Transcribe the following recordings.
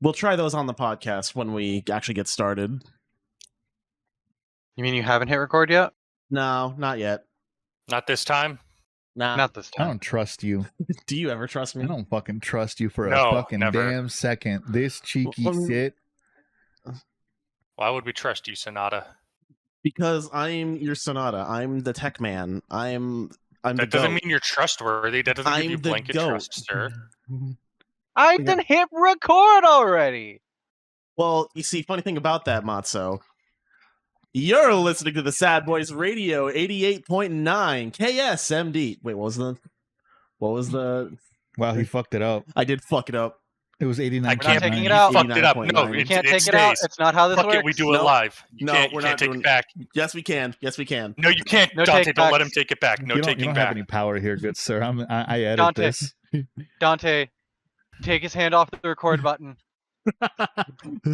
We'll try those on the podcast when we actually get started. You mean you haven't hit record yet? No, not yet. Not this time? Nah. Not this I time. don't trust you. Do you ever trust me? I don't fucking trust you for a No, fucking never. damn second. This cheeky shit. Why would we trust you, Sonata? Because I'm your Sonata. I'm the tech man. I'm That doesn't mean you're trustworthy. That doesn't give you blanket trust, sir. I didn't hit record already. Well, you see, funny thing about that, Matzo. You're listening to the Sadbois Radio 88.9 KSMD. Wait, what was the? Wow, he fucked it up. I did fuck it up. It was 89. I can't taking it you out. fucked it up. No, 89.9. You it, can't it take stays. it out. It's not how this Fuck works. it, we do it Nope. live. No, You we're can't not take doing it back. Yes, we can. Yes, we can. No, you can't, No Dante. take Don't let backs. him take it back. No you taking don't back. have any power here, good sir. I edit Dante. this. Dante, take his hand off the record button.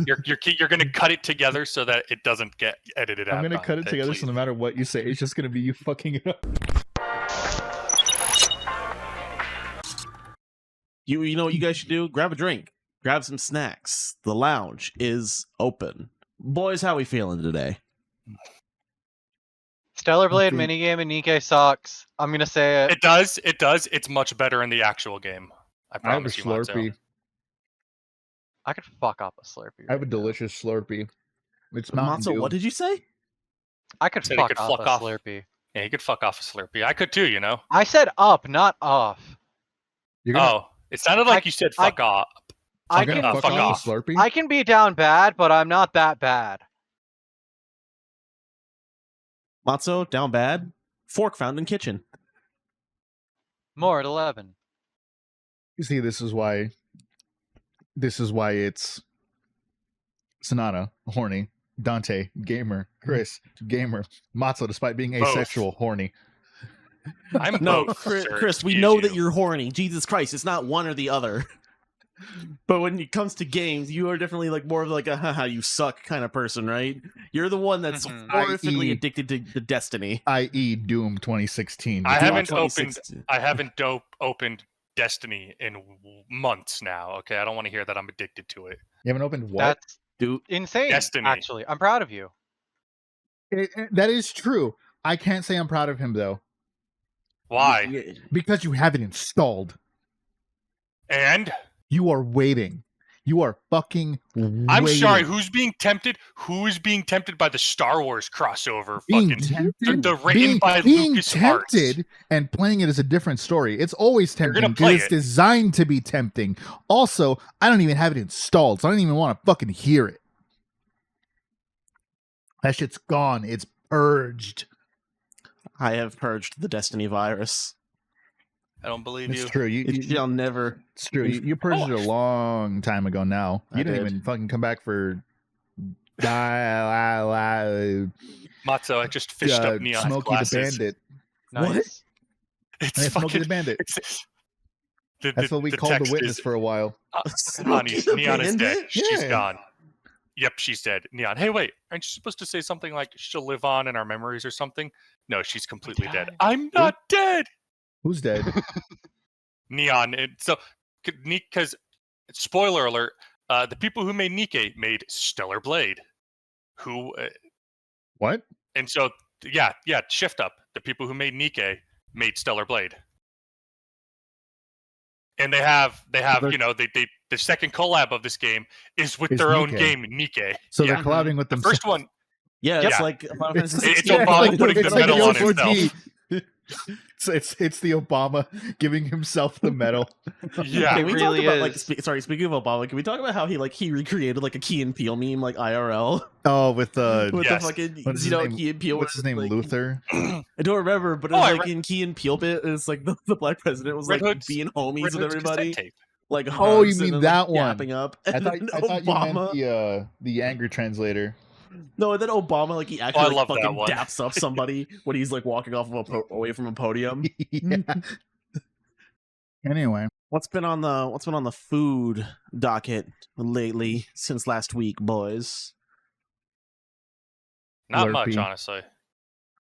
You're gonna cut it together so that it doesn't get edited out. I'm gonna cut it Dante, together please. so no matter what you say, it's just gonna be you fucking it up. You know what you guys should do? Grab a drink. Grab some snacks. The lounge is open. Boys, how we feeling today? Stellar Blade Okay. minigame and Nikkei sucks. I'm gonna say it. It does. It does. It's much better in the actual game. I I have a promise you, Matzo. Slurpee. I could fuck up a Slurpee. I have a delicious Slurpee. It's Mountain Matzo, Dew. what did you say? I could Said he fuck could up fuck a off. Slurpee. Yeah, you could fuck off a Slurpee. I could too, you know. I said up, not off. You're gonna, Oh, it sounded like you said fuck off. I you're can gonna fuck fuck off. off a Slurpee? I can be down bad, but I'm not that bad. Matzo, down bad? Fork found in kitchen. More at 11. You see, this is why it's Sonata, horny, Dante, gamer, Chris, gamer, Matzo, despite being Both. asexual, horny. I'm No, both, Chris, sir. Chris we Excuse know you. that you're horny. Jesus Christ, it's not one or the other. But when it comes to games, you are definitely like more of like a haha, you suck kind of person, right? You're the one that's Mhm. horrifically I.e. addicted to the Destiny. I.e. Doom 2016. I Doom haven't opened. 2016. I haven't opened Destiny in months now. Okay, I don't want to hear that I'm addicted to it. You haven't opened what? That's Dude, insane. Destiny. Actually, I'm proud of you. That is true. I can't say I'm proud of him though, Why? because you have it installed. And You are waiting. You are fucking waiting. I'm sorry. Who's being tempted? Who is being tempted by the Star Wars crossover? Being Fucking tempted, the written by being Lucas tempted and playing it is a different story. It's always You're tempting gonna because play it's it. designed to be tempting. Also, I don't even have it installed, so I don't even want to fucking hear it. That shit's gone. It's purged. I have purged the Destiny virus. I don't believe It's you. true. It shall never. It's true. You purged it a long time ago now. I You didn't did. even fucking come back for Matzo, I just fished up Neon's Smokey the glasses. Bandit. Nice. What? It's Yeah, Smokey fucking. the Bandit. It's, That's what we called the text witness is, for a while. Smokey Honey, the Neon is dead. Bandit? She's Yeah. gone. Yep, she's dead. Neon, hey, wait, aren't you supposed to say something like she'll live on in our memories or something? No, she's completely dead. I'm not dead. Who's dead? Neon. So, because spoiler alert, the people who made Nikkei made Stellar Blade. Who What? and so yeah, shift up. The people who made Nikkei made Stellar Blade. And they have they're- you know, the second collab of this game is with Is their own Nikkei. game, Nikkei. So Yeah. they're collabing with The themselves. first one, Yeah, Yeah. it's like Final Fantasy It's 16. Obama putting the medal on the himself. OT. It's the Obama giving himself the medal. yeah. Can we really talk about like is. speaking of Obama, can we talk about how he recreated like a Key and Peele meme like IRL Oh, with with Yes. the fucking What's his name? Key and Peele? What's his name? like, Luther. I don't remember, but it Oh, was I like in Key and Peele bit. It's like the black president was Red like Hood's- being homies Red with Hood's everybody, cassette tape. like Oh, you hugs mean and, that like, one. yapping up. I And thought, then I thought you Obama. meant the angry translator. No, and then Obama like he actually I like, love that fucking one. daps up somebody when he's like walking off of away from a podium. Yeah. Anyway, What's been on the food docket lately since last week, boys? Not much, Slurpee. honestly.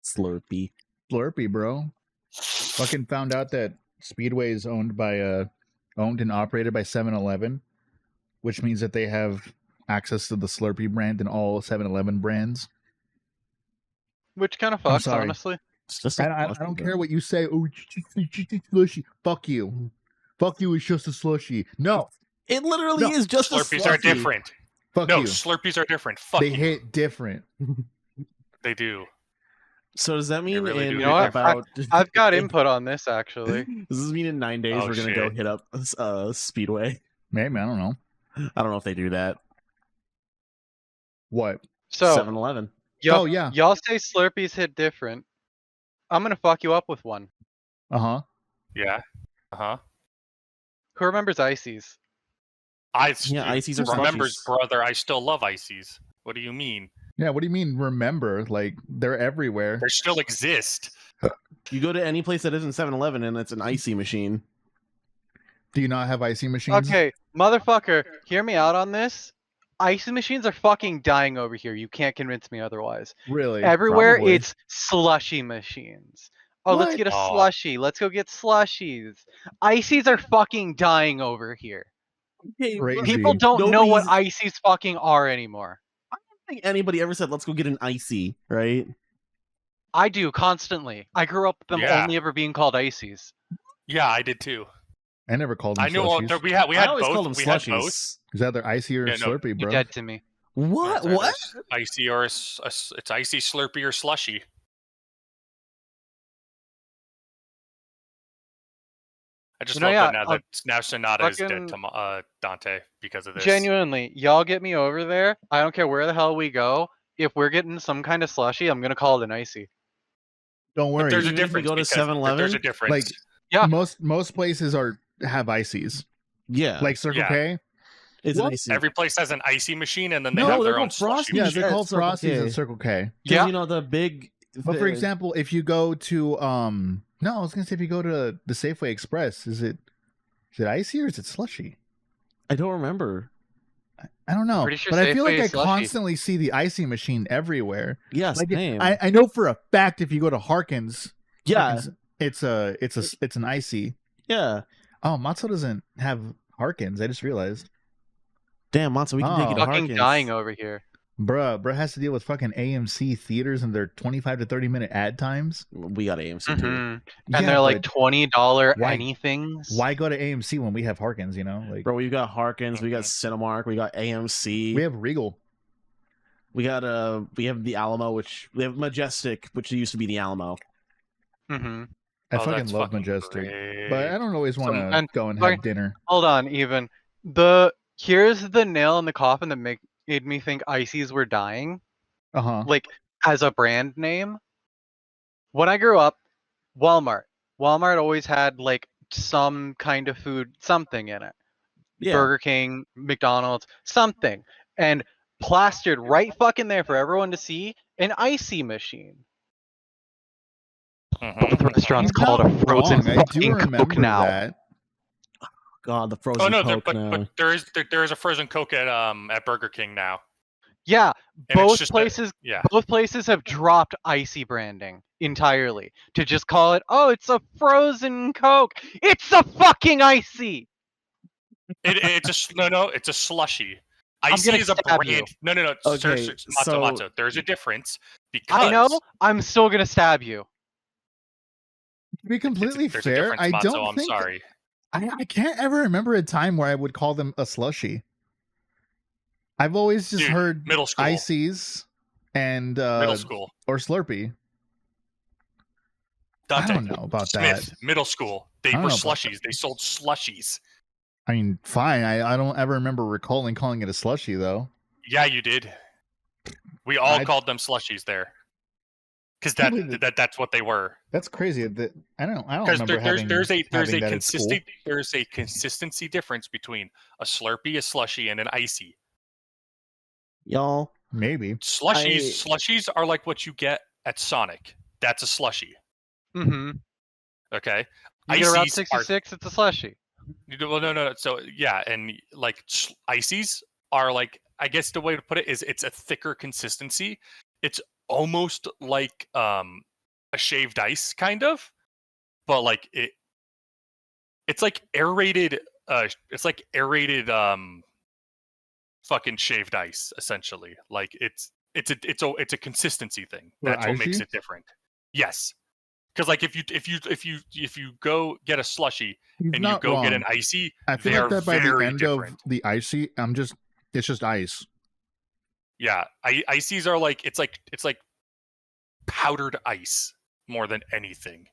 Slurpee. Slurpee, bro. Fucking found out that Speedway is owned and operated by 7-Eleven. which means that they have access to the Slurpee brand and all 7-Eleven brands. Which kind of I'm fucks, sorry. honestly. It's just I don't care what you say. Oh, it's just a slushy. Fuck you. Fuck you. It's just a slushy. No. It literally No. is just a Slurpees are Slurpee. different. Fuck No, you. Slurpees are different. Fuck They you. hit different. They do. So does that mean really do. in You know what? about? I've got input on this actually. Does this mean in 9 days Oh, we're gonna go shit. hit up Speedway? Maybe. I don't know. I don't know if they do that. What? So 7-Eleven. Oh, yeah. y'all say Slurpees hit different. I'm gonna fuck you up with one. Uh-huh. Yeah. Uh-huh. Who remembers Ices? Yeah, Ices are remembers, slushies. brother. I still love Ices. What do you mean? Yeah, what do you mean remember? Like, they're everywhere. They still exist. You go to any place that isn't 7-Eleven and it's an icy machine. Do you not have icy machines? Okay, motherfucker, hear me out on this. Ice machines are fucking dying over here. You can't convince me otherwise. Really? Everywhere Probably. it's slushy machines. Oh, let's What? get a Oh. slushy. Let's go get slushies. Ices are fucking dying over here. Okay, Crazy. People don't know what nobody's- ices fucking are anymore. I don't think anybody ever said, "Let's go get an icy," right? I do constantly. I grew up with them Yeah. only ever being called ices. Yeah, I did too. I never called them I know. slushies. We had I always both. called them We had both. slushies. Is that either icy or Yeah, no, Slurpee, You're bro? dead to me. What? It's either What? Icy or it's icy, Slurpee, or slushy. I just You know, love yeah, that now Sonata is dead fucking- to Dante because of this. Genuinely, y'all get me over there. I don't care where the hell we go. If we're getting some kind of slushy, I'm gonna call it an icy. Don't But worry. there's a Even if we difference. go to because 7-Eleven? There's a difference. Like, Yeah. most places have ices. Yeah, Like Circle Yeah. K. it's an what? icy. Every place has an icy machine, and then they No, have they're their own called slushy Frosties. Yeah, machine. they're at called Circle Frosties K. at Circle K. Yeah. You know the big. But for example, if you go to no, I was gonna say if you go to the Safeway Express, is it icy or is it slushy? I don't remember. I don't know. Pretty sure But I feel Safeway like I is slushy. constantly see the icy machine everywhere. Yes, Like same. I know for a fact if you go to Harkins, yeah, Harkins, it's an icy. yeah. Oh, Matzo doesn't have Harkins. I just realized. Damn, Monster, we can take Oh. it to Fucking Harkins. dying over here. Bruh has to deal with fucking AMC theaters and their 25 to 30-minute ad times. We got AMC too. Mhm. Yeah, And they're like but $20 why- anythings. why go to AMC when we have Harkins? You know, like Bro, we got Harkins, we got Cinemark, we got AMC, we have Regal. we have the Alamo, which we have Majestic, which used to be the Alamo. Mm-hmm. I Oh, fucking that's love fucking Majestic, great. but I don't always want to and- go and like- have dinner. Hold on, even here's the nail in the coffin that made me think ices were dying. Uh-huh. Like as a brand name. When I grew up, Walmart always had like some kind of food, something in it. Yeah. Burger King, McDonald's, something, and plastered right fucking there for everyone to see an icy machine. Mhm. Both restaurants You're called not a frozen wrong. I do fucking remember Coke now. that. God, the frozen Oh no, Coke but now. there is a frozen Coke at Burger King now. Yeah, And it's both just both places have dropped icy branding entirely to just call it, oh, it's a frozen Coke. It's a fucking icy. It's a slushy. I'm Icy gonna is a stab brand. you. No. Okay, so- Matzo. There's a difference because I know. I'm still gonna stab you. To be completely there's a fair, difference, I Matzo, don't I'm think sorry. I can't ever remember a time where I would call them a slushy. I've always just Dude, heard middle school. ices and Middle school. or Slurpee. Dante, I don't know about Smith, that. middle school. They I don't were know about slushies. They sold slushies. I mean, fine. I don't ever remember recalling calling it a slushy though. Yeah, you did. We all I- called them slushies there. Because Can't believe that's what they were. That's crazy. That I don't Because remember having there's a having that at school. consistency difference between a Slurpee, a slushy, and an icy. Y'all, Maybe. Slushies are like what you get at Sonic. That's a slushy. Mm-hmm. Okay. You get a Route Ices are 66, it's a slushy. well, no. So yeah, and like ices are like, I guess the way to put it is it's a thicker consistency. It's almost like a shaved ice kind of, but like it's like aerated. It's like aerated fucking shaved ice, essentially. Like it's a consistency thing. For That's what makes icy? it different. Yes, because like if you go get a slushy He's and you not go wrong. get an icy, I feel they like are that by the very end different. of the icy, it's just ice. Yeah, ices are like it's like powdered ice more than anything.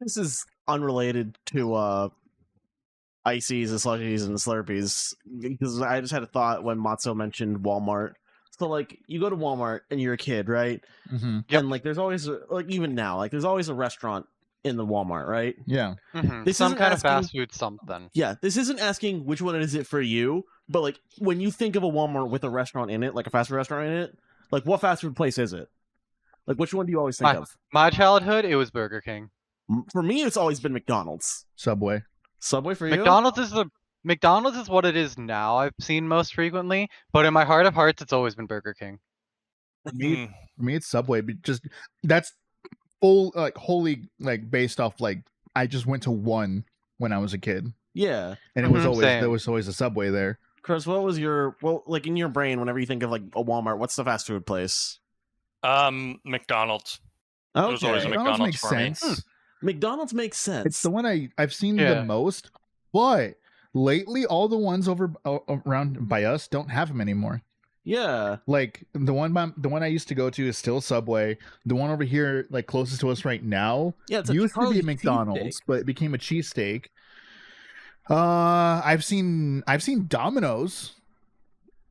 This is unrelated to ices and slushies and slurpees because I just had a thought when Matzo mentioned Walmart. So like you go to Walmart and you're a kid, right? Mm-hmm. Yep. And like there's always like even now like there's always a restaurant in the Walmart, right? Yeah. This Some isn't kind of asking- fast food something. Yeah, this isn't asking which one is it for you, but like when you think of a Walmart with a restaurant in it, like a fast food restaurant in it, like what fast food place is it? Like which one do you always think of? My childhood, it was Burger King. For me, it's always been McDonald's. Subway. Subway for you? McDonald's is what it is now. I've seen most frequently, but in my heart of hearts, it's always been Burger King. For me, it's Subway. But just that's full like wholly like based off like I just went to one when I was a kid, Yeah. and it was Mhm, always same. there was always a Subway there. Chris, what was your like in your brain whenever you think of like a Walmart? What's the fast food place? McDonald's. There was always a Okay. McDonald's makes for me. sense. McDonald's makes sense. It's the one I've seen Yeah. the most, but lately all the ones over around by us don't have them anymore. Yeah. Like the one I used to go to is still Subway. The one over here, like closest to us right now, Yeah, it's a used to be Charlie's a McDonald's, cheesesteak. but it became a cheesesteak. I've seen Domino's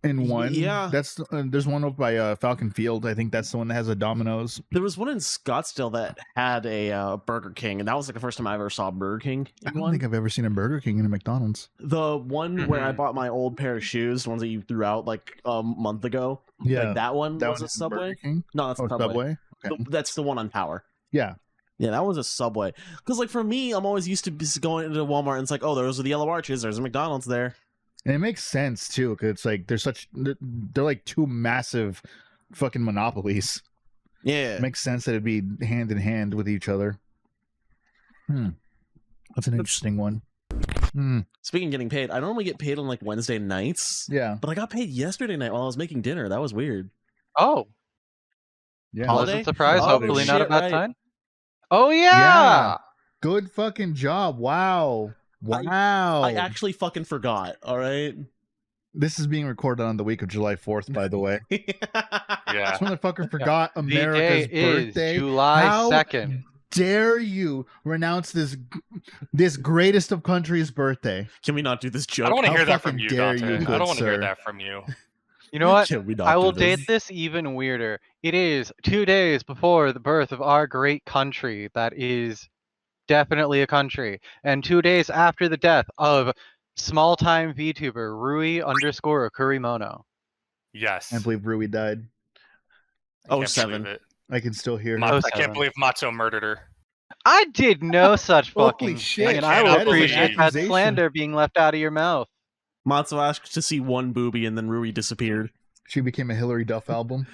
in one. Yeah. That's there's one up by Falcon Field. I think that's the one that has a Domino's. There was one in Scottsdale that had a Burger King, and that was like the first time I ever saw Burger King. I in don't one. think I've ever seen a Burger King in a McDonald's. The one where I Mhm. bought my old pair of shoes, the ones that you threw out like a month ago. Yeah, Like that one was a is Subway. Burger King? No, that's Oh, a Subway. Subway. Okay. That's the one on Power. Yeah. Yeah, that was a Subway. Because like for me, I'm always used to just going into Walmart and it's like, oh, those are the yellow arches. There's a McDonald's there. And it makes sense too, because it's like they're like two massive fucking monopolies. Yeah. It makes sense that it'd be hand in hand with each other. That's an interesting one. Speaking of getting paid, I normally get paid on like Wednesday nights, Yeah. but I got paid yesterday night while I was making dinner. That was weird. Oh, Yeah. Holiday? pleasant surprise. Oh, Hopefully not a shit, bad right. sign. Oh yeah. Yeah. Good fucking job. Wow. Wow. I actually fucking forgot. All right. This is being recorded on the week of July 4th, by the way. Yeah. This motherfucker forgot The America's day is birthday. July How 2nd. dare you renounce this greatest of countries' birthday? Can we not do this joke? I don't want to How hear that from fucking you, dare Dante. you, I good don't want to hear sir. that from you. You know what? Can we not I will do this? date this even weirder. It is 2 days before the birth of our great country that is definitely a country, and 2 days after the death of small-time VTuber Rui_Kurimono. Yes. I believe Rui died. I can't 07. believe it. I can still hear Ma- her. Oh, I can't 07. believe Matzo murdered her. I did no such Holy fucking shit, thing, and I cannot will believe appreciate that accusation. slander being left out of your mouth. Matzo asked to see one booby and then Rui disappeared. She became a Hillary Duff album.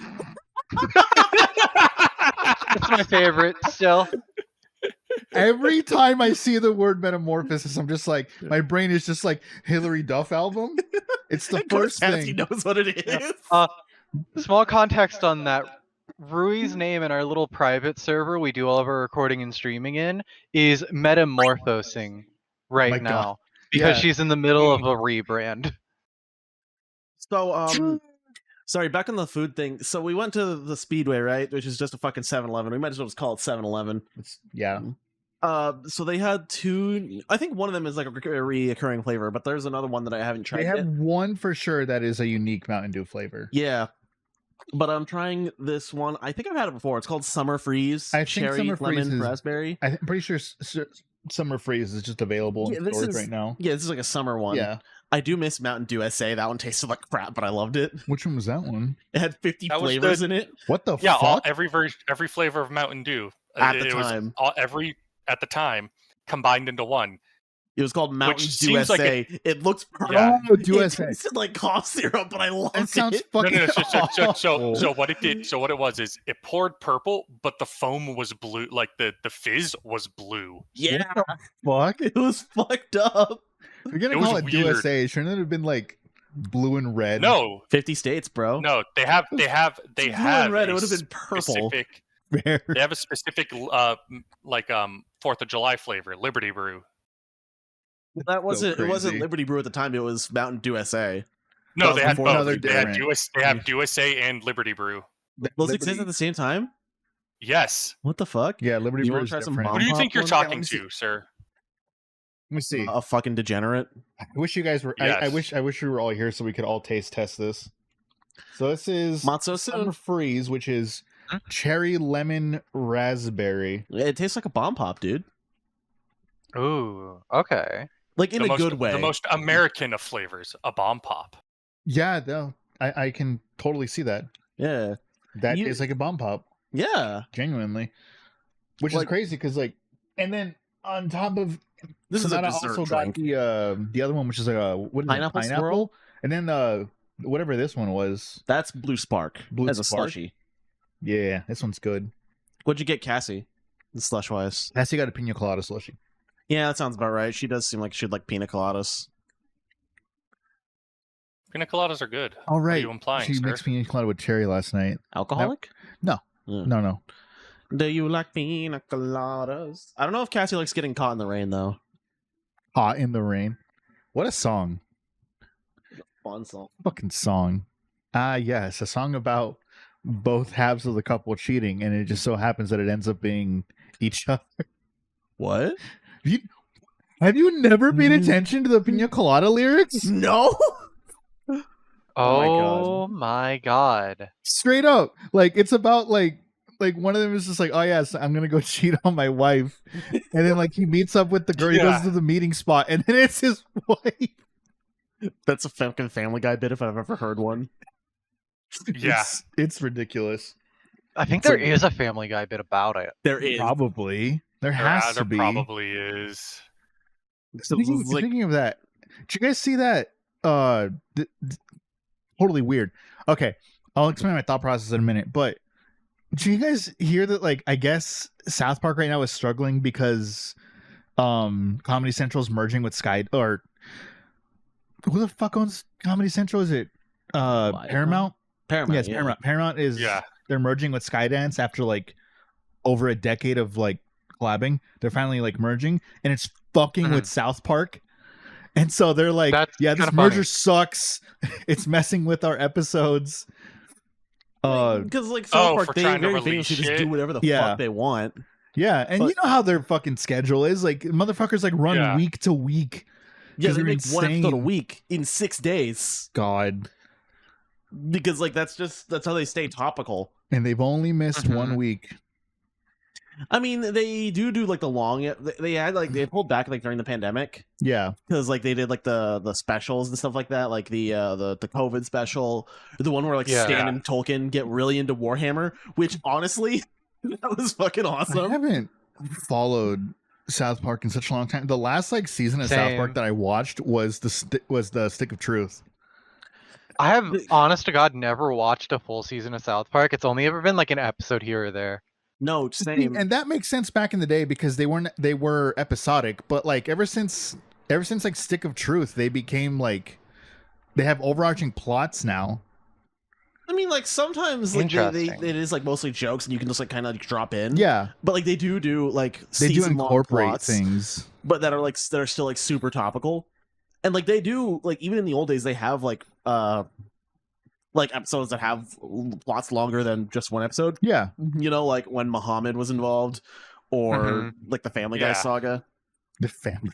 It's my favorite still. Every time I see the word metamorphosis, I'm just like, my brain is just like Hillary Duff album. It's the Of course, first Patsy thing. knows what it is. Small context on that. Rui's name in our little private server we do all of our recording and streaming in is metamorphosing right My God. now because Yeah. she's in the middle of a rebrand. So, sorry, back on the food thing. So we went to the Speedway, right? Which is just a fucking 7-Eleven. We might as well just call it 7-Eleven. Yeah. So they had two. I think one of them is like a reoccurring flavor, but there's another one that I haven't tried They have yet. one for sure that is a unique Mountain Dew flavor. Yeah, but I'm trying this one. I think I've had it before. It's called Summer Freeze. I think Cherry, Summer Freeze lemon, is- raspberry. I'm pretty sure Summer Freeze is just available Yeah, in this stores is- right now. Yeah, this is like a summer one. Yeah. I do miss Mountain Dew SA. That one tasted like crap, but I loved it. Which one was that one? It had 50 That was flavors the- in it. What the Yeah, fuck? every flavor of Mountain Dew At the it was time. at the time combined into one. It was called Mountain Dew seems like SA. It looks Yeah. Oh, It Dew SA. tasted like cough syrup, but I loved That sounds it. No, fucking no, no. So awful. what it did, so what it was is it poured purple, but the foam was blue. Like the fizz was blue. Yeah, Fuck. it was fucked up. If you're gonna It was call it weird. USA, shouldn't it have been like blue and red? No, 50 states, bro. no, they have Blue and red. It would have been purple. specific. Fair. They have a specific like 4th of July flavor, Liberty Brew. Well, that wasn't. It wasn't crazy. Liberty Brew at the time. It was Mountain Dew SA. No, That they was had before both. they're They had different. They have USA and Liberty Brew. Those Liberty- exist at the same time. Yes. What the fuck? Yeah, Liberty You Brew wanna is try some different. Who do you Bomb think you're Pop one? talking Yeah, to, sir? Let me see. A fucking degenerate. I wish you guys were. Yes. I wish we were all here so we could all taste test this. So this is Matzo Summer soon. Freeze, which is cherry lemon raspberry. It tastes like a bomb pop, dude. Ooh, okay. Like in The a most, good way. The most American of flavors, a bomb pop. Yeah, no, I can totally see that. Yeah. That You- is like a bomb pop, Yeah. genuinely. Which is Like- crazy because like, and then on top of This is a that, I dessert also got drink. the other one, which is like a what is Pineapple it? swirl? And then whatever this one was. That's Blue Spark. Blue as a Spark? slushy. Yeah, this one's good. What'd you get, Cassie? Slush wise. Cassie got a pina colada slushy. Yeah, that sounds about right. She does seem like she'd like pina coladas. Pina coladas are good. All What are right, you implying, she sir? mixed pina colada with cherry last night. Alcoholic? No. Yeah. No. Do you like pina coladas? I don't know if Cassie likes getting caught in the rain though. Hot in the Rain. What a song. Fun song. Fucking song. Yes, a song about both halves of the couple cheating, and it just so happens that it ends up being each other. What? Have you never paid attention to the pina colada lyrics? No. Oh my god. Straight up. Like it's about like one of them is just like, oh yes, I'm gonna go cheat on my wife. And then like he meets up with the girl, he Yeah. goes to the meeting spot, and then it's his wife. That's a fucking Family Guy bit if I've ever heard one. Yeah. It's ridiculous. I think It's there like- is a Family Guy bit about it. There is. Probably. There has there to be. probably is. So it's like, Speaking of that, did you guys see that? Totally weird. Okay, I'll explain my thought process in a minute. But did you guys hear that? Like, I guess South Park right now is struggling because Comedy Central is merging with Sky. Or who the fuck owns Comedy Central? Is it Paramount? Paramount. Yes, yeah. Paramount. Paramount is. Yeah. They're merging with Skydance after like over a decade of like collabing. They're finally like merging, and it's fucking with South Park. And so they're like, That's yeah, this kinda merger funny. sucks. It's messing with our episodes. Because like South Park, for they trying to very release famously just shit? do whatever the Yeah. fuck they want. Yeah, and But- you know how their fucking schedule is. Like motherfuckers like run Yeah. week to week. Yeah, 'Cause they they're make one episode a insane. week in 6 days God. because like that's how they stay topical. And they've only missed Mhm. 1 week. I mean, they do like the long. They had like they pulled back like during the pandemic Yeah. because like they did like the specials and stuff like that, like the COVID special, the one where like Yeah. Stan and Tolkien get really into Warhammer, which honestly that was fucking I awesome. haven't followed South Park in such a long time. The last like season of South Park Same. that I watched was the Stick of Truth. I have, honest to God, never watched a full season of South Park. It's only ever been like an episode here or there. No, same. And that makes sense back in the day because they were episodic, but like ever since like Stick of Truth, they became like they have overarching plots now. I mean, like sometimes like they Interesting. it is like mostly jokes and you can just like kind of drop in. Yeah, But like they do like they do season-long incorporate plots, things. but that are still like super topical, and like they do like even in the old days they have like episodes that have plots longer than just one episode. Yeah, You know, like when Muhammad was involved, or Mhm. like the Family Guy Yeah. saga. the family.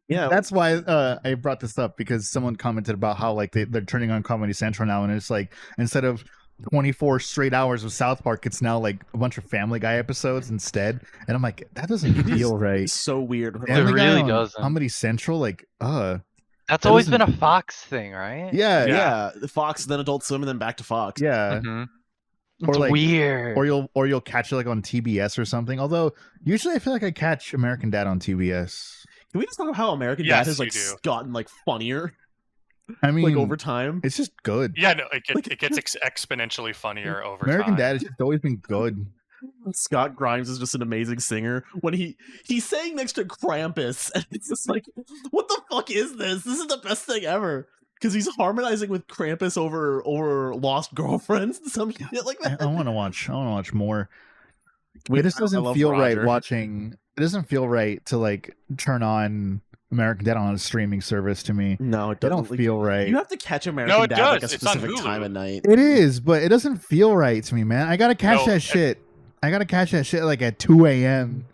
Yeah, That's why I brought this up because someone commented about how like they're turning on Comedy Central now, and it's like instead of 24 straight hours of South Park, it's now like a bunch of Family Guy episodes instead. And I'm like, that doesn't It is feel right. it's so weird. Family Guy really on doesn't. Comedy Central, like, That's That always been doesn't- a Fox thing, right? yeah, yeah, Fox, then Adult Swim, and then back to Fox. yeah. Mhm. Or It's like- weird. Or you'll catch it like on TBS or something. Although usually I feel like I catch American Dad on TBS. Can we just talk about how American Yes, Dad has like you do. gotten like funnier I mean, like over time? it's just good. Yeah, no, it Like- gets exponentially funnier over American time. Dad has just always been good. Scott Grimes is just an amazing singer. When he's saying next to Krampus, and it's just like, what the fuck is this? This is the best thing ever. Because he's harmonizing with Krampus over Lost Girlfriends and some shit like that. I want to watch more. Wait, It just I doesn't love feel right Roger. watching. It doesn't feel right to like turn on American Dad on a streaming service to me. No, it It doesn't. don't Like, feel right. you have to catch American it Dad like a does. It's on specific time Hulu. of night. It is, but it doesn't feel right to me, man. I gotta catch No, that it- shit. I gotta catch that shit like at 2 a.m.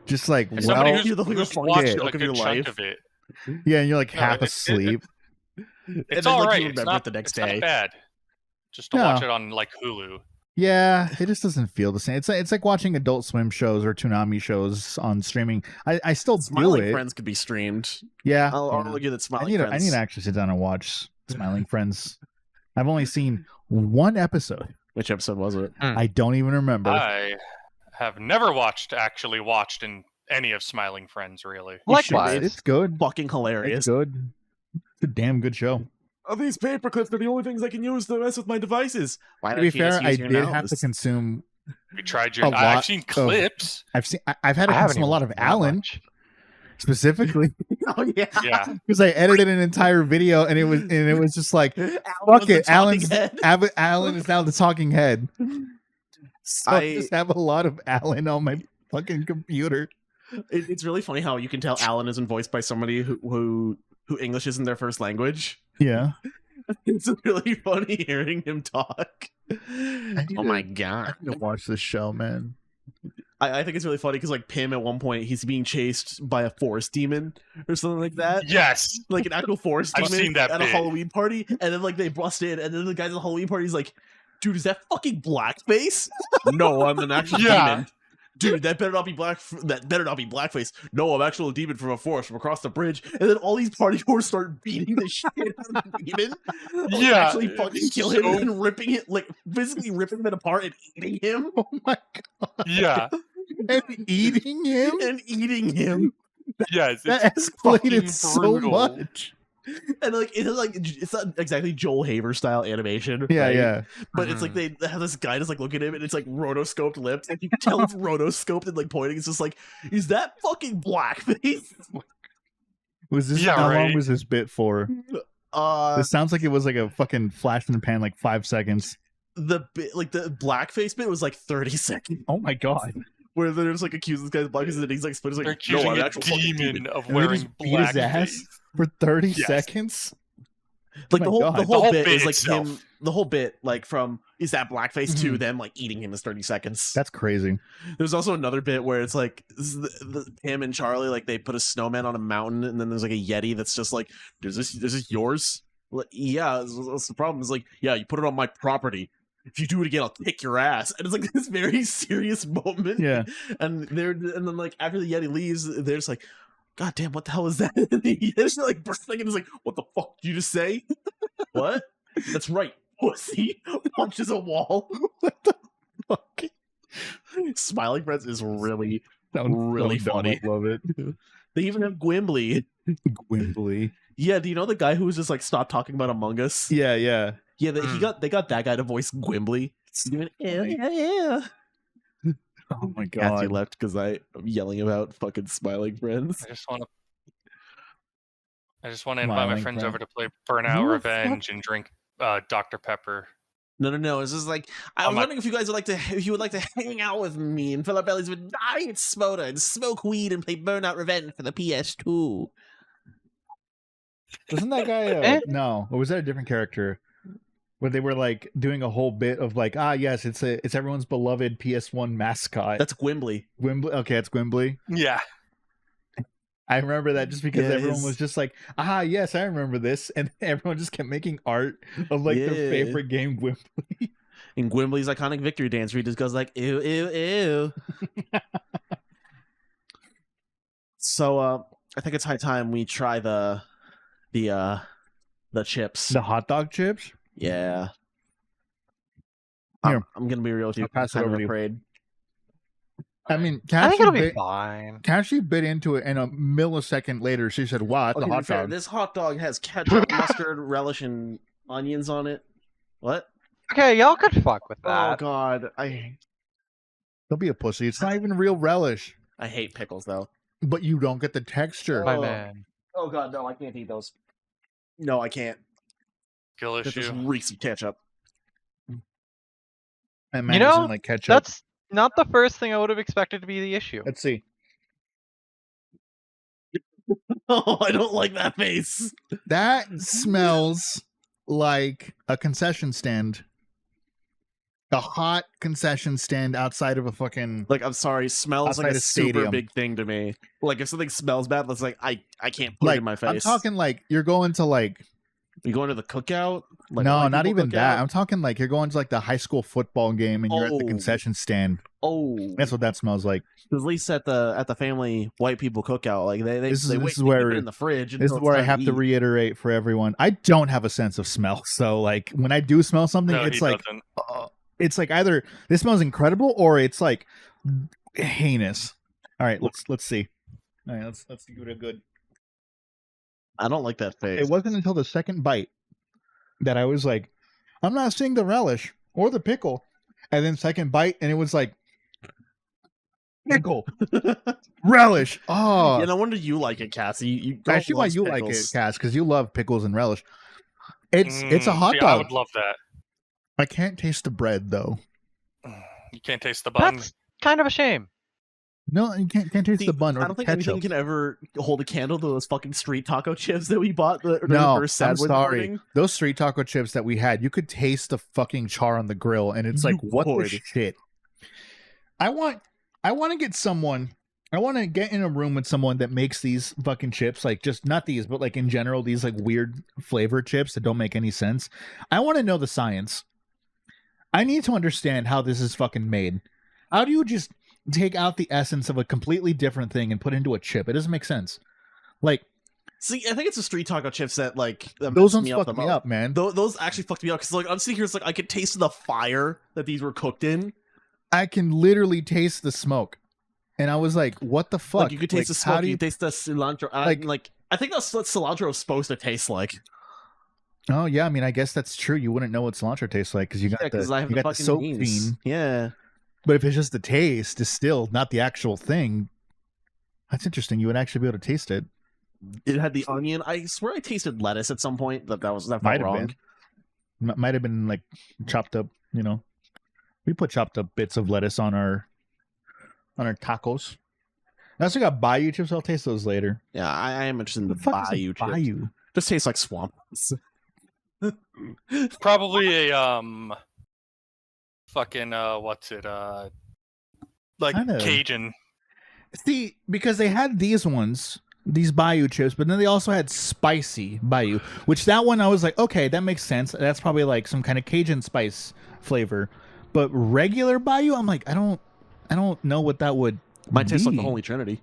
Just like As somebody well, you're the who's funniest watched joke a of good your chunk life. of it, yeah, and you're like No, half it- asleep. it's then, all like, right. you It's remember not it the next it's day. not bad. Just to No. watch it on like Hulu. Yeah, it just doesn't feel the same. It's like watching Adult Swim shows or Toonami shows on streaming. I still do Smiling it. Friends could be streamed. Yeah, I'll yeah. argue that I Smiling need Friends. to actually sit down and watch Smiling Friends. I've only seen one episode. Which episode was it? I don't even remember. I have never actually watched in any of Smiling Friends, really. You should. Likewise. It's good. Fucking It's hilarious. good. It's a damn good show. Oh, these paper clips are the only things I can use to mess with my devices. Why To don't be you just fair, I use your did have to nose? consume. We tried A your. lot I've seen of- clips. I've had to I haven't consume a even lot of seen that Alan much. specifically Oh yeah. Yeah. because I edited an entire video and it was just like Alan fuck was the it. talking head. Alan is now the talking head. So I I- just have a lot of Alan on my fucking computer. It's really funny how you can tell Alan isn't voiced by somebody who English isn't their first language. Yeah. It's really funny hearing him talk. Oh my god. I need to watch this show, man. I think it's really funny because like Pim at one point he's being chased by a forest demon or something like that. Yes. Like an actual forest I've demon seen that at a bit. Halloween party, and then like they bust in, and then the guys at the Halloween party is like, "Dude, is that fucking blackface?" No, I'm an actual Yeah. demon. Dude, that better not be That better not be blackface. No, I'm actually a demon from a forest from across the bridge. And then all these party goers start beating the shit out of the demon. Like, Yeah, actually fucking kill him so- and ripping it, like physically ripping him apart and eating him Oh my god. Yeah. And eating him? and eating him. Yes. That It's escalated fucking so brutal. much. And it's not exactly Joel Haver style animation. Yeah, right? yeah. But it's like they have this guy just like looking at him and it's like rotoscoped lips. And you can tell it's rotoscoped and like pointing. It's just like, is that fucking blackface? Was this Yeah, how long right. was this bit for? This sounds like it was like a fucking flash in the pan, like 5 seconds. the bit like the blackface bit was like 30 seconds. Oh my god. Where they're just like accusing this guy's blackface and then he's like split. He's They're like, accusing no, I'm a actual fucking demon of And they wearing just beat his ass blackface. for 30 Yes. seconds? Like Oh the my whole God. the whole, The whole bit, bit is like itself. him. The whole bit like from is that blackface to Mhm. them like eating him is 30 seconds. That's crazy. There's also another bit where it's like him and Charlie like they put a snowman on a mountain and then there's like a yeti that's just like, is this yours? Like, yeah, that's the problem. Is like, yeah, you put it on my property. If you do it again, I'll kick your ass. And it's like this very serious moment. Yeah. And then like after the yeti leaves, they're just like, God damn, what the hell is that? And the yeti's like bursting and is like, what the fuck did you just say? What? That's right, pussy. Punches a wall. Fuck. Smiling Friends is really Sounds really so dumb. funny. I love it. They even have Gwimbly. Gwimbly. Yeah, do you know the guy who was just like stop talking about Among Us? Yeah, yeah. Yeah, Mm. they got that guy to voice Gwimbly. Even yeah. Oh my Kathy god. left because I'm yelling about fucking Smiling Friends. I just want to invite my Smiling friends friend. over to play Burnout Who the fuck- Revenge and drink Dr. Pepper. No. It's just like I was my- wondering if you guys would like to hang out with me and fill our bellies with diet soda and smoke weed and play Burnout Revenge for the PS2. Wasn't that guy Eh? no, or was that a different character? Where they were like doing a whole bit of like, yes, it's everyone's beloved PS1 mascot. That's Gwimbly. Gwimbly. Okay, it's Gwimbly. Yeah. I remember that just because Yeah, everyone his- was just like, yes, I remember this, and everyone just kept making art of like their Yeah. favorite game, Gwimbly. In Gwimbly's iconic victory dance, where he just goes like, ew, ew, ew. So, I think it's high time we try the chips. The hot dog chips. Yeah. Here. I'm gonna be real with you. I'll pass it I'm kind over of to you. afraid. I mean, I think it'll be bit, fine. Cassie bit into it, and a millisecond later, she said, "Wow, that's Okay, a to be hot fair, dog." this hot dog has ketchup, mustard, relish, and onions on it. What? Okay, y'all could fuck with Oh that. god, I Don't be a pussy. It's not even real relish, I hate pickles though. but you don't get the texture. My Oh. man. Oh god, no, I can't eat those. No, I can't. Skill That just issue. reeks of ketchup. And You man doesn't know, like ketchup. That's not the first thing I would have expected to be the issue. Let's see. Oh, I don't like that face. That smells like a concession stand. A hot concession stand outside of a fucking. Like, I'm sorry, smells like Outside a a super stadium. big thing to me. Like, if something smells bad, that's like I can't put it Like, in my face. I'm talking like you're going to like. You going to the cookout? Like, No, white not people even that. cookout? I'm talking like you're going to like the high school football game and you're at the Oh. concession stand. Oh, That's what that smells like. at least at the family white people cookout, like they This is- they this wait is to keep where- it in the fridge. This until is it's where I time have to eat. reiterate for everyone. I don't have a sense of smell. So like when I do smell something, No, it's he like doesn't. it's like either this smells incredible or it's like heinous. All right, let's see. All right, let's give it a good. I don't like that face. It wasn't until the second bite that I was like, I'm not seeing the relish or the pickle, and then second bite, and it was like pickle, relish. Oh, Yeah, no wonder you like it, Cassie. You I see why loves you like it, pickles. Cass, because you love pickles and relish. It's a hot see, dog. I would love that. I can't taste the bread though. You can't taste the bun. That's kind of a shame. No, you can't taste See, the bun or I don't the think anything ketchup. can ever hold a candle to those fucking street taco chips that we bought during No, the first I'm Sadbois sorry. morning. Those street taco chips that we had, you could taste the fucking char on the grill, and it's like, You what the could. shit? I want to get someone. I want to get in a room with someone that makes these fucking chips, like just not these, but like in general, these like weird flavor chips that don't make any sense. I want to know the science. I need to understand how this is fucking made. How do you just take out the essence of a completely different thing and put it into a chip? It doesn't make sense. Like See, I think it's the street taco chips that that those mess ones the fuck me most. up, man. Those actually fucked me up because like I'm sitting here, it's like I could taste the fire that these were cooked in. I can literally taste the smoke, and I was like, "What the fuck?" Like you could taste the how smoke, do you taste the cilantro. I think that's what cilantro is supposed to taste like. Oh yeah, I mean, I guess that's true. You wouldn't know what cilantro tastes like because you got Yeah, because I have you the got the fucking soap beans. fiend. Yeah. But if it's just the taste, is still not the actual thing. That's interesting. You would actually be able to taste it. It had the onion. I swear I tasted lettuce at some point. That felt Might have wrong. been. Might have been like chopped up. You know, we put chopped up bits of lettuce on our tacos. I also got Bayou chips. I'll taste those later. Yeah, I am interested in the The fuck is a Bayou chips. Bayou? Just tastes like swamp. Probably a fucking what's it like Kinda. Cajun. See, because they had these ones, these Bayou chips, but then they also had spicy Bayou, which that one I was like, okay, that makes sense. That's probably like some kind of Cajun spice flavor. But regular Bayou, I'm like, I don't know what that would Might taste like be. the Holy Trinity.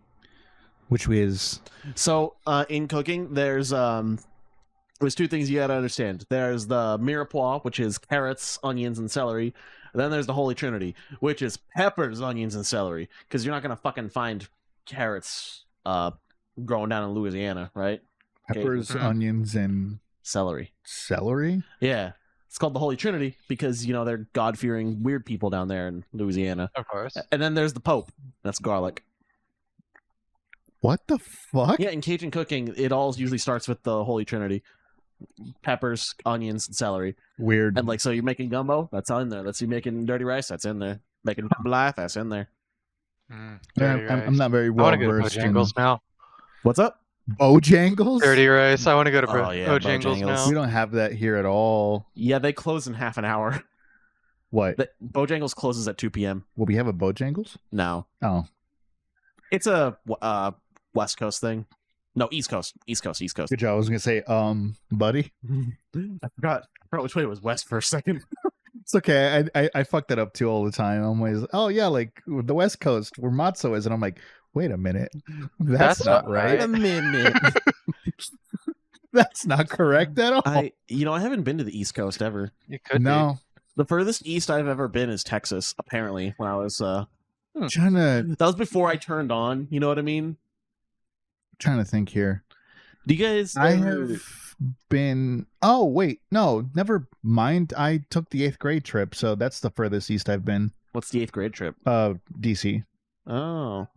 Which is So, in cooking, there's two things you gotta understand. There's the mirepoix, which is carrots, onions, and celery. And then there's the Holy Trinity, which is peppers, onions, and celery. Because you're not gonna fucking find carrots growing down in Louisiana, right? peppers, Mhm. onions, and Celery. celery. Yeah. It's called the Holy Trinity because, they're God-fearing weird people down there in Louisiana. Of course. And then there's the Pope. That's garlic. What the fuck? Yeah, in Cajun cooking, it all usually starts with the Holy Trinity. Peppers, onions, and celery. Weird. And so you're making gumbo, that's in there. That's you making dirty rice, that's in there. Making jambalaya, that's in there. Mm, Yeah, dirty I'm rice. not very I well want to go to versed in Bojangles now. What's up? Bojangles. Dirty rice. I want to go to Oh, yeah, Bojangles Bojangles. now. We don't have that here at all. Yeah, they close in half an hour. What? Bojangles closes at 2 p.m. Will we have a Bojangles? No. Oh, It's a West Coast thing. No, East Coast. East Coast. good job. I was gonna say, buddy. I forgot which way it was west for a second. It's okay. I fuck that up too all the time. I'm always, oh yeah, like the West Coast where matzo is, and I'm like, wait a minute, that's not not right. A minute. That's not correct at all. I haven't been to the East Coast ever. You could be. No, The furthest east I've ever been is Texas, apparently, when I was trying to that was before I turned on, you know what I mean? think here. Do you guys I have been. Oh wait, no, never mind. I took the 8th grade trip, so that's the furthest east I've been. What's the 8th grade trip? DC. Oh.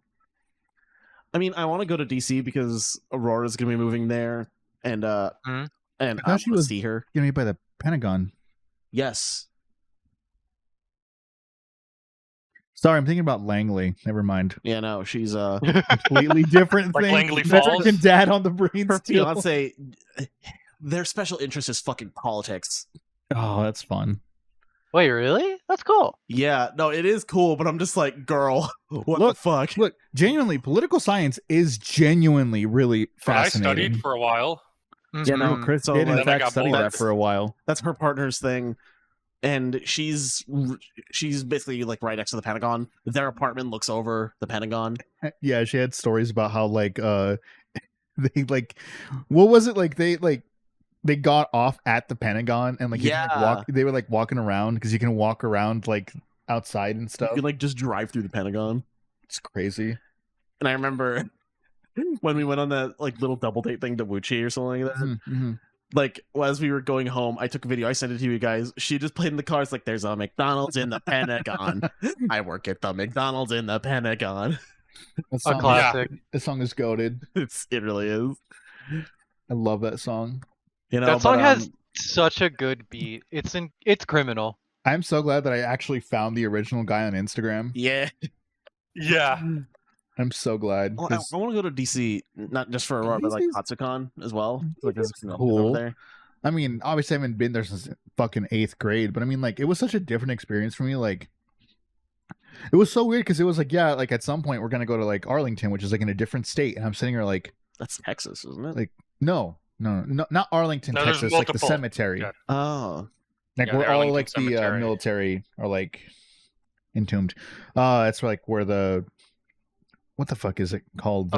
I mean, I want to go to DC because Aurora's gonna be moving there, and Mhm. and I I thought she want to was- see her. Gonna be by the Pentagon. Yes. Sorry, I'm thinking about Langley. Never mind. Yeah, no, she's Completely different Like thing. Langley American Falls? Dad on the brain her still. fiance. Their special interest is fucking politics. Oh, that's fun. Wait, really? That's cool. Yeah, no, it is cool, but I'm just like, girl, what Look, the fuck? Look, genuinely, political science is genuinely really But I fascinating. studied for a while. Yeah, no, Mhm. Chris So, did in like, then I fact got study bored. that for a while. That's her partner's thing, and she's basically like right next to the Pentagon. Their apartment looks over the Pentagon. Yeah, she had stories about how they like what was it like they got off at the Pentagon and like you can, Yeah. they were like walking around because you can walk around like outside and You stuff. can like just drive through the Pentagon. It's crazy. And I remember when we went on that like little double date thing to Wuchi or something like that. Mm-hmm. Like as we were going home, I took a video. I sent it to you guys. She just played in the car. It's like there's a McDonald's in the Pentagon. I work at the McDonald's in the Pentagon. That A song, classic. the song is goated. It really is. I love that song. You know, That song but, has such a good beat. It's criminal. I'm so glad that I actually found the original guy on Instagram. yeah. Yeah. I'm so glad. Well, 'cause I want to go to DC, not just for Aurora, but like DC's Katsucon as well. Like there's a convention cool. over there. I mean, obviously I haven't been there since fucking 8th grade, but I mean, like, it was such a different experience for me. Like, it was so weird because it was like, yeah, like at some point we're gonna go to like Arlington, which is like in a different state, and I'm sitting here like, That's Texas, isn't it? Like, no, not Arlington, No, there's Texas, like the multiple. cemetery. Yeah. Oh, Like Yeah, where the all Arlington like the Cemetery. military are like entombed. That's like where the what the fuck is it called?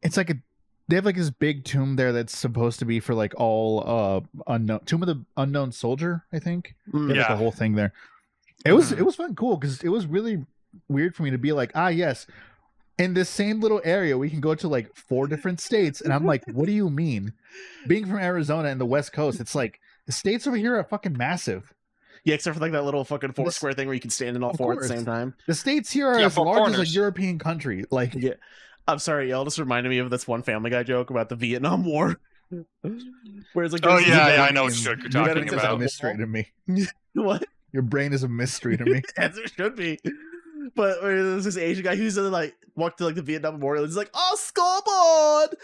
It's like they have like this big tomb there that's supposed to be for like all unknown tomb of the unknown soldier, I think. They have, like, Yeah. the whole thing there. It was fun, cool because it was really weird for me to be like, yes, in this same little area we can go to like 4 different states, and I'm like, what do you mean? Being from Arizona and the West Coast, it's like the states over here are fucking massive. yeah. Except for like that little fucking four This- square thing where you can stand in all Of 4 at the course. same time. The states here are Yeah, as 4 large as a corners. European country. Like, Yeah. I'm sorry, y'all just reminded me of this one Family Guy joke about the Vietnam War. Where it's like, Oh there's- yeah, I Veterans- know what joke you're veterans talking it's is a about. mystery to me. What? Your brain is a mystery to me. As it should be. But there's this Asian guy who's like walked to like the Vietnam Memorial. He's like, "Oh,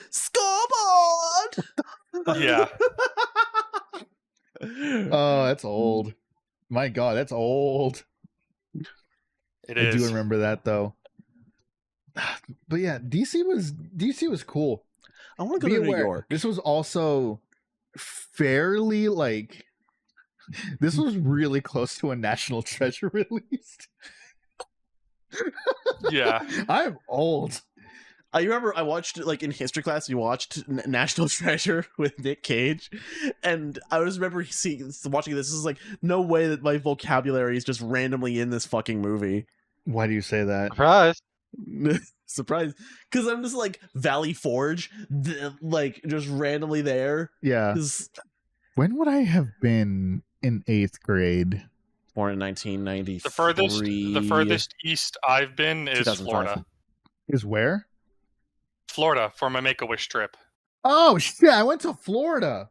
scoreboard!" Yeah. Oh, that's old. My God, that's old. It I is. do remember that though. But yeah, DC was cool. I want to go Be to New aware, York. this was also fairly like this was really close to a National Treasure release. Yeah. I'm old. I remember I watched like in history class. You watched National Treasure with Nick Cage, and I just remember watching this. This is like no way that my vocabulary is just randomly in this fucking movie. Why do you say that? Surprise. Surprise, because I'm just like Valley Forge, like just randomly there. Yeah. 'Cause When would I have been in 8th grade? born in 1993. The furthest east I've been is 2005. Florida. Is where? Florida for my Make-A-Wish trip. Oh shit! I went to Florida.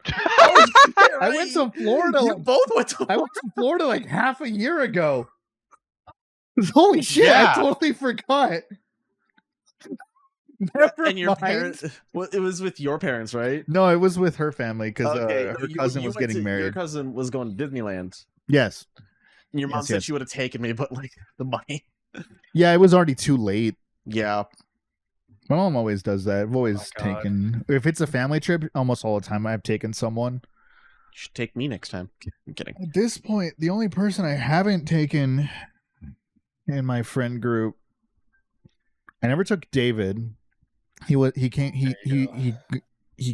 Oh, shit, I went to right? Florida. You like- both went to. I went to Florida like half a year ago. Holy shit! Yeah. I totally forgot. Never And your mind. parents. Well, it was with your parents, right? No, it was with her family because Okay, her you- cousin you was went getting to- Your married. cousin was going to Disneyland. Yes. And your mom Yes, said yes. she would have taken me, but like the money. Yeah, it was already too late. Yeah. My mom always does that. I've always Oh, God. taken. If it's a family trip, almost all the time I've taken someone. You should take me next time. I'm kidding. At this point, the only person I haven't taken in my friend group, I never took David. He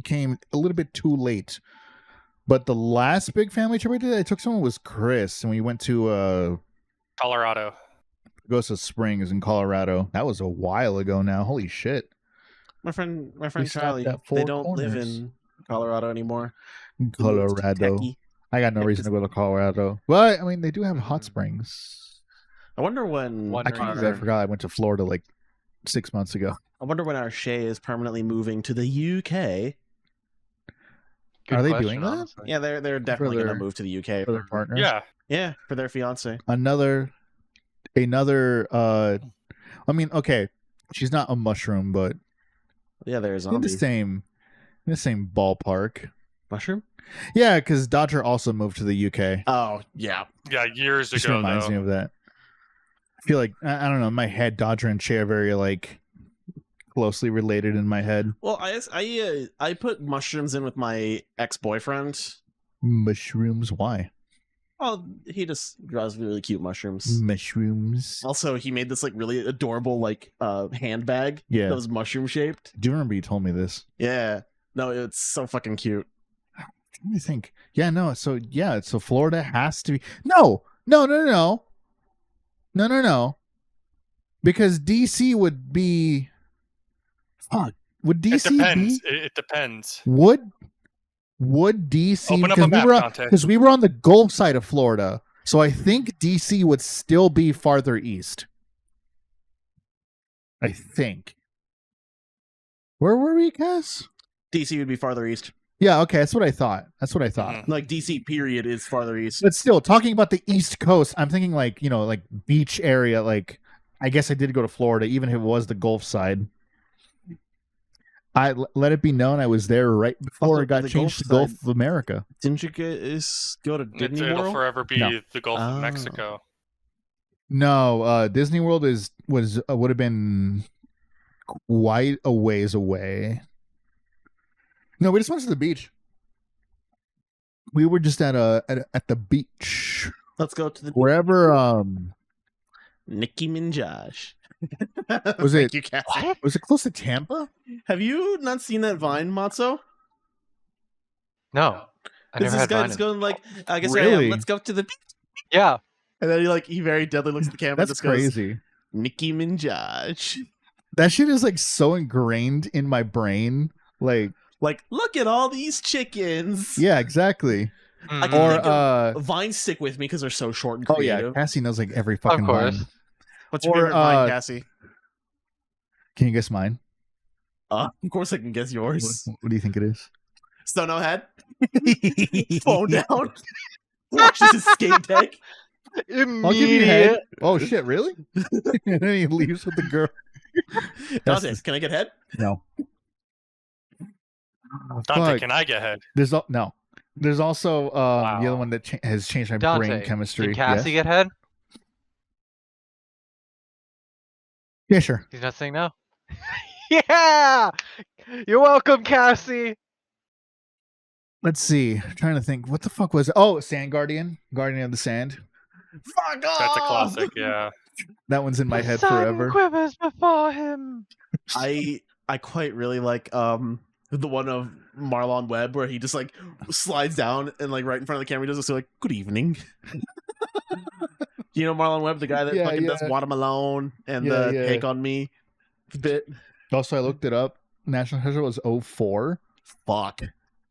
came a little bit too late. But the last big family trip I did, I took someone was Chris, and we went to Colorado. Pagosa Springs in Colorado. That was a while ago now. Holy shit. My friend stopped Charlie. at Four They don't live Corners. in Colorado anymore. Colorado. Kentucky. I got no reason to go to Colorado. But I mean, they do have hot springs. I wonder when Wondering I if I forgot I went to Florida like 6 months ago. I wonder when our Shay is permanently moving to the UK. Good Are they question, doing that? honestly. Yeah, they're definitely their- gonna move to the UK. For their partner. Yeah. For their fiance. Another I mean, okay, she's not a mushroom, but Yeah, there's in the same ballpark. mushroom. Yeah, because Dodger also moved to the UK. Oh yeah, Yeah, years Just ago reminds though. me of that. I feel like I don't know. In my head, Dodger and Shay are very like closely related in my head. well, I put mushrooms in with my ex-boyfriend. Mushrooms? Why? Oh, he just draws really cute mushrooms. Mushrooms. Also, he made this like really adorable like handbag Yeah. that was mushroom shaped. Do you remember you told me this? Yeah, no, it's so fucking cute. Let me think. Yeah, no. So Florida has to be no. Because DC would be. Fuck. Would It DC depends. be? It depends. Would DC? Open up a map, Dante. Because we were on the Gulf side of Florida, so I think DC would still be farther east. I think. Where were we, Cass? DC would be farther east. Yeah, okay, that's what I thought. Mhm. Like DC period is farther east. But still, talking about the East Coast, I'm thinking like, like beach area. Like, I guess I did go to Florida, even if it was the Gulf side. Let it be known I was there right before Also, it got the changed to Gulf Gulf of America. Didn't you go to Disney It'll World? forever be No. the Gulf Oh. of Mexico. No, Disney World would have been quite a ways away. No, we just went to the beach. We were just at the beach. Let's go to the Wherever Nicki Minaj. Was Thank it- you, Cassie. What? was it close to Tampa? Have you not seen that Vine, Matzo? No, I This never had guy mine. just going like, I guess I am. Really? Let's go to the beach. Yeah, And then he very deadly looks at the camera and That's just goes, crazy. Nicki Minaj. That shit is like so ingrained in my brain. Like, Like, look at all these chickens. yeah, exactly. I Mhm. can Or think of Vines stick with me because they're so short and oh yeah, creative. Cassie knows like every fucking course. line. What's your or, favorite Vine, uh, Cassie? Can you guess mine? Of course I can guess yours. What do you think it is? Stone head. Phone down. Watches his skate deck. I'll give you head. Oh shit, really? And then he leaves with the girl. Dante, That's can I get head? No. Dante, Fuck. can I get head? No. There's also the Wow. other one that has changed my Dante, brain chemistry. Can Cassie Yes? get head? Yeah, sure. He's not saying no. Yeah, you're welcome, Cassie. Let's see. Trying to think. What the fuck was it? Oh, Sand Guardian. Guardian of the Sand. Fuck off! That's a classic. Yeah. That one's in my The head sun forever. quivers before him. I quite really like the one of Marlon Webb where he just like slides down and like right in front of the camera he does this like good evening. You know Marlon Webb, the guy that Yeah, fucking does yeah. Watermelon and Yeah, the yeah. Take on Me bit. Also, I looked it up. National Treasure was 04. Fuck.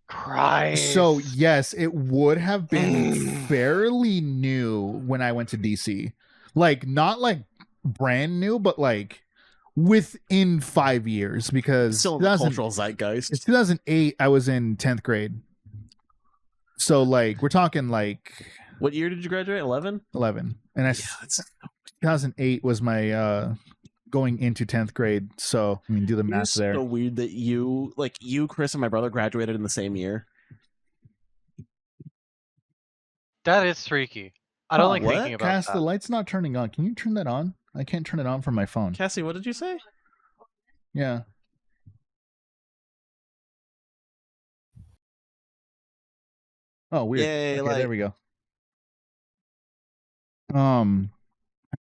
Christ. So, yes, it would have been fairly new when I went to DC. Like, not like brand new, but like within 5 years because Still in the 2000 cultural zeitgeist. it's 2008. I was in 10th grade. So, like, we're talking like What year did you graduate? 11? 11. And I, Yeah, that's 2008 was my going into 10th grade. So, I mean, do the math it's there. so weird that you, Chris, and my brother graduated in the same year. that is freaky. I don't like what? thinking about Cass, that. the light's not turning on. Can you turn that on? I can't turn it on from my phone. Cassie, what did you say? Yeah. Oh, weird. Yay, Okay, light. there we go.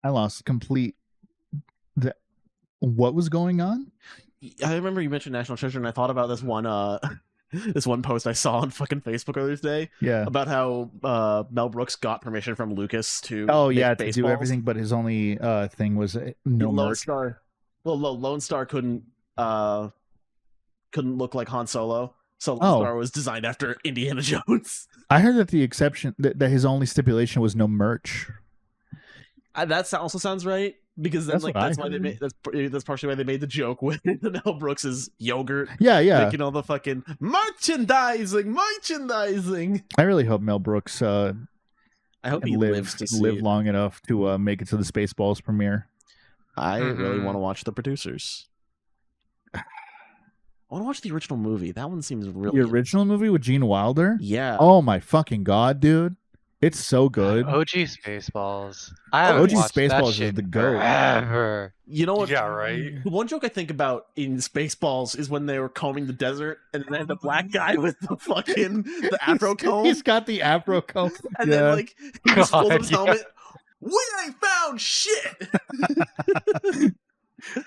I lost complete. What was going on? I remember you mentioned National Treasure, and I thought about this one this one post I saw on fucking Facebook earlier today Yeah. about how Mel Brooks got permission from Lucas to Oh make yeah, to do Baseballs. everything, but his only thing was no Lone merch. Star. Well, Lone Star couldn't look like Han Solo, So Oh. Star was designed after Indiana Jones. I heard that the exception that his only stipulation was no merch. That also sounds right because then That's like what I that's why they heard. made that's partially why they made the joke with Mel Brooks's yogurt Yeah. making all the fucking merchandising. I really hope Mel Brooks I hope he lives to see live it. long enough to make it to the Spaceballs premiere. I really Mhm. want to watch The Producers. I want to watch the original movie. That one seems really The original movie with Gene Wilder? Yeah. Oh my fucking god, dude. It's so good. OG Spaceballs. I haven't OG watched that Spaceballs is shit the goat. forever. You know what? Yeah, right. The one joke I think about in Spaceballs is when they were combing the desert and then the black guy with the fucking the afro comb. He's got the afro comb. And then like he just pulls up his God, yeah. helmet. We ain't found shit.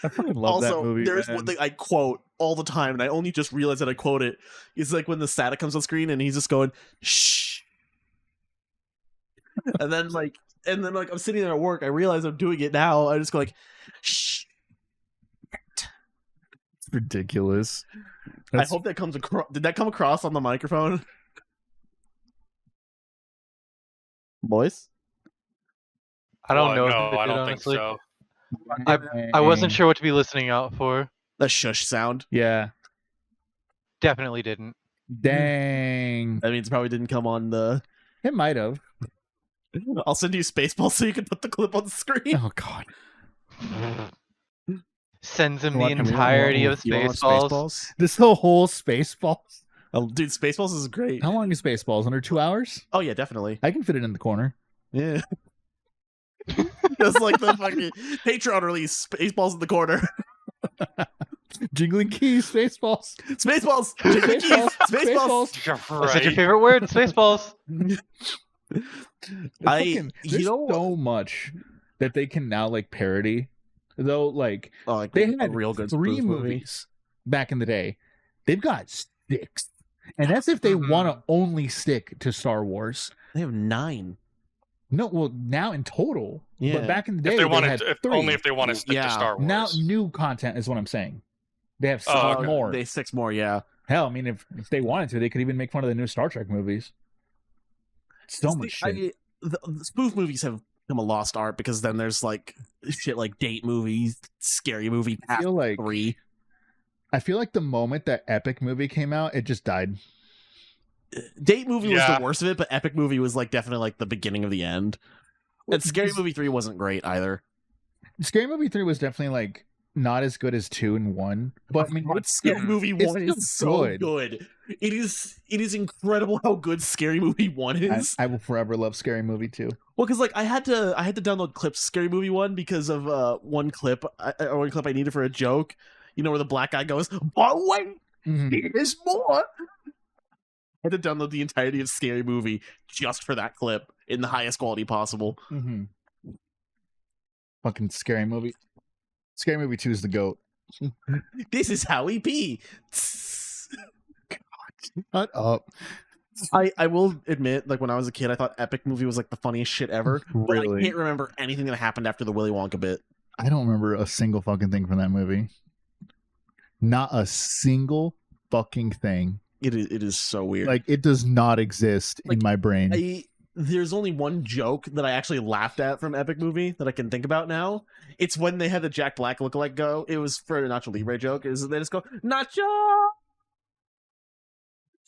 I fucking love that Also, movie. there's man. one thing I quote all the time, and I only just realized that I quote it. It's like when the static comes on screen and he's just going, shh. and then I'm sitting there at work, I realize I'm doing it now. I just go like, shh. It's ridiculous. I hope that comes across. Did that come across on the microphone? Boys? I don't Well, know. No, if it I did, don't honestly. think so. I wasn't sure what to be listening out for. The shush sound. Yeah. Definitely didn't. Dang. That means it probably didn't come on the. It might have. I'll send you Spaceballs so you can put the clip on the screen. Oh god. Sends him the What- entirety of You wanna watch Spaceballs. This whole Spaceballs. Oh, dude, Spaceballs is great. How long is Spaceballs? Under 2 hours? Oh yeah, definitely. I can fit it in the corner. Yeah. Just like the fucking Patreon release, Spaceballs in the corner. Jingling keys, Spaceballs. Spaceballs! Jiggly keys! Spaceballs! You're What's your right. favorite word? Spaceballs. There's There's so much that they can now like parody. Though, like Oh, like they a had real good 3 spoof movie. movies back in the day. They've got 6, and that's if they Mhm. want to only stick to Star Wars. They have 9. No, well, now in total. Yeah. But back in the day, If they wanted, had to, 3. only if they want to stick Yeah. to Star Wars. Now new content is what I'm saying. They have 6 Oh, okay. more. They 6 more, yeah. Hell, I mean, if they wanted to, they could even make fun of the new Star Trek movies. So much shit. The spoof movies have become a lost art because then there's like shit like date movies, scary movie, I feel like 3. the moment that Epic movie came out, it just died. Date movie was Yeah. the worst of it, but Epic movie was like definitely like the beginning of the end. And Scary Movie 3 wasn't great either. Scary Movie 3 was definitely like not as good as 2 and 1, but I mean, But Scary Movie it's 1 still is so good. good. It is incredible how good Scary Movie 1 is. I will forever love Scary Movie 2. Well, because like I had to download clips of Scary Movie 1 because of one clip I needed for a joke. You know where the black guy goes, "But wait, there's more." I had to download the entirety of Scary Movie just for that clip in the highest quality possible. Mm-hmm. Fucking Scary Movie. Scary Movie 2 is the GOAT. This is how we be. Shut up. I will admit, like when I was a kid, I thought Epic Movie was like the funniest shit ever. But I Really? can't remember anything that happened after the Willy Wonka bit. I don't remember a single fucking thing from that movie. Not a single fucking thing. It is so weird. Like, it does not exist in Like, my brain. There's only one joke that I actually laughed at from Epic Movie that I can think about now. It's when they had the Jack Black lookalike go. It was for a Nacho Libre joke. Is they just go, Nacho!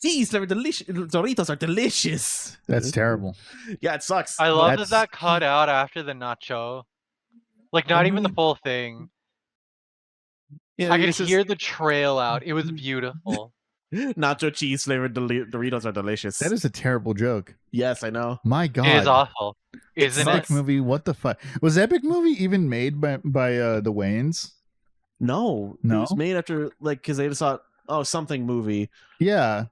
These are delicious. Doritos are delicious. That's terrible. Yeah, it sucks. I love That's- that cut out after the nacho. Like, not even the full thing. Yeah, I could it's just, hear the trail out. It was beautiful. Nacho cheese flavored Doritos are delicious. That is a terrible joke. Yes, I know. My God. It is awful. Isn't Epic it? Movie, what the fuck? Was Epic Movie even made by the Wayans? No, No? It was made after like because they just thought, oh, something movie, Yeah.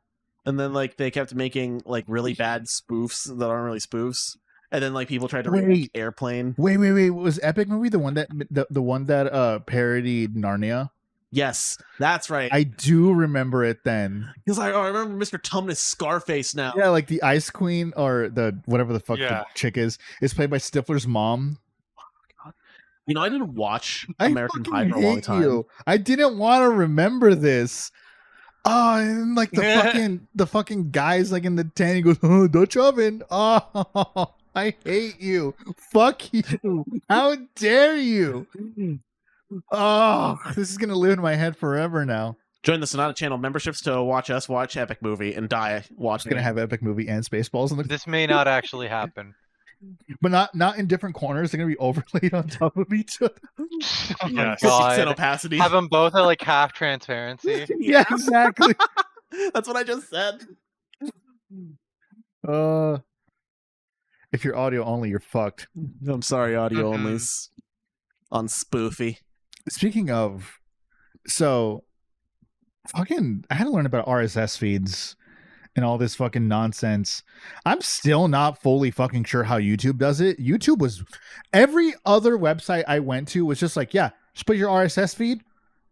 and then like they kept making like really bad spoofs that aren't really spoofs, and then like people tried to Wait. remake Airplane. Wait. Was Epic Movie the one that the one that parodied Narnia? Yes, that's right. I do remember it then. Because I remember Mr. Tumnus Scarface now. Yeah, like the Ice Queen or the whatever the fuck Yeah. the chick is played by Stifler's mom. You know, I didn't watch I American fucking Pie for a long hate time. you. I didn't want to remember this. Oh, and like the fucking guys like in the tent, he goes, "Oh, Dutch oven." Oh, I hate you. Fuck you. How dare you? Oh, this is gonna live in my head forever now. Join the Sonata channel memberships to watch us watch Epic Movie and die It's watching. gonna have Epic Movie and Spaceballs in the, This may not actually happen. but not in different corners. They're gonna be overlaid on top of each other. Oh my Yes. 50% god. opacity. Have them both at like half transparency. Yeah, exactly. That's what I just said. If you're audio only, you're fucked. I'm sorry, audio Mhm. onlys on Spoofy. Speaking of, so fucking, I had to learn about RSS feeds and all this fucking nonsense. I'm still not fully fucking sure how YouTube does it. YouTube was, every other website I went to was just like, yeah, just put your RSS feed,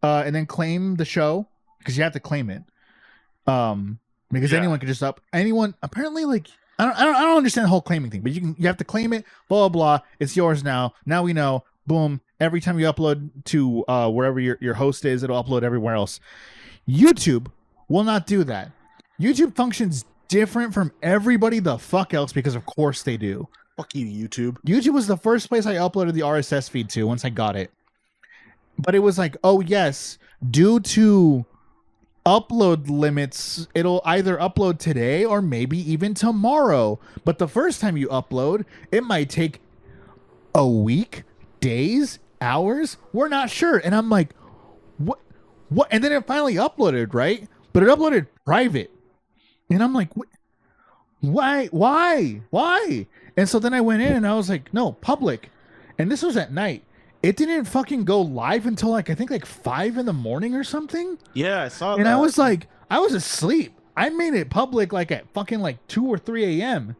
and then claim the show, because you have to claim it. Because Yeah. anyone could just anyone apparently, like, I don't understand the whole claiming thing, but you have to claim it, blah blah blah. It's yours now. Now we know. Boom. Every time you upload to wherever your host is, it'll upload everywhere else. YouTube will not do that. YouTube functions different from everybody the fuck else, because of course they do. Fuck you, YouTube. YouTube was the first place I uploaded the RSS feed to once I got it. But it was like, oh yes, due to upload limits, it'll either upload today or maybe even tomorrow. But the first time you upload, it might take a week, days, hours. We're not sure. And I'm like, what? And then it finally uploaded, right? But it uploaded private. And I'm like, why? And so then I went in and I was like, no, public. And this was at night. It didn't fucking go live until like, I think like 5 a.m. or something. Yeah, I saw And that. I was like, I was asleep. I made it public like at fucking like 2 or 3 a.m.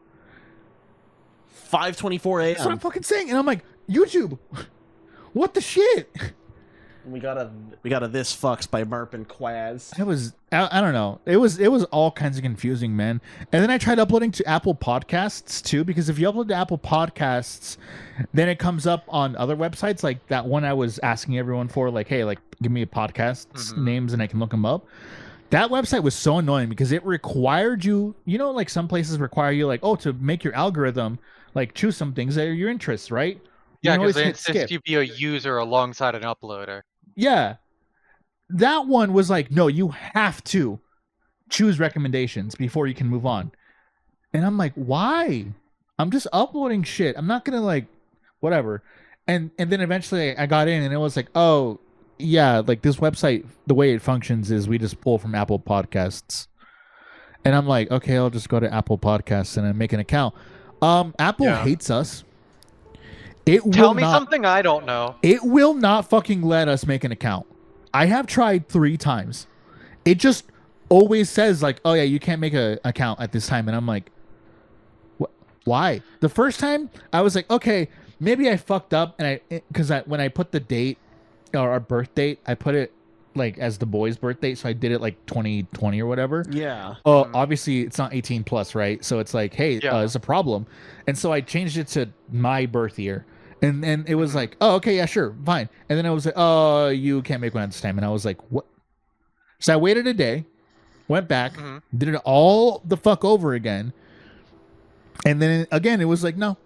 5:24 That's what I'm a.m. fucking saying. And I'm like, YouTube, what the shit? We got a this fucks by Merp and Quaz. I don't know. It was all kinds of confusing, man. And then I tried uploading to Apple Podcasts too, because if you upload to Apple Podcasts, then it comes up on other websites, like that one I was asking everyone for, like, hey, like, give me a podcast names and I can look them up. That website was so annoying because it required you, like some places require you, like, oh, to make your algorithm, like, choose some things that are your interests, right? Yeah, can because always they hit insist skip. you be a user alongside an uploader. Yeah. That one was like, no, you have to choose recommendations before you can move on. And I'm like, why? I'm just uploading shit. I'm not going to, like, whatever. And then eventually I got in and it was like, oh, yeah, like this website, the way it functions is we just pull from Apple Podcasts. And I'm like, okay, I'll just go to Apple Podcasts and then make an account. Apple hates us. Tell me something I don't know. It will not fucking let us make an account. I have tried 3 times. It just always says like, oh yeah, you can't make an account at this time. And I'm like, why? The first time I was like, okay, maybe I fucked up. And because when I put the date or our birth date, I put it like as the boy's birth date. So I did it like 2020 or whatever. Yeah. Obviously it's not 18 plus, right? So it's like, hey, it's a problem. And so I changed it to my birth year. And then it was like, oh, okay, yeah, sure, fine. And then I was like, oh, you can't make one at this time. And I was like, what? So I waited a day, went back, did it all the fuck over again. And then again, it was like, no,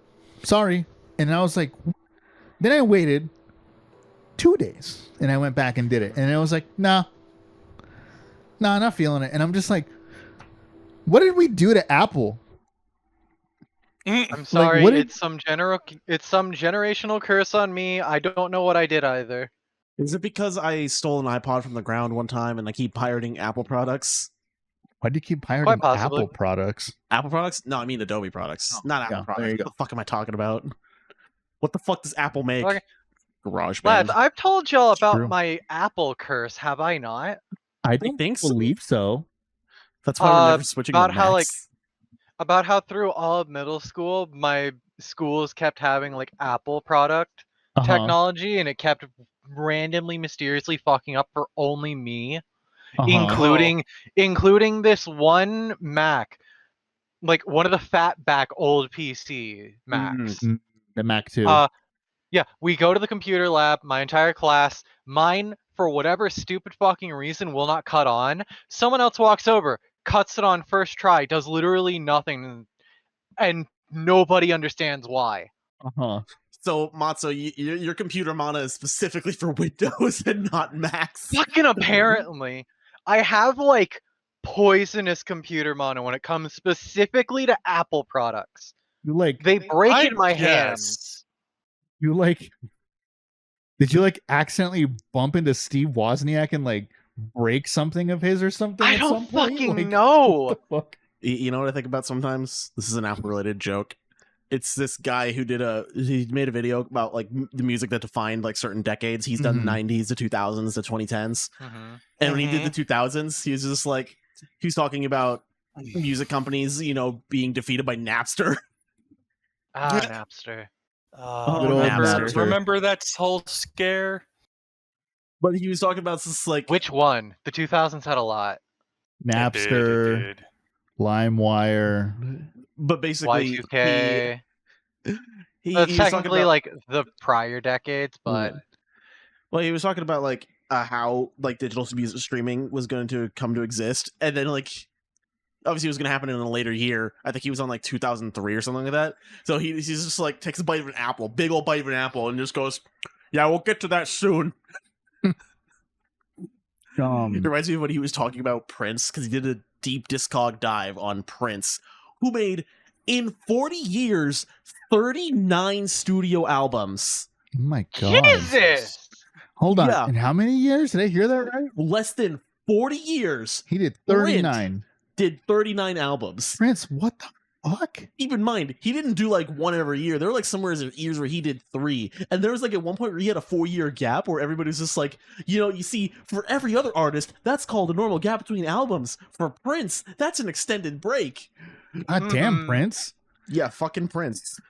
sorry. And I was like, then I waited 2 days and I went back and did it. And I was like, nah, not feeling it. And I'm just like, what did we do to Apple? I'm sorry, what it's some generational curse on me. I don't know what I did either. Is it because I stole an iPod from the ground one time and I keep pirating Apple products? Why do you keep pirating Quite possibly. Apple products? Apple products? No, I mean Adobe products. Not Apple yeah, there products. you What the fuck am I talking about? What the fuck does Apple make? Okay. GarageBand. Lads, I've told y'all about true. my Apple curse, have I not? I don't think so. believe so. That's why we're never switching to about how, Macs. About how through all of middle school, my schools kept having like Apple product technology, and it kept randomly, mysteriously fucking up for only me, including this one Mac, like one of the fatback old PC Macs. The Mac 2. Yeah, we go to the computer lab, my entire class. Mine for whatever stupid fucking reason, will not cut on. Someone else walks over, cuts it on first try, does literally nothing, and nobody understands why. Uh-huh. So, Matzo, your computer mana is specifically for Windows and not Macs. Fucking apparently. I have like poisonous computer mana when it comes specifically to Apple products. You like They break I in my hands. guess. you like did you like accidentally bump into Steve Wozniak and like break something of his or something? I at don't some point? fucking Like, know. what the fuck? You know what I think about sometimes? This is an Apple-related joke. It's this guy who he made a video about like the music that defined like certain decades. He's done Mhm. 90s, the 2000s, the 2010s. Mhm. And when he did the 2000s, he was just like, he was talking about music companies, being defeated by Napster. Ah, Napster. Good old remember, Napster. remember that whole scare? But he was talking about this like, Which one? The 2000s had a lot. Napster, It did. LimeWire. but basically Y2K. he That's was talking technically about, like the prior decades, but well, he was talking about like how like digital music streaming was going to come to exist, and then like obviously it was going to happen in a later year. I think he was on like 2003 or something like that. So he's just like takes a bite of an apple, big old bite of an apple, and just goes, "Yeah, we'll get to that soon." It reminds me of when he was talking about Prince, because he did a deep Discog dive on Prince, who made in 40 years 39 studio albums. Oh my god. Jesus! Hold on. Yeah. In how many years? Did I hear that right? Less than 40 years He did 39. did 39 albums. Prince, what the fuck? Keep in mind, he didn't do like one every year. There were like somewhere in years where he did 3. And there was like at one point where he had a 4-year gap where everybody was just like, you see, for every other artist, that's called a normal gap between albums. For Prince, that's an extended break. God damn, Prince. Yeah, fucking Prince.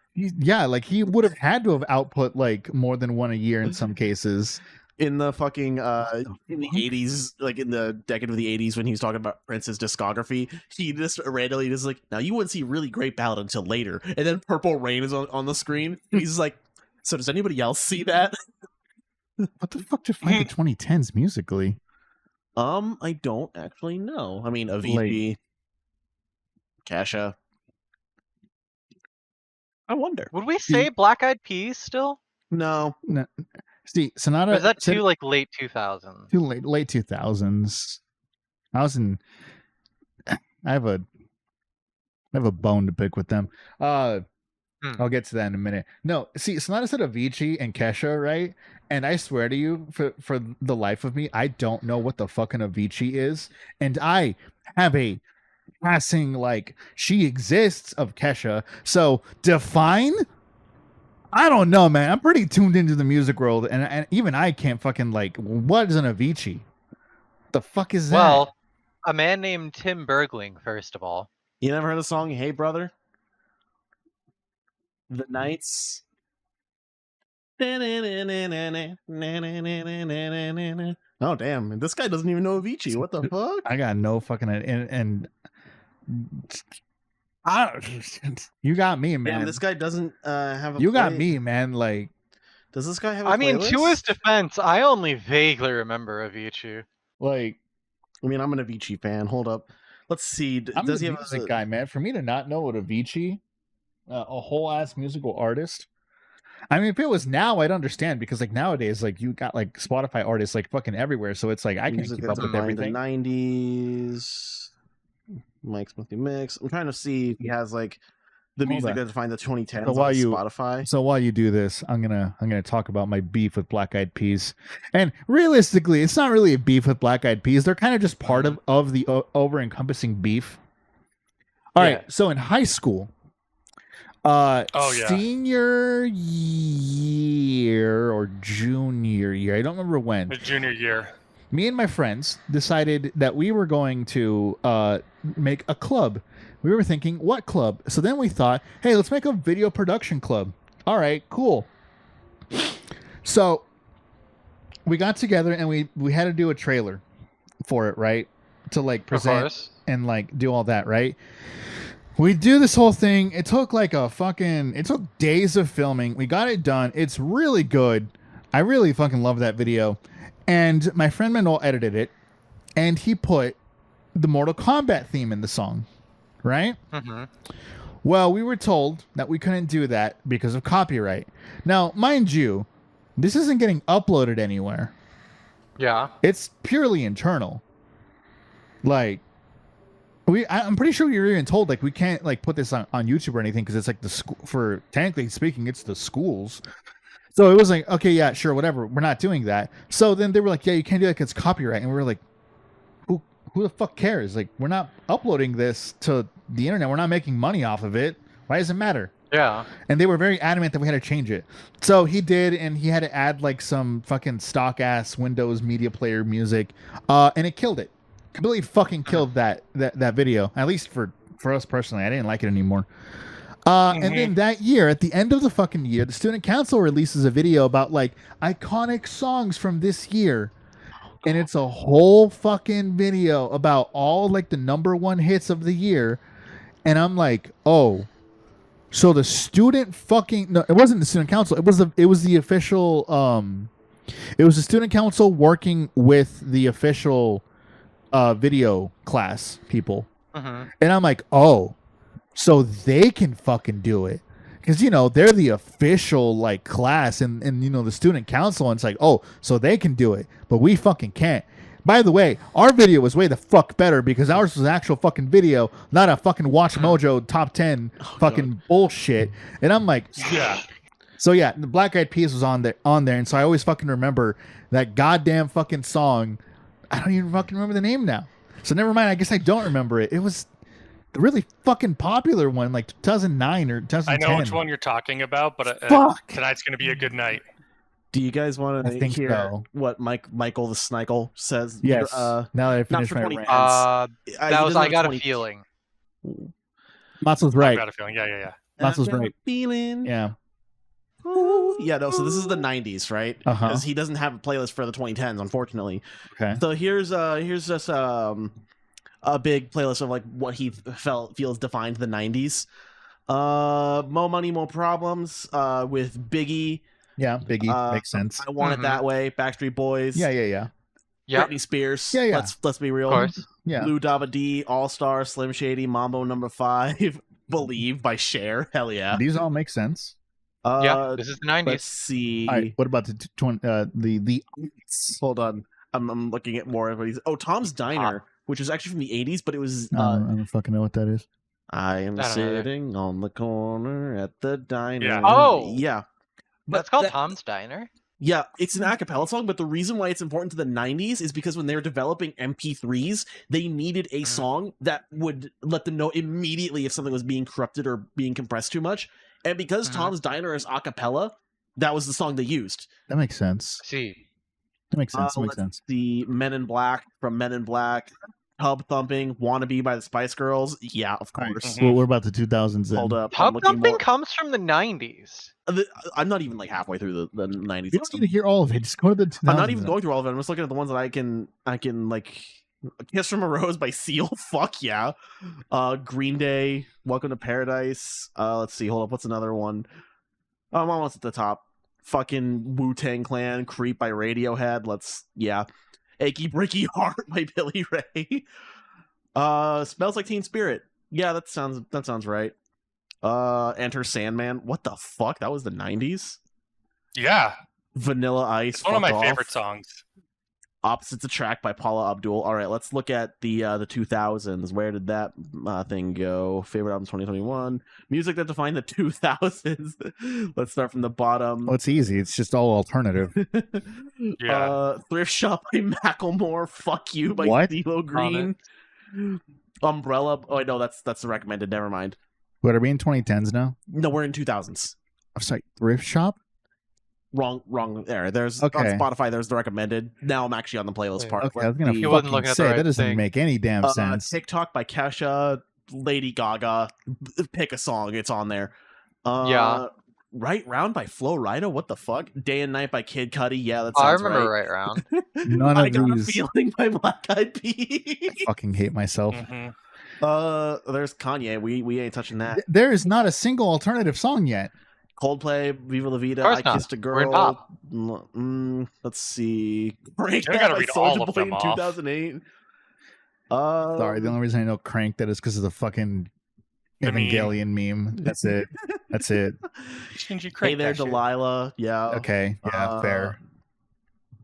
Like he would have had to have output like more than one a year in some cases. In the fucking in the 80s, like in the decade of the 80s when he was talking about Prince's discography, he just randomly just like, now you wouldn't see Really Great Ballad until later, and then Purple Rain is on the screen, and he's like, so does anybody else see that? What the fuck defined the 2010s musically? I don't actually know. I mean, Avicii, Kesha. I wonder. Would we say Black Eyed Peas still? No. See, Sonata. Or is that said- too like late 2000s? too late 2000s. I was in. I have a bone to pick with them. I'll get to that in a minute. No, see, Sonata said Avicii and Kesha, right? And I swear to you, for the life of me, I don't know what the fucking Avicii is, and I have a passing like she exists of Kesha. So define. I don't know, man. I'm pretty tuned into the music world, and even I can't fucking like. What is an Avicii? The fuck is that? Well, a man named Tim Bergling, first of all. You never heard the song Hey Brother? The Nights. Oh damn, this guy doesn't even know Avicii. What the fuck? I got no fucking you got me, man. Damn, this guy doesn't have a You got play- me, man. Like, Does this guy have a I mean, to playlist? his defense, I only vaguely remember Avicii. like I mean, I'm an Avicii fan. Hold up. Let's see. I'm Does a he have music guy, man. For me to not know what Avicii, a whole ass musical artist. I mean, if it was now, I'd understand because like nowadays, like you got like Spotify artists like fucking everywhere, so it's like I can't music keep that up with defined the everything. 90s? Mike's Monthly Mix. I'm trying to see if he has like the Hold music on. that defined the 2010s So while on you- Spotify. So while you do this, I'm gonna talk about my beef with Black Eyed Peas, and realistically, it's not really a beef with Black Eyed Peas. They're kind of just part of the over encompassing beef. All right, Yeah. so in high school, yeah. senior year or junior year, I don't remember when. The junior year. Me and my friends decided that we were going to make a club. We were thinking, what club? So then we thought, hey, let's make a video production club. All right, cool. So we got together and we had to do a trailer for it, right? To like Of present course. and like do all that, right? We do this whole thing. It took it took days of filming. We got it done. It's really good. I really fucking love that video. And my friend Manuel edited it, and he put the Mortal Kombat theme in the song, right? Mm-hmm. Well, we were told that we couldn't do that because of copyright. Now, mind you, this isn't getting uploaded anywhere. Yeah. It's purely internal. Like, I'm pretty sure we were even told like we can't like put this on YouTube or anything because it's like the school. For technically speaking, it's the schools. So it was like, okay, yeah, sure, whatever. We're not doing that. So then they were like, yeah, you can't do that because it's copyright. And we were like, who the fuck cares? Like, we're not uploading this to the internet. We're not making money off of it. Why does it matter? Yeah. And they were very adamant that we had to change it. So he did, and he had to add like some fucking stock ass Windows Media Player music, and it killed it. Completely fucking killed that video. At least for us personally, I didn't like it anymore. And then that year, at the end of the fucking year, the student council releases a video about like iconic songs from this year. And it's a whole fucking video about all like the #1 hits of the year. And I'm like, oh, so the student fucking, no, it wasn't the student council. It was the official, it was the student council working with the official video class people. Mm-hmm. And I'm like, oh, so they can fucking do it. Because, you know, they're the official, like, class and, you know, the student council. And it's like, oh, so they can do it. But we fucking can't. By the way, our video was way the fuck better because ours was an actual fucking video, not a fucking Watch Mojo top 10 fucking bullshit. And I'm like, Yeah. So, yeah, the Black Eyed Peas was on there. And so I always fucking remember that goddamn fucking song. I don't even fucking remember the name now. So never mind. I guess I don't remember it. It was the really fucking popular one, like 2009 or 2010. I know which one you're talking about, but Fuck. tonight's going to be a good night. Do you guys want I to think hear so. what Michael the Snikel says? Yes. Now that I not finished for my 20 rant. That was I Got a 20 Feeling. Matzo's I right. got a feeling. Yeah. Matzo's I got a right. Feeling. Yeah. Ooh. Yeah, no, so this is the 90s, right? Uh-huh. Because he doesn't have a playlist for the 2010s, unfortunately. Okay. So here's just a big playlist of like what he feels defined the 90s. Mo Money, Mo Problems with Biggie. Yeah, Biggie. Makes sense. I Want It That Way, Backstreet Boys. Yeah. Yeah. Britney Spears. Yeah. Let's be real. Of course. Yeah. Blue Dava D, All Star, Slim Shady, Mambo Number 5, Believe by Cher. Hell yeah. These all make sense. Yeah. This is the 90s. Let's see. All right. What about the Hold on. I'm looking at more of what he's. Oh, Tom's Diner, which is actually from the 80s, but it was. I don't fucking know what that is. I am I don't know. sitting on the corner at the diner. Yeah. Oh! Yeah. That's called Tom's Diner. Yeah, it's an a cappella song, but the reason why it's important to the 90s is because when they were developing MP3s, they needed a song that would let them know immediately if something was being corrupted or being compressed too much. And because Tom's Diner is a cappella, that was the song they used. That makes sense. See. That makes sense. That makes Let's sense. see Men in Black from Men in Black, Tub Thumping, Wannabe by the Spice Girls. Yeah, of All right. course. Well, what about the 2000s? Then? Hold up. I'm Pub looking Thumping more- comes from the 90s. I'm not even like halfway through the 90s. You don't need to hear all of it. Just go to the 2000s. I'm not even going through all of it. I'm just looking at the ones that I can like. Kiss from a Rose by Seal. Fuck yeah. Green Day, Welcome to Paradise. Let's see. Hold up. What's another one? I'm almost at the top. Fucking Wu-Tang Clan, Creep by Radiohead. Yeah. Achy Breaky Heart by Billy Ray. Smells Like Teen Spirit. Yeah, that sounds right. Enter Sandman. What the fuck? That was the 90s? Yeah. Vanilla Ice. It's one of my Fuck favorite Off. songs. Opposites Attract by Paula Abdul. All right, let's look at the 2000s. Where did that thing go? Favorite album 2021. Music that defined the 2000s. Let's start from the bottom. Well, it's easy. It's just all alternative. Yeah. Thrift Shop by Macklemore. Fuck You by What? CeeLo Green. Umbrella. Oh, no, that's the recommended. Never mind. What, are we in 2010s now? No, we're in 2000s. I'm sorry. Thrift shop? Wrong there. There's Okay. on Spotify. There's the recommended. Now I'm actually on the playlist part. Okay, I was gonna He wasn't looking fucking at the say right that doesn't thing. make any damn sense. TikTok by Kesha, Lady Gaga. Pick a song, it's on there. Yeah. Right Round by Flo Rida. What the fuck? Day and Night by Kid Cudi. Yeah, that Oh, I sounds remember right. Right Round. None I of Got these- a Feeling by Black Eyed Peas. I fucking hate myself. Mhm. There's Kanye. We ain't touching that. There is not a single alternative song yet. Coldplay, Viva La Vida, course I not. Kissed a We're in Girl. pop. Let's see. Crank You gotta by read all Soulja of Boy them in off. 2008. Sorry, the only reason I know Crank that is because of the fucking The meme. Evangelion meme. That's it. That's it. Shinji Hey Crank There, that shit. Delilah. Yeah. Okay. Yeah, fair.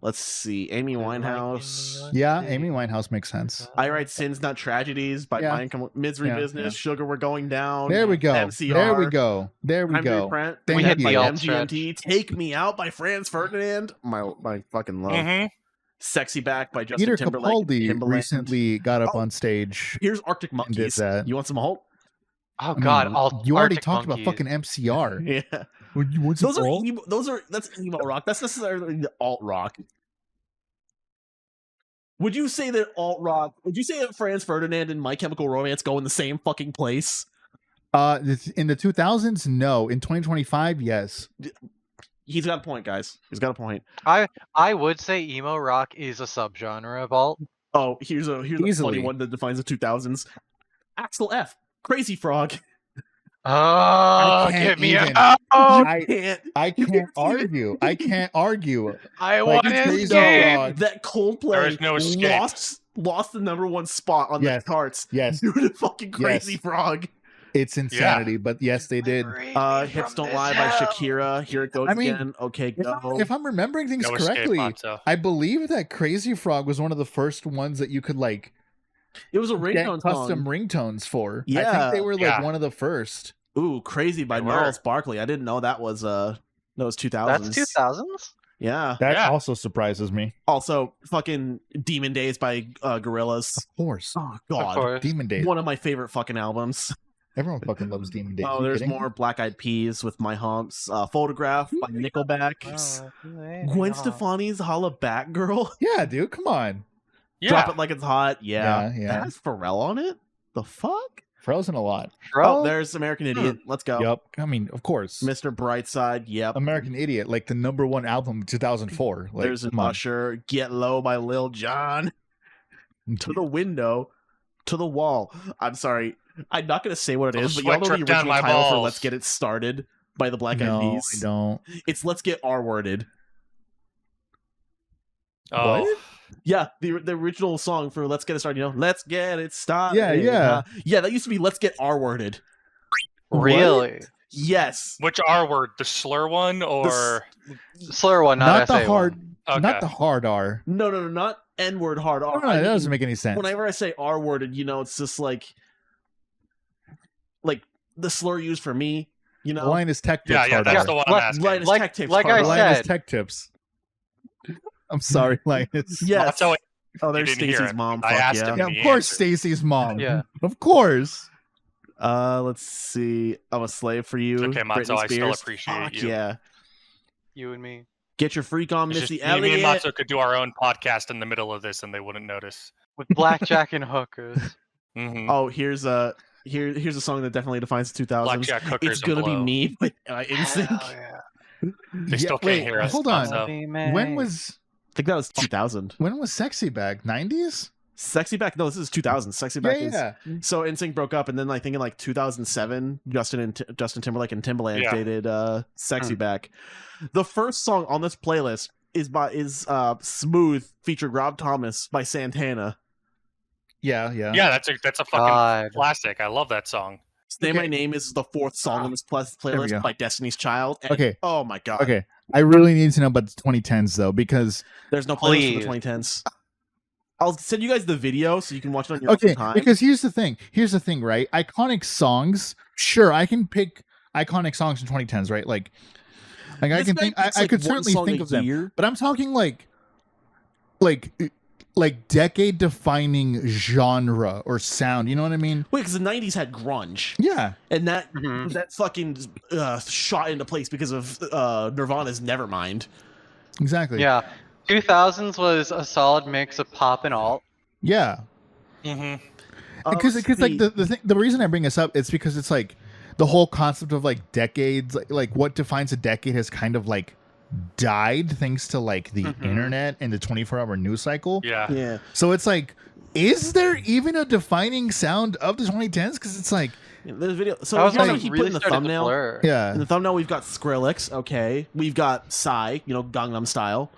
Let's see. Amy Winehouse. Yeah, Amy Winehouse makes sense. I Write Sins, Not Tragedies by Yeah. Misery Yeah, Business. yeah. Sugar, We're Going Down. There we go. MCR. There we go. There we Time to go. Repent. Thank We hit you. the by alt stretch. MGMT. Take Me Out by Franz Ferdinand. My fucking love. Mhm. Sexy Back by Justin Peter Timberlake. Capaldi Timbaland. recently got up Oh. on stage. Here's Arctic did Monkeys. that. You want some Halt? Oh I God! mean, Alt- you already Arctic talked Monkeys. about fucking MCR. Yeah. You want some Those are alt? emo, that's emo rock. That's necessarily the alt rock. Would you say that alt rock? Would you say that Franz Ferdinand and My Chemical Romance go in the same fucking place? In the 2000s, no. In 2025, yes. He's got a point, guys. He's got a point. I would say emo rock is a subgenre of alt. Oh, here's a funny Easily. one that defines the 2000s. Axel F. Crazy Frog. Oh, can't get me even. out! I Can't. I You can't can't even- argue. I can't argue. I Like, want it's to crazy escape. rock. That Coldplay There is no escape. lost the #1 spot on Yes. the charts Yes, due to fucking Crazy Yes. Frog. it's insanity, but yes, they did. Hips Don't Lie by Shakira. Here It Goes I mean, Again. Okay, If, go. if I'm remembering things No escape, correctly, Matzo. I believe that Crazy Frog was one of the first ones that you could like It was a get ringtone custom song. ringtones for. I Yeah. think they were like Yeah. one of the first. Ooh, Crazy by They were. Gnarls Barkley. I didn't know that was 2000s. That's 2000s. Yeah. That Yeah. also surprises me. Also, fucking Demon Days by Gorillaz. Of course, Oh Of god. course. Demon Days. One of my favorite fucking albums. Everyone fucking loves Demon Days. Oh, You there's kidding? more Black Eyed Peas with My Humps. Photograph by Nickelback. Gwen Stefani's Holla Back Girl. Yeah, dude, come on. Yeah. Drop It Like It's Hot. Yeah. Yeah, yeah. That has Pharrell on it? The fuck? Frozen a lot. Oh, there's American Idiot. Let's go. Yep. I mean, of course. Mr. Brightside. Yep. American Idiot, like the #1 album of 2004. Like, There's an come on. Usher. Get Low by Lil Jon. To the Window. To the Wall. I'm sorry. I'm not going to say what it Till is, the but y'all sweat know the drip down original my title for balls. Let's Get It Started by the Black Eyed No, I Peas. don't. It's Let's Get R-Worded. Oh. What? Yeah, the original song for Let's Get It Started, Let's Get It Started. Yeah. Yeah, that used to be Let's Get R-Worded. Really? Yes. Which R word? The slur one or Slur one, Not not, the SA hard, one. okay. not the hard R. No, not N-word hard R. No, I that mean, doesn't make any sense. whenever I say R-worded, it's just like the slur used for me, Linus Tech Tips. Yeah, hard that's R. the one I'm Like- asking. Linus Like- Tech Tips. like hard I R. said- Linus Tech Tips. I'm sorry, Linus. Yes. So Oh, there's didn't hear Stacy's it. mom. I Fuck asked yeah. him. Yeah, He of course, answered. Stacy's mom. Yeah. Of course. Let's see. I'm a slave for you. It's okay, Matzo, Britney I still Spears. appreciate Fuck you. yeah. You and me. Get your freak on, It's Missy just me and Elliott. Matzo could do our own podcast in the middle of this and they wouldn't notice. With blackjack and hookers. Mm-hmm. Oh, here's a song that definitely defines the 2000s. Blackjack hookers It's and gonna be blow. me by NSYNC. Hell yeah. They still can't wait, hear us, Hold on. Matzo. Be When made. was I think that was 2000. Sexy Bag? 90s? Sexy Back. No, this is 2000. Sexy Back is. So NSYNC broke up, and then I think in like 2007, Justin Timberlake and Timbaland Yeah. dated Sexy Back. The first song on this playlist is Smooth featured Rob Thomas by Santana. Yeah. Yeah, that's a fucking God. classic. I love that song. Say Okay. My Name is the fourth song on this There we playlist go. by Destiny's Child. And, Okay. oh my god. Okay. I really need to know about the 2010s though, because There's no playlist Please. for the 2010s. I'll send you guys the video so you can watch it on your okay, own time. because here's the thing, right? Iconic songs. Sure, I can pick iconic songs in 2010s, right? Like I This can guy think. picks, I like, could one certainly song think a of them, year. but I'm talking like decade defining genre or sound. You know what I mean? Wait, because the 90s had grunge. Yeah. And that Mhm. that fucking shot into place because of Nirvana's Nevermind. Exactly. Yeah. 2000s was a solid mix of pop and alt. Yeah. Mm-hmm. Because like the reason I bring this up, it's because it's like the whole concept of like decades, like what defines a decade has kind of like died thanks to like the Mhm. internet and the 24-hour news cycle. Yeah. yeah. So it's like, is there even a defining sound of the 2010s? Because it's like The video. So That was here's when how it he put really in the started to thumbnail. blur. Yeah. In the thumbnail, we've got Skrillex. Okay, we've got Psy. Gangnam Style.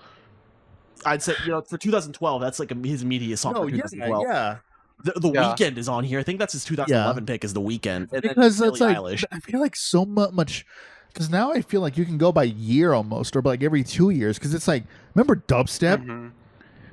I'd say for 2012, that's like his media song for 2012. yeah. The Yeah. Weeknd is on here. I think that's his 2011 pick is The Weeknd. And Because then it's Billie like Eilish. I feel like so much. Because now I feel like you can go by year almost, or by like every 2 years. Because it's like, remember dubstep? Mhm.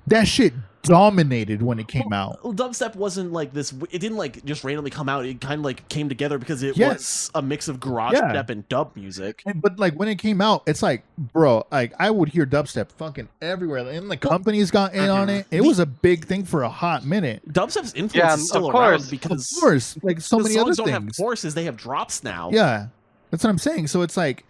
That shit dominated when it came out. Well, dubstep wasn't like this. It didn't like just randomly come out. It kind of like came together because it Yes. was a mix of garage Yeah. step and dub music. But like when it came out, it's like, bro, like I would hear dubstep fucking everywhere, and the companies got in on it. It was a big thing for a hot minute. Dubstep's influence Yeah, is still of around course. because Of course, like so the many other songs don't have things. choruses; they have drops now. Yeah, that's what I'm saying. So it's like,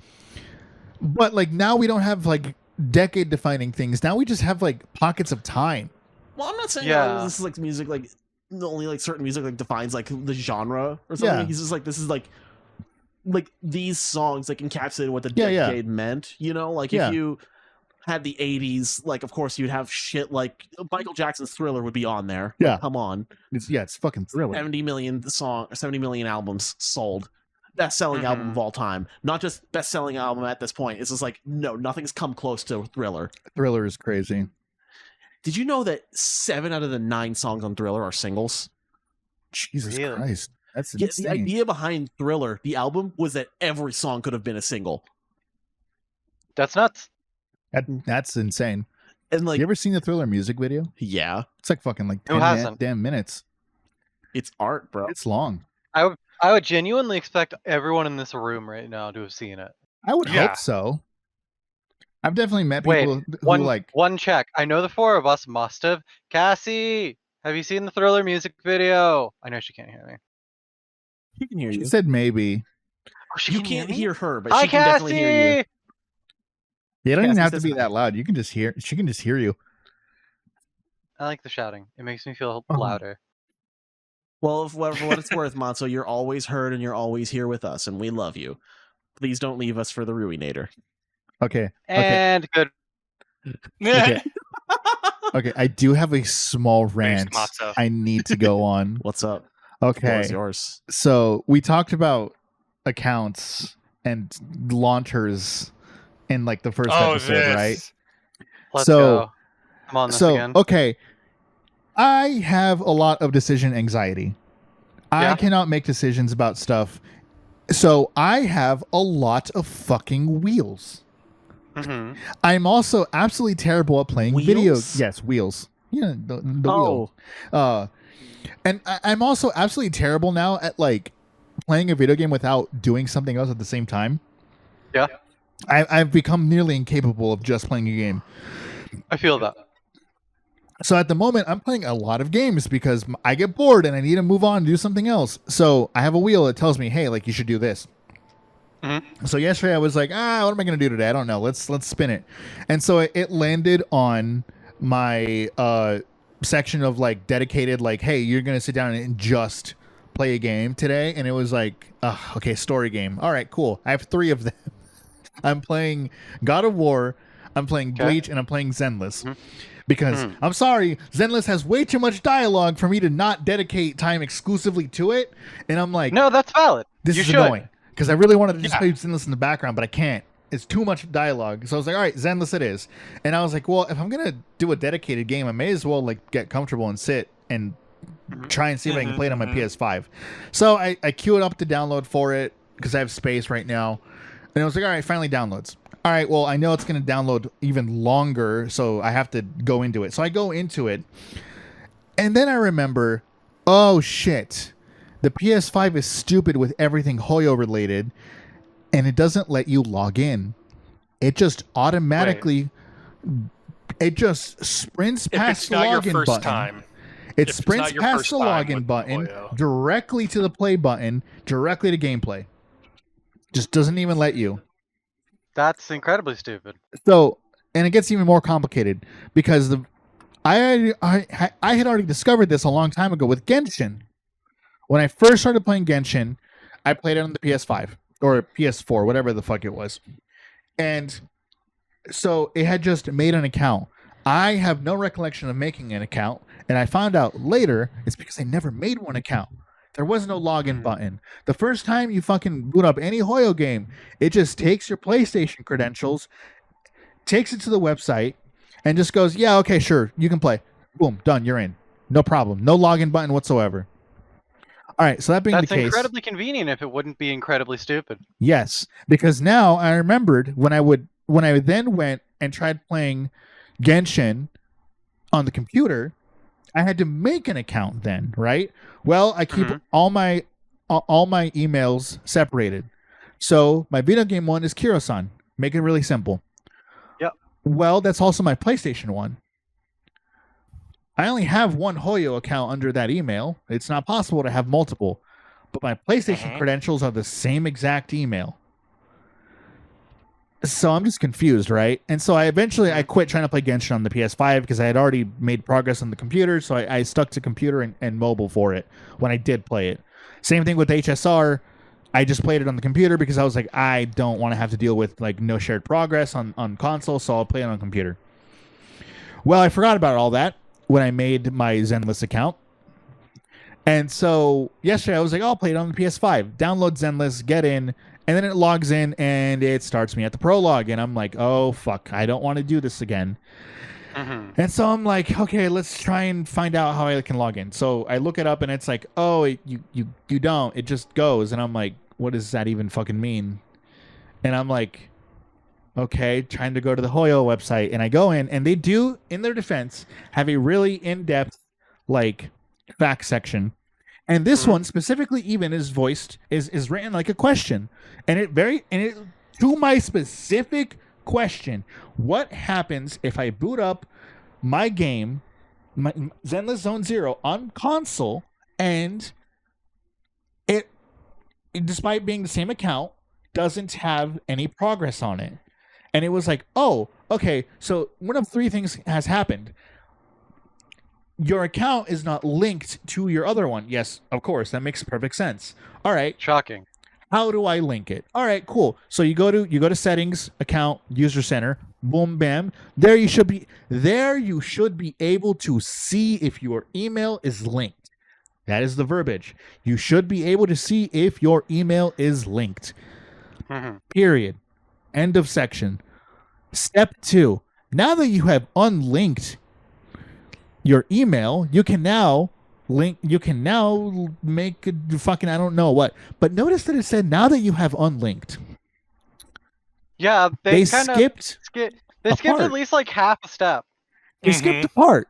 but like now we don't have like decade defining things. Now we just have like pockets of time. Well, I'm not saying Yeah. this is like music, like only like certain music like defines like the genre or something. Yeah. He's just like this is like these songs like encapsulated what the Yeah, yeah. decade meant. Like Yeah. if you had the 80s, like of course you'd have shit like Michael Jackson's Thriller would be on there. Yeah. Like, come on, It's fucking thrilling. 70 million albums sold. Best-selling album of all time. Not just best-selling album at this point. It's just like no, nothing's come close to Thriller. Thriller is crazy. Did you know that 7 out of the 9 songs on Thriller are singles? Jesus Really? Christ, that's Yeah, insane. the idea behind Thriller, the album, was that every song could have been a single. That's nuts. That's insane. And like, You ever seen the Thriller music video? yeah, It's like fucking like Who 10 hasn't? damn minutes. it's art, bro. It's long. I would genuinely expect everyone in this room right now to have seen it. I would Yeah. hope so. I've definitely met Wait, people who one like. one check. I know the 4 of us must have. Cassie, have you seen the Thriller music video? I know she can't hear me. She can hear She you. said maybe. Oh, she You can can't me? hear her, but Hi, she can definitely hear you. Cassie! You don't even Cassie have to says be hi. that loud. You can just hear. She can just hear you. I like the shouting. It makes me feel Uh-huh. louder. Well, for what it's worth, Monso, you're always heard and you're always here with us, and we love you. Please don't leave us for the Ruinator. Okay. And good. Okay. Okay. I do have a small rant. Matzo. I need to go on. What's up? The floor Okay. is yours. So we talked about accounts and launchers in like the first episode, right? Let's So- go. I'm on this So again. okay, I have a lot of decision anxiety. I Yeah. cannot make decisions about stuff. So I have a lot of fucking wheels. Mhm. I'm also absolutely terrible at playing video. Wheels? Yes, wheels. Yeah, the Oh, wheel. And I'm also absolutely terrible now at like playing a video game without doing something else at the same time. Yeah. I've become nearly incapable of just playing a game. I feel that. So at the moment, I'm playing a lot of games because I get bored and I need to move on and do something else. So I have a wheel that tells me, "Hey, like you should do this." Mhm. So yesterday I was like, what am I going to do today? I don't know. Let's spin it. And so it landed on my section of like dedicated, like, hey, you're going to sit down and just play a game today. And it was like, okay, story game. All right, cool. I have 3 of them. I'm playing God of War, I'm playing Okay. Bleach, and I'm playing Zenless. Mhm. Because Mhm. I'm sorry, Zenless has way too much dialogue for me to not dedicate time exclusively to it. And I'm like, No, that's valid. this you is should. annoying. Because I really wanted to just Yeah. play Zenless in the background, but I can't. It's too much dialogue. So I was like, all right, Zenless it is. And I was like, well, if I'm going to do a dedicated game, I may as well like get comfortable and sit and Mhm. try and see if I can Mhm, play it on my mhm. PS5. So I queue it up to download for it because I have space right now. And I was like, all right, finally downloads. All right, well, I know it's going to download even longer, so I have to go into it. So I go into it. And then I remember, oh shit, the PS5 is stupid with everything Hoyo related, and it doesn't let you log in. It just automatically, it just sprints If past it's the not your login first button. time, It if it's sprints not your past first the time login with button Hoyo. directly to the play button, directly to gameplay. Just doesn't even let you. That's incredibly stupid. So, and it gets even more complicated because I had already discovered this a long time ago with Genshin. When I first started playing Genshin, I played it on the PS5 or PS4, whatever the fuck it was. And so it had just made an account. I have no recollection of making an account, and I found out later it's because I never made one account. There was no login button. The first time you fucking boot up any Hoyo game, it just takes your PlayStation credentials, takes it to the website, and just goes, yeah, okay, sure, you can play. Boom, done, you're in. No problem. No login button whatsoever. All right, so that being That's the case, incredibly convenient if it wouldn't be incredibly stupid. yes, because now I remembered when I then went and tried playing Genshin on the computer, I had to make an account then, right? Well, I keep all my emails separated. So my video game one is Kiro-san. Make it really simple. Yep. Well, that's also my PlayStation one. I only have one Hoyo account under that email. It's not possible to have multiple. But my PlayStation credentials are the same exact email. So I'm just confused, right? And so I quit trying to play Genshin on the PS5 because I had already made progress on the computer. So I stuck to computer and mobile for it when I did play it. Same thing with HSR. I just played it on the computer because I was like, I don't want to have to deal with like no shared progress on console, so I'll play it on computer. Well, I forgot about all that when I made my Zenless account. And so yesterday I was like, I'll play it on the PS5. Download Zenless, get in, and then it logs in and it starts me at the prologue. And I'm like, oh, fuck, I don't want to do this again. And so I'm like, okay, let's try and find out how I can log in. So I look it up and it's like, oh, you don't. It just goes. And I'm like, what does that even fucking mean? And I'm like, okay, trying to go to the Hoyo website. And I go in and they do, in their defense, have a really in-depth, like, fact section. And this one specifically even is voiced, is written like a question. And it to my specific question, what happens if I boot up my game, my Zenless Zone Zero on console, and it, despite being the same account, doesn't have any progress on it? And it was like, oh, okay, so one of three things has happened. Your account is not linked to your other one. Yes, of course, that makes perfect sense. All right. Shocking. How do I link it? All right, cool. So you go to settings, account, user center, boom, bam. There you should be able to see if your email is linked. That is the verbiage. You should be able to see if your email is linked. Period. End of section. Step 2. Now that you have unlinked your email, you can now make a fucking I don't know what. But notice that it said now that you have unlinked. Yeah, they skipped at least like half a step. They skipped a part.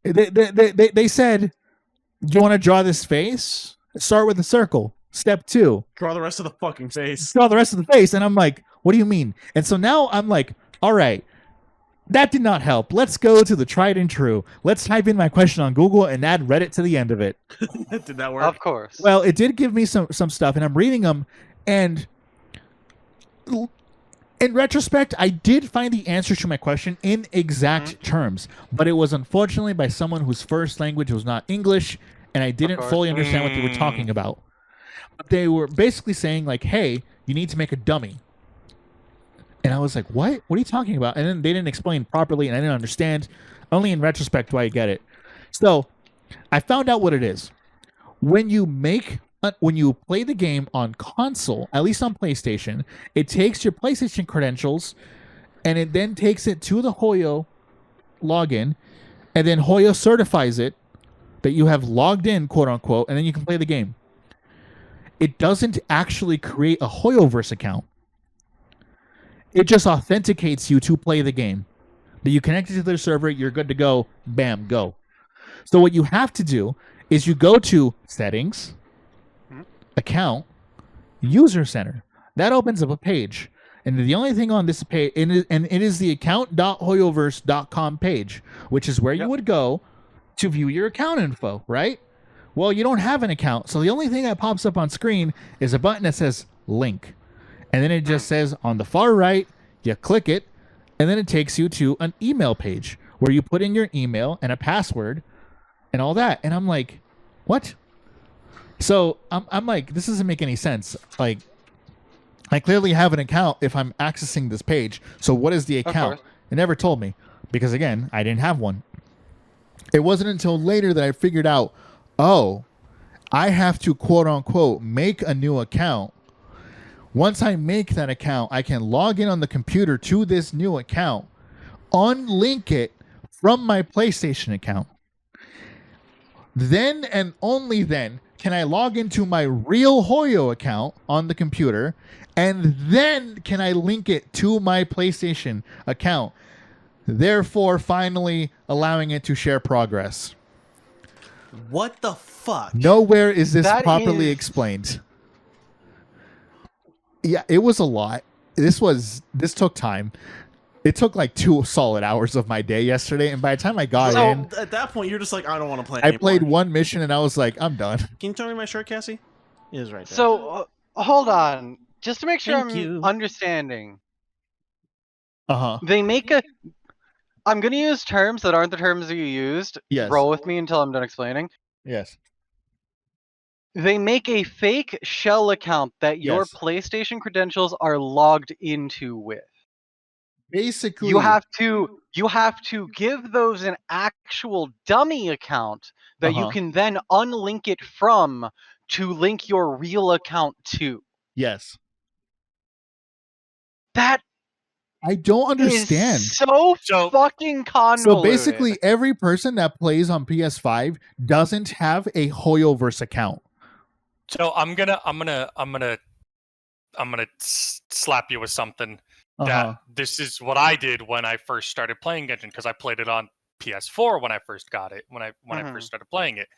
They said, do you want to draw this face? Start with a circle. Step 2. Draw the rest of the fucking face. Draw the rest of the face. And I'm like, what do you mean? And so now I'm like, all right, that did not help. Let's go to the tried and true. Let's type in my question on Google and add Reddit to the end of it. Did that work? Of course. Well, it did give me some stuff, and I'm reading them, and in retrospect, I did find the answer to my question in exact terms, but it was unfortunately by someone whose first language was not English, and I didn't fully understand what they were talking about. But they were basically saying, like, hey, you need to make a dummy. And I was like, what? What are you talking about? And then they didn't explain properly, and I didn't understand. Only in retrospect do I get it. So I found out what it is. When you play the game on console, at least on PlayStation, it takes your PlayStation credentials, and it then takes it to the Hoyo login, and then Hoyo certifies it that you have logged in, quote unquote, and then you can play the game. It doesn't actually create a Hoyoverse account. It just authenticates you to play the game. That you connect it to their server, you're good to go, bam, go. So what you have to do is you go to settings, account, user center. That opens up a page. And the only thing on this page, and it is the account.hoyoverse.com page, which is where you would go to view your account info, right? Well, you don't have an account. So the only thing that pops up on screen is a button that says link. And then it just says on the far right, you click it, and then it takes you to an email page where you put in your email and a password and all that. And I'm like, what? So I'm like, this doesn't make any sense. Like, I clearly have an account if I'm accessing this page. So what is the account? It never told me because, again, I didn't have one. It wasn't until later that I figured out, oh, I have to quote unquote make a new account. Once I make that account, I can log in on the computer to this new account, unlink it from my PlayStation account. Then and only then can I log into my real Hoyo account on the computer, and then can I link it to my PlayStation account, therefore finally allowing it to share progress. What the fuck? Nowhere is this That properly is- explained. Yeah, it was a lot. This took time. It took like 2 solid hours of my day yesterday, and by the time I got So in, at that point, you're just like, I don't want to play I anymore. played one mission and I was like, I'm done. Can you tell me my shirt, Cassie? It is right there. So hold on, just to make sure Thank I'm you. understanding. Uh-huh. They make a. I'm gonna use terms that aren't the terms that you used. Yes. Roll with me until I'm done explaining. Yes. They make a fake shell account that your Yes. PlayStation credentials are logged into with. Basically, You have to give those an actual dummy account that you Uh-huh. can then unlink it from to link your real account to. yes. That I don't understand. is so So- fucking convoluted. So basically, every person that plays on PS5 doesn't have a Hoyoverse account. So I'm gonna slap you with something. Uh-huh. That this is what I did when I first started playing Genshin, because I played it on PS4 when I first got it, when I first started playing it.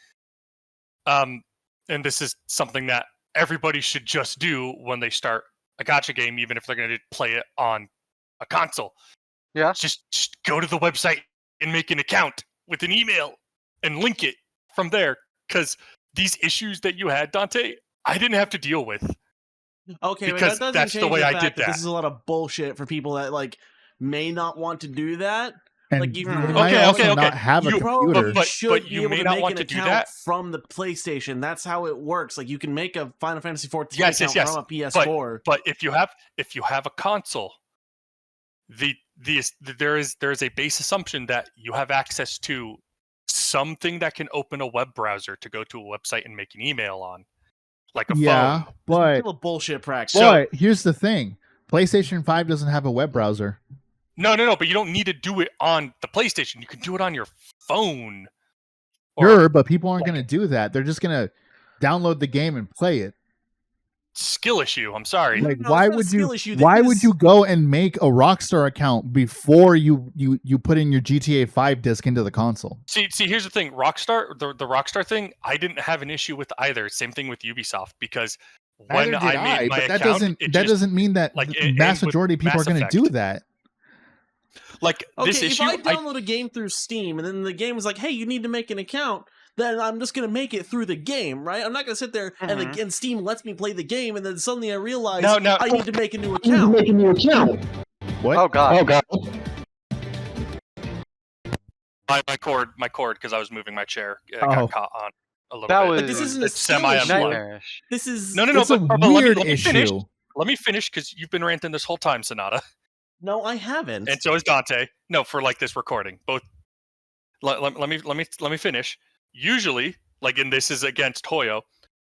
And this is something that everybody should just do when they start a gacha game, even if they're going to play it on a console. Yeah. Just go to the website and make an account with an email and link it from there, because these issues that you had, Dante, I didn't have to deal with. Okay, but because that doesn't that's the change way the I fact did that. This that. is a lot of bullshit for people that like may not want to do that. And Like, you- they Okay, might also okay. not have a You- computer. but should you be able may to not make want an to do account that. from the PlayStation. That's how it works. Like you can make a Final Fantasy 14 Yes, account yes, from a PS4. But if you have a console, there is a base assumption that you have access to something that can open a web browser to go to a website and make an email on, like a Yeah, phone. but Still a bullshit practice. but here's the thing: PlayStation 5 doesn't have a web browser. No, but you don't need to do it on the PlayStation. You can do it on your phone. Sure, but people aren't going to do that. They're just going to download the game and play it. Skill issue. I'm sorry. Like, No, why it's not a would you? skill issue. Why This would is- you go and make a Rockstar account before you put in your GTA 5 disc into the console? See, here's the thing. Rockstar, the Rockstar thing, I didn't have an issue with either. Same thing with Ubisoft, because when Neither did I made my but that account, doesn't mean that like, the it- mass and with majority of people are Mass going to Effect. do that. like Okay, this if issue, I download a game through Steam and then the game is like, "Hey, you need to make an account," then I'm just gonna make it through the game, right? I'm not gonna sit there and Steam lets me play the game, and then suddenly I realize No. I need to make a new account. What? Oh god. my cord, because I was moving my chair, Oh. got caught on a little That bit. was But this isn't a It's skill semi issue. unplugged. nightmarish. This is No, It's a but weird let me finish. issue. Let me finish, because you've been ranting this whole time, Sonata, No, I haven't. and so is Dante. No, for like this recording, both. Let me finish. Usually, like, and this is against Hoyo,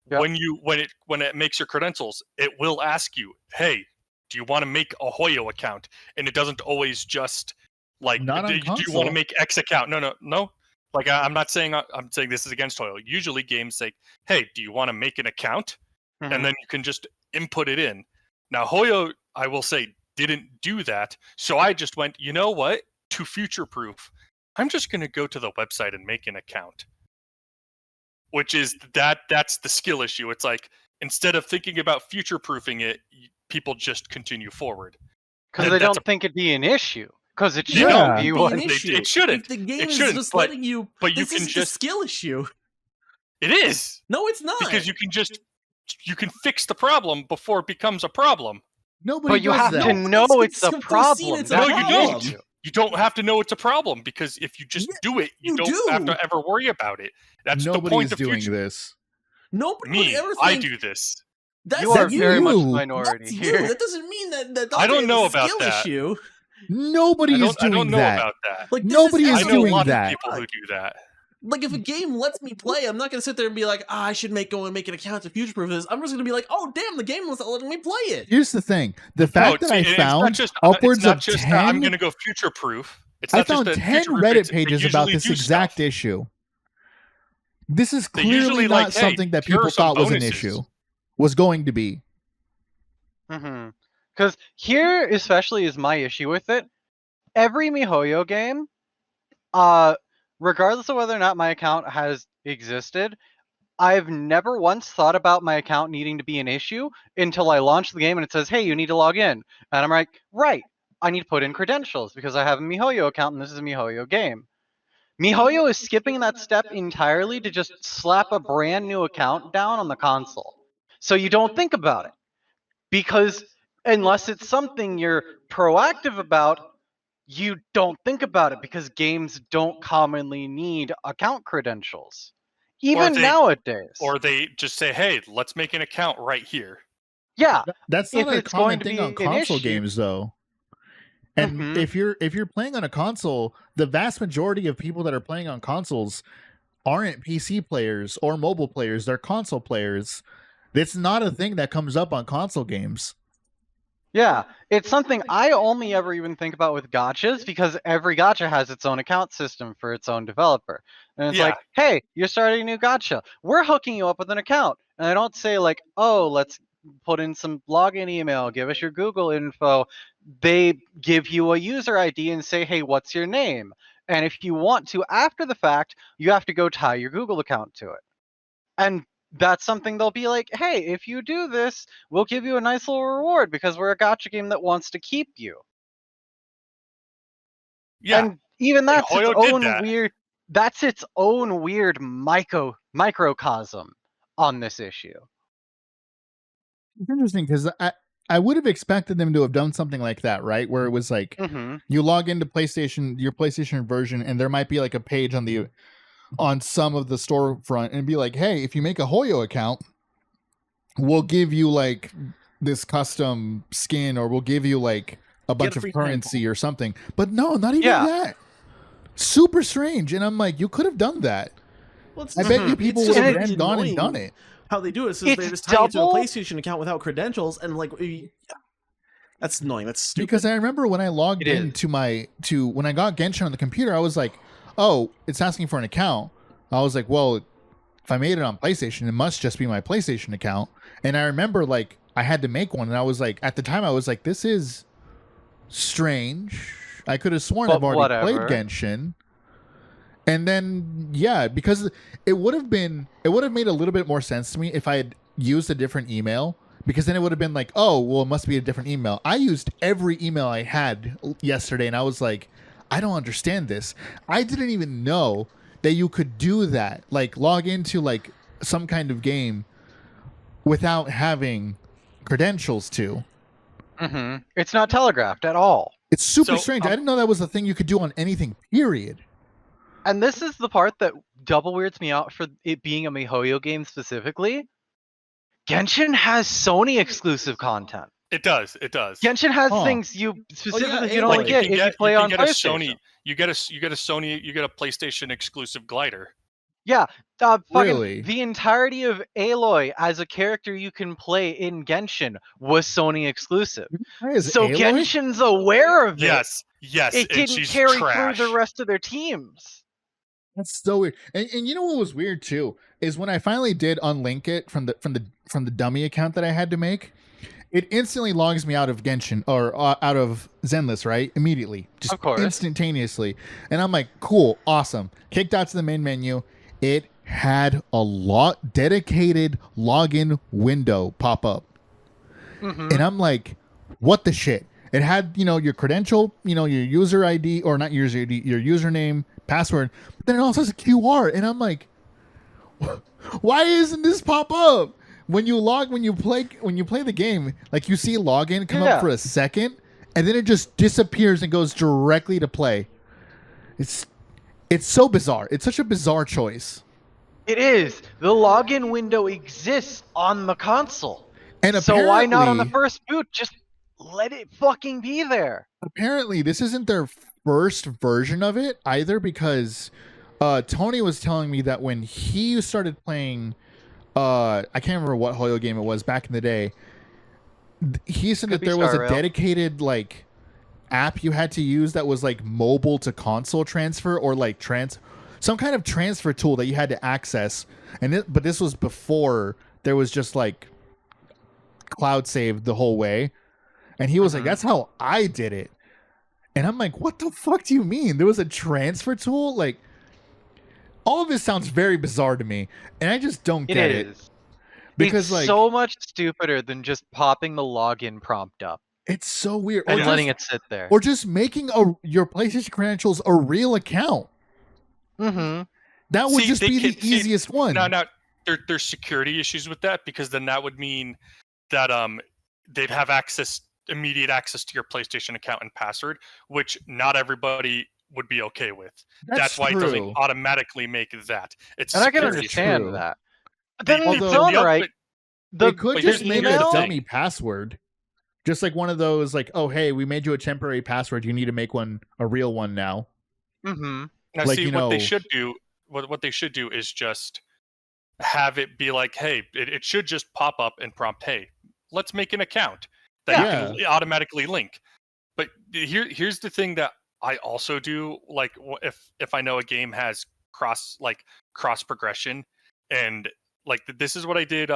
Yeah. when it makes your credentials, it will ask you, "Hey, do you want to make a Hoyo account?" And it doesn't always just like, Not on do you want console. to make X account? No. Like, I'm not saying, I'm saying this is against Hoyo. Usually, games say, "Hey, do you want to make an account?" Mhm. And then you can just input it in. Now, Hoyo, I will say, didn't do that. So I just went, you know what? To future proof, I'm just going to go to the website and make an account. Which is that's the skill issue. It's like, instead of thinking about future proofing it, people just continue forward. Because And they that's don't think it'd be an issue. Because it They shouldn't don't be Be one. an They- issue. it shouldn't. If the game It is shouldn't, just but- letting you, but you this can is just- a skill issue. It is. No, it's not. Because you can fix the problem before it becomes a problem. Nobody But you does have that. to know it's it's a foreseen problem. it's a No, That's you the don't. issue. You don't have to know it's a problem, because if you just do it, you you don't have do. to ever worry about it. That's the Nobody point is of doing future. this. Nobody Me, would ever think I do this. That's You are you. very much you. minority That's here. you. That doesn't mean that I don't Dante know is a about skill that. issue. Nobody is I doing don't know that. about that. Like, this Nobody is is I know actually- a doing lot that. of people who do that. Like, if a game lets me play, I'm not gonna sit there and be like, I should go and make an account to future-proof this. I'm just gonna be like, oh damn, the game was not letting me play it. Here's the thing: the fact that I found upwards of 10, I'm going to go future proof. I found 10 Reddit pages about this exact issue. This is clearly not something that people thought was an issue. Was going to be. Because here, especially, is my issue with it. Every MiHoYo game, regardless of whether or not my account has existed, I've never once thought about my account needing to be an issue until I launch the game and it says, hey, you need to log in. And I'm like, right, I need to put in credentials because I have a MiHoYo account and this is a MiHoYo game. MiHoYo is skipping that step entirely to just slap a brand new account down on the console. So you don't think about it. Because unless it's something you're proactive about, you don't think about it because games don't commonly need account credentials. Even nowadays. Or they just say, hey, let's make an account right here. Yeah. That's not a common thing on console games, though. And if you're playing on a console, the vast majority of people that are playing on consoles aren't PC players or mobile players. They're console players. It's not a thing that comes up on console games. Yeah, it's something I only ever even think about with gachas because every gacha has its own account system for its own developer. And it's like, hey, you're starting a new gacha. We're hooking you up with an account. And I don't say like, oh, let's put in some login email, give us your Google info. They give you a user ID and say, hey, what's your name? And if you want to, after the fact, you have to go tie your Google account to it. And that's something they'll be like, hey, if you do this, we'll give you a nice little reward because we're a gacha game that wants to keep you. Yeah. And even that's its own weird, that's its own weird microcosm on this issue. It's interesting because I would have expected them to have done something like that, right? Where it was like you log into your PlayStation version, and there might be like a page on some of the storefront and be like, hey, if you make a Hoyo account, we'll give you like this custom skin, or we'll give you like a bunch of currency or something. But no, not even that. Super strange. And I'm like, you could have done that. Well, I bet you people would have then gone and done it. How they do it is they just tie it to a PlayStation account without credentials, and like that's annoying. That's stupid. Because I remember when I logged into when I got Genshin on the computer, I was like, oh, it's asking for an account. I was like, well, if I made it on PlayStation, it must just be my PlayStation account. And I remember like I had to make one, and I was like, at the time I was like, this is strange. I could have sworn I've already played Genshin. And then because it would have made a little bit more sense to me if I had used a different email, because then it would have been like, oh, well, it must be a different email. I used every email I had yesterday, and I was like, I don't understand this. I didn't even know that you could do that, like log into like some kind of game without having credentials to. It's not telegraphed at all. It's super strange. I didn't know that was a thing you could do on anything, period. And this is the part that double weirds me out for it being a MiHoYo game specifically. Genshin has Sony exclusive content. It does. Genshin has things you specifically you don't get if you play on PlayStation. You get a PlayStation exclusive glider. Yeah, really? The entirety of Aloy as a character you can play in Genshin was Sony exclusive. So Aloy? Genshin's aware of it. Yes. It didn't carry through the rest of their teams. That's so weird. And you know what was weird too is when I finally did unlink it from the dummy account that I had to make, it instantly logs me out of Genshin or out of Zenless, right? Immediately, just instantaneously. And I'm like, cool, awesome. Kicked out to the main menu. It had a dedicated login window pop up, and I'm like, what the shit? It had your credential, your user ID, or not user ID, your username, password. But then it also has a QR, and I'm like, why isn't this pop up? When you play the game, like you see login come up for a second, and then it just disappears and goes directly to play. It's so bizarre. It's such a bizarre choice. It is. The login window exists on the console. And so why not on the first boot? Just let it fucking be there. Apparently, this isn't their first version of it either, because Tony was telling me that when he started playing, I can't remember what Hoyo game it was back in the day. He said that there was a dedicated like app you had to use that was like mobile to console transfer or like some kind of transfer tool that you had to access. But this was before there was just like cloud save the whole way. And he was like, that's how I did it. And I'm like, what the fuck do you mean? There was a transfer tool? Like, all of this sounds very bizarre to me. And I just don't get it. Because it's like so much stupider than just popping the login prompt up. It's so weird. And letting it sit there. Or just making your PlayStation credentials a real account. Mm-hmm. That would just be the easiest one. No, there's security issues with that, because then that would mean that they'd have immediate access to your PlayStation account and password, which not everybody would be okay with. That's why true. It doesn't automatically make that. It's and I can security. understand True. that. But then They could but just here's make the a thing. dummy password. Just like one of those, like, oh, hey, we made you a temporary password. You need to make a real one now. Mm-hmm. Now, Like, see, you what they know- should do, what they should do is just have it be like, hey, it should just pop up and prompt, hey, let's make an account that you can automatically link. But here's the thing that I also do, like, if I know a game has cross progression, and like this is what I did.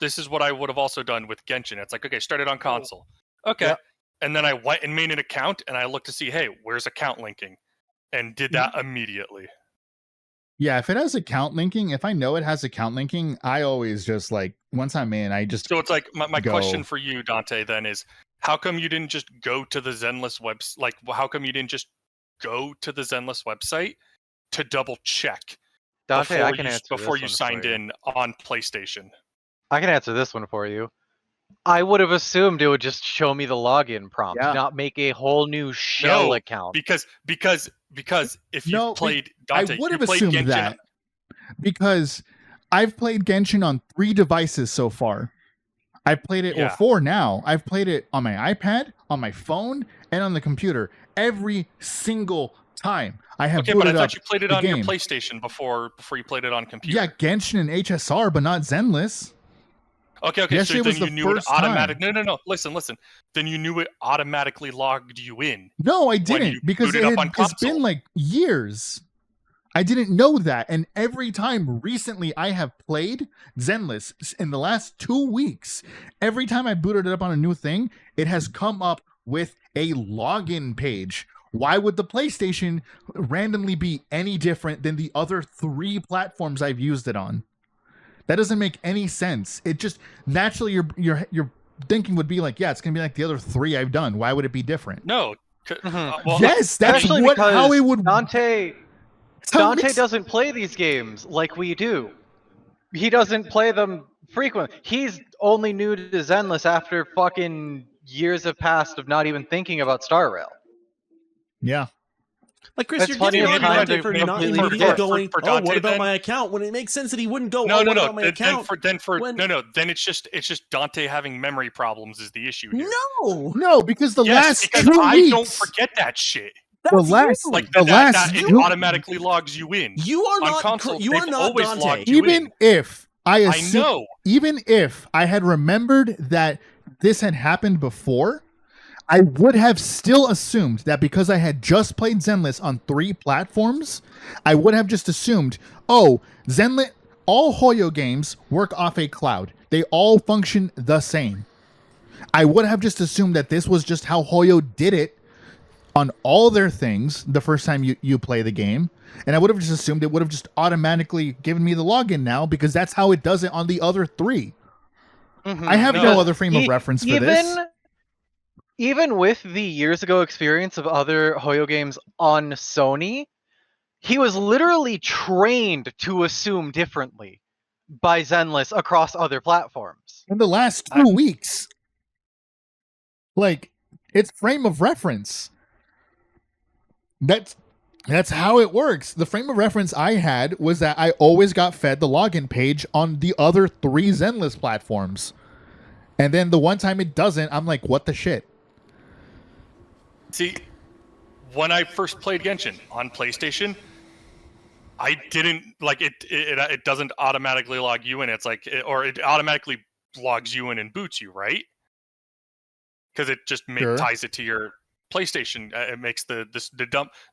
This is what I would have also done with Genshin. It's like, okay, started on console, okay, and then I went and made an account, and I looked to see, hey, where's account linking, and did that immediately. Yeah, if it has account linking, if I know it has account linking, I always just like, once I'm in, I just So it's like my go. question for you, Dante, then is, how come you didn't just go to the Zenless website? Like, how come you didn't just go to the Zenless website to double check Dante, I can answer before this you one signed for you. in on PlayStation? I can answer this one for you. I would have assumed it would just show me the login prompt, not make a whole new shell account. Because if you played Dante, I would have you played assumed Genshin, that because I've played Genshin on 3 devices so far. I've played it, or 4 now. I've played it on my iPad, on my phone, and on the computer every single time. I have but I booted thought up you played it the on game. your PlayStation before you played it on computer. Yeah, Genshin and HSR, but not Zenless. Okay. Yesterday So then was the you knew it first automatic. time. No. Listen. Then you knew it automatically logged you in. No, I when didn't, you because booted up on it's console. been like years. I didn't know that, and every time recently I have played Zenless in the last 2 weeks, every time I booted it up on a new thing, it has come up with a login page. Why would the PlayStation randomly be any different than the other 3 platforms I've used it on? That doesn't make any sense. It just naturally your thinking would be like, yeah, it's gonna be like the other 3 I've done. Why would it be different? No. Mm-hmm. Yes, that's how it would. Dante doesn't play these games like we do. He doesn't play them frequently. He's only new to Zenless after fucking years have passed of not even thinking about Star Rail. Yeah. Like, Chris, That's you're plenty getting of on time Dante to for make not really immediately forget. going, For oh, Dante, what about then- my account? When it makes sense that he wouldn't go, No. what about my account? Then it's just Dante having memory problems is the issue here. No, because the last because 2 I weeks. don't forget that shit. The last, Like the that last it 2 automatically logs you in. You are On not. console, You they've are not always Dante. logged you even in. if I know. even if I had remembered that this had happened before, I would have still assumed that because I had just played Zenless on 3 platforms, I would have just assumed, oh, Zenless, all Hoyo games work off a cloud. They all function the same. I would have just assumed that this was just how Hoyo did it on all their things the first time you play the game. And I would have just assumed it would have just automatically given me the login now, because that's how it does it on the other 3. Mm-hmm. I have no other frame of reference for this. Even with the years ago experience of other Hoyo games on Sony, he was literally trained to assume differently by Zenless across other platforms. In the last 2 weeks. Like, it's frame of reference. That's how it works. The frame of reference I had was that I always got fed the login page on the other 3 Zenless platforms. And then the one time it doesn't, I'm like, what the shit? See, when I first played Genshin on PlayStation, I didn't like it. It doesn't automatically log you in. It's like, or it automatically logs you in and boots you, right? Because it just Sure. ties it to your PlayStation. It makes the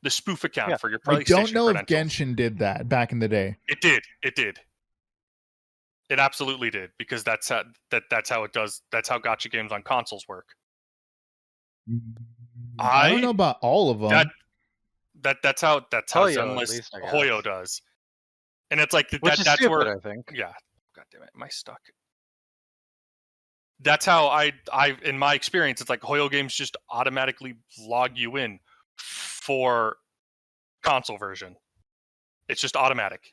spoof account Yeah. for your I PlayStation. don't know if credentials. Genshin did that back in the day. It did. It did. It absolutely did, because that's how it does. That's how gacha games on consoles work. I don't know about all of them. That's how Hoyo, at Zenless least, I guess. Hoyo does, and it's like Which is that's stupid, where I think. yeah. God damn it, am I stuck? That's how I in my experience, it's like Hoyo games just automatically log you in for console version. It's just automatic.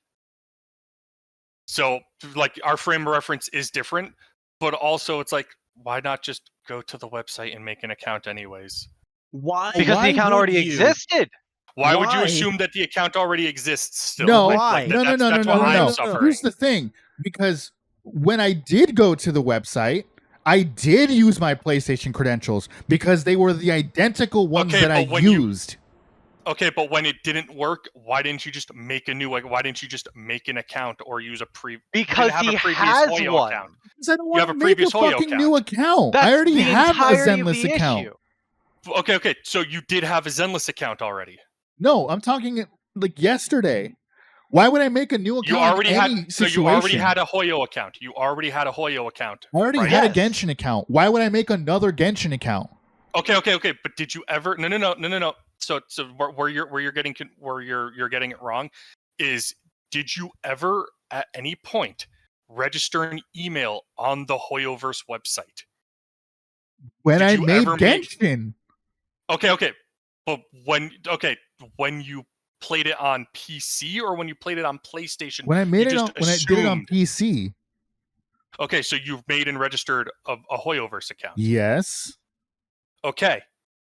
So like our frame of reference is different, but also it's like, why not just go to the website and make an account anyways? Why? Because why the account would already you? existed. Why would you Why? assume that the account already exists still? No, Why? no, that's no, what no, I'm no. suffering. Here's the thing, because when I did go to the website, I did use my PlayStation credentials because they were the identical ones Okay, that I but when you- used. Okay, but when it didn't work, why didn't you just make a new? Why didn't you just make an account or use a Because have he a previous has Hoyo one. account? Because I don't You have want a to make a previous Hoyo fucking new account. That's I already the have a entirety of Zenless the account. issue. Okay. So you did have a Zenless account already. No, I'm talking like yesterday. Why would I make a new account? You already in any had. So situation? you already had a Hoyo account. You already had a Hoyo account. I already right? had a Yes. Genshin account. Why would I make another Genshin account? Okay. But did you ever? No. So where you're getting it wrong is, did you ever at any point register an email on the Hoyoverse website? When Did I you made ever make- Genshin. Okay. But when you played it on PC or when you played it on PlayStation? When I made it just on, when I did it on assumed- PC. Okay, so you've made and registered a Hoyoverse account. Yes. Okay,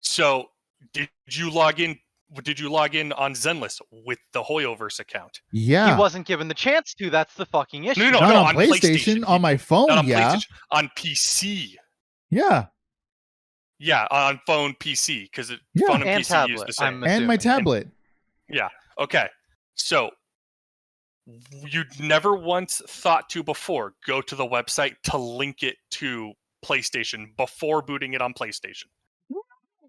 so did you log in? Did you log in on Zenless with the Hoyoverse account? Yeah. He wasn't given the chance to. That's the fucking issue. No, Not on on PlayStation. On my phone, Not on yeah. PlayStation. On PC. Yeah. Yeah, on phone PC, because Yeah. phone and And PC use tablet, the same. I'm And my assuming. tablet. Yeah. Okay. So you'd never once thought to before go to the website to link it to PlayStation before booting it on PlayStation.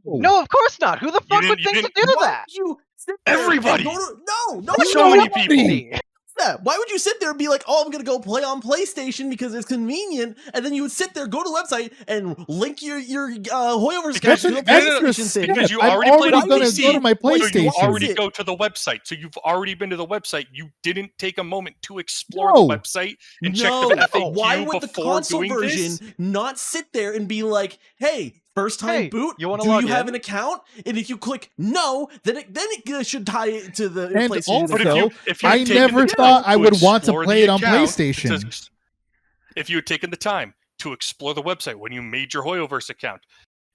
No, of course not. Who the fuck didn't- would you think to didn't- do Why that? would you sit there and Everybody! go to- no, So many people. Nobody. Yeah, why would you sit there and be like, "Oh, I'm gonna go play on PlayStation because it's convenient," and then you would sit there, go to the website, and link your Hoyoverse account Because to no, a no, no, PlayStation thing? because you I'm already played on gonna PC, go to my so you PlayStation. already go to the website. So you've already been to the website. You didn't take a moment to explore No. the website and check No, the FAQ why would the before console doing version this? not sit there and be like, "Hey, first time Hey, boot, you wanna do log you have in?" an account?" And if you click no, then it should tie it to the And PlayStation. also, But account. if you I had taken never the thought time I would want to explore play the it on account, PlayStation. if you had taken the time to explore the website when you made your Hoyoverse account,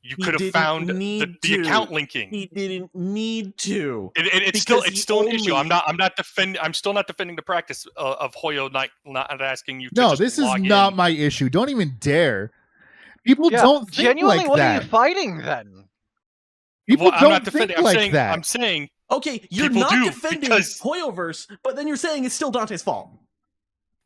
you He could have didn't found need the to. account linking. He didn't need to. It's because still he an issue. only- I'm still not defending the practice of Hoyo not asking you to No, just this is log not in. my issue. Don't even dare. People Yeah, don't think genuinely, like what that. are you fighting then? People Well, I'm don't not think defending. I'm like saying, that. I'm saying Okay, you're People not do, defending because- Hoyoverse, but then you're saying it's still Dante's fault.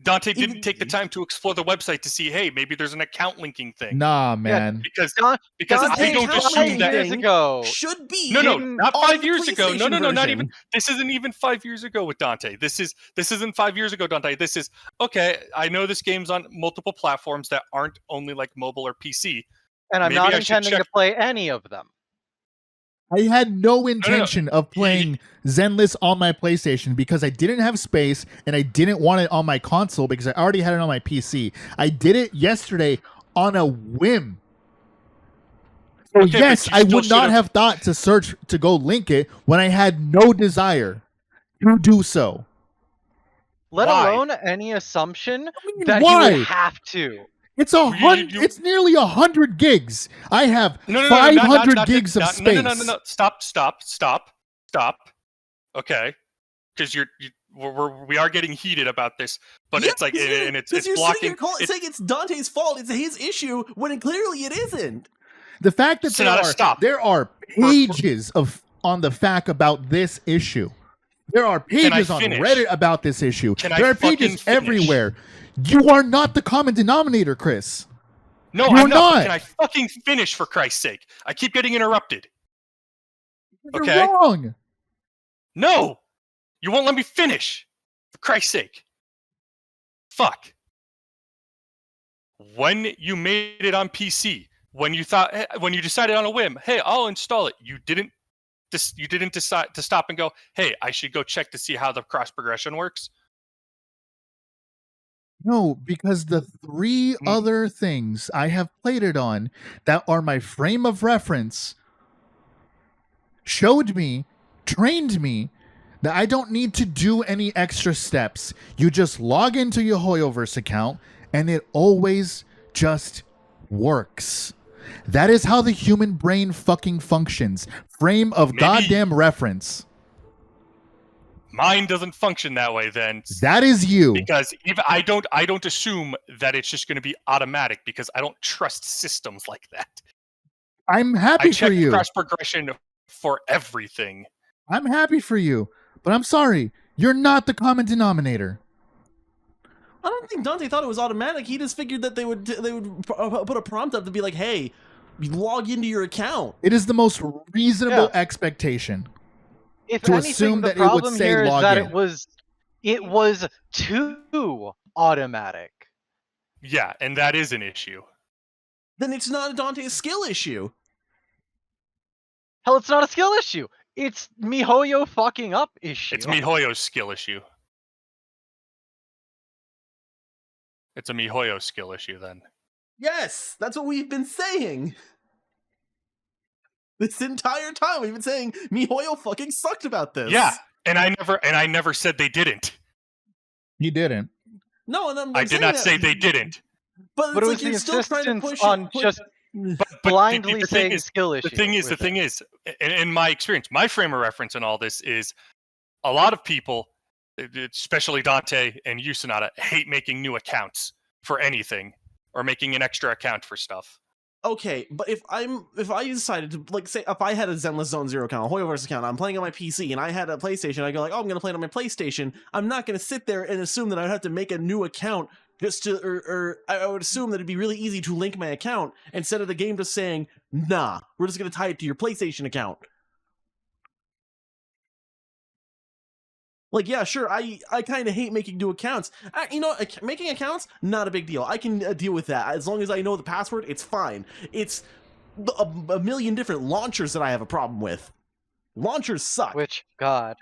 Dante Even- didn't take the time to explore the website to see, hey, maybe there's an account linking thing. Nah, man. Because Don- because Dante I don't account assume linking that. years thing ago. should be No, didn't- not on 5 the years ago. No, PlayStation not even. version. This isn't even 5 years ago with Dante. This isn't 5 years ago, Dante. This is okay. I know this game's on multiple platforms that aren't only like mobile or PC. And I'm Maybe not I should intending to check- play any of them. I had no intention of playing Zenless on my PlayStation because I didn't have space and I didn't want it on my console because I already had it on my PC. I did it yesterday on a whim. So Okay, but yes, you I still would not should've- have thought to search to go link it when I had no desire to do so. Let Why? alone any assumption mean, that why? he would have to. It's it's nearly 100 gigs. I have 500 not- gigs of not- space. No. Stop. Okay, because we are getting heated about this, but it's like and it's you're blocking. sitting here saying it's Dante's fault. It's his issue when clearly it isn't. The fact that Sonata, stop. there are pages of on the fact about this issue. There are pages on finish? Reddit about this issue. Can there I are pages fucking finish? everywhere. You are not the common denominator, Chris. No, You're I'm not. not. Can I fucking finish, for Christ's sake? I keep getting interrupted. You're Okay. wrong. No! You won't let me finish! For Christ's sake. Fuck. When you made it on PC, when you decided on a whim, hey, I'll install it, you didn't decide to stop and go, hey, I should go check to see how the cross progression works? No, because the three other things I have played it on that are my frame of reference showed me, trained me, that I don't need to do any extra steps. You just log into your Hoyoverse account and it always just works. That is how the human brain fucking functions. Frame of goddamn reference. Mine doesn't function that way then. That is you. Because even I don't assume that it's just going to be automatic because I don't trust systems like that. I'm happy I check for you. cross progression for everything. I'm happy for you, but I'm sorry. You're not the common denominator. I don't think Dante thought it was automatic. He just figured that they would put a prompt up to be like, "Hey, log into your account." It is the most reasonable expectation. If to anything, assume the that it would problem say here is that login. it was too automatic. Yeah, and that is an issue. Then it's not a Dante's skill issue. Hell, it's not a skill issue. It's MiHoYo fucking up issue. It's MiHoYo's skill issue. It's a MiHoYo skill issue then. Yes, that's what we've been saying. This entire time we've been saying MiHoYo fucking sucked about this. Yeah, and I never said they didn't. You didn't. No, and I did not say they didn't. But it's But it was like you're the still trying to insistence push on it, just But blindly the saying thing is, skill issue. The thing is, in my experience, my frame of reference in all this is a lot of people, especially Dante and you, Sonata, hate making new accounts for anything or making an extra account for stuff. Okay, but if I decided to, like, say if I had a Zenless Zone Zero account, a Hoyoverse account, I'm playing on my PC, and I had a PlayStation, I go like, oh, I'm gonna play it on my PlayStation. I'm not gonna sit there and assume that I'd have to make a new account just to, or I would assume that it'd be really easy to link my account instead of the game just saying, nah, we're just gonna tie it to your PlayStation account. Like, yeah, sure, I kind of hate making new accounts. Making accounts, not a big deal. I can deal with that. As long as I know the password, it's fine. It's a million different launchers that I have a problem with. Launchers suck. Which, God.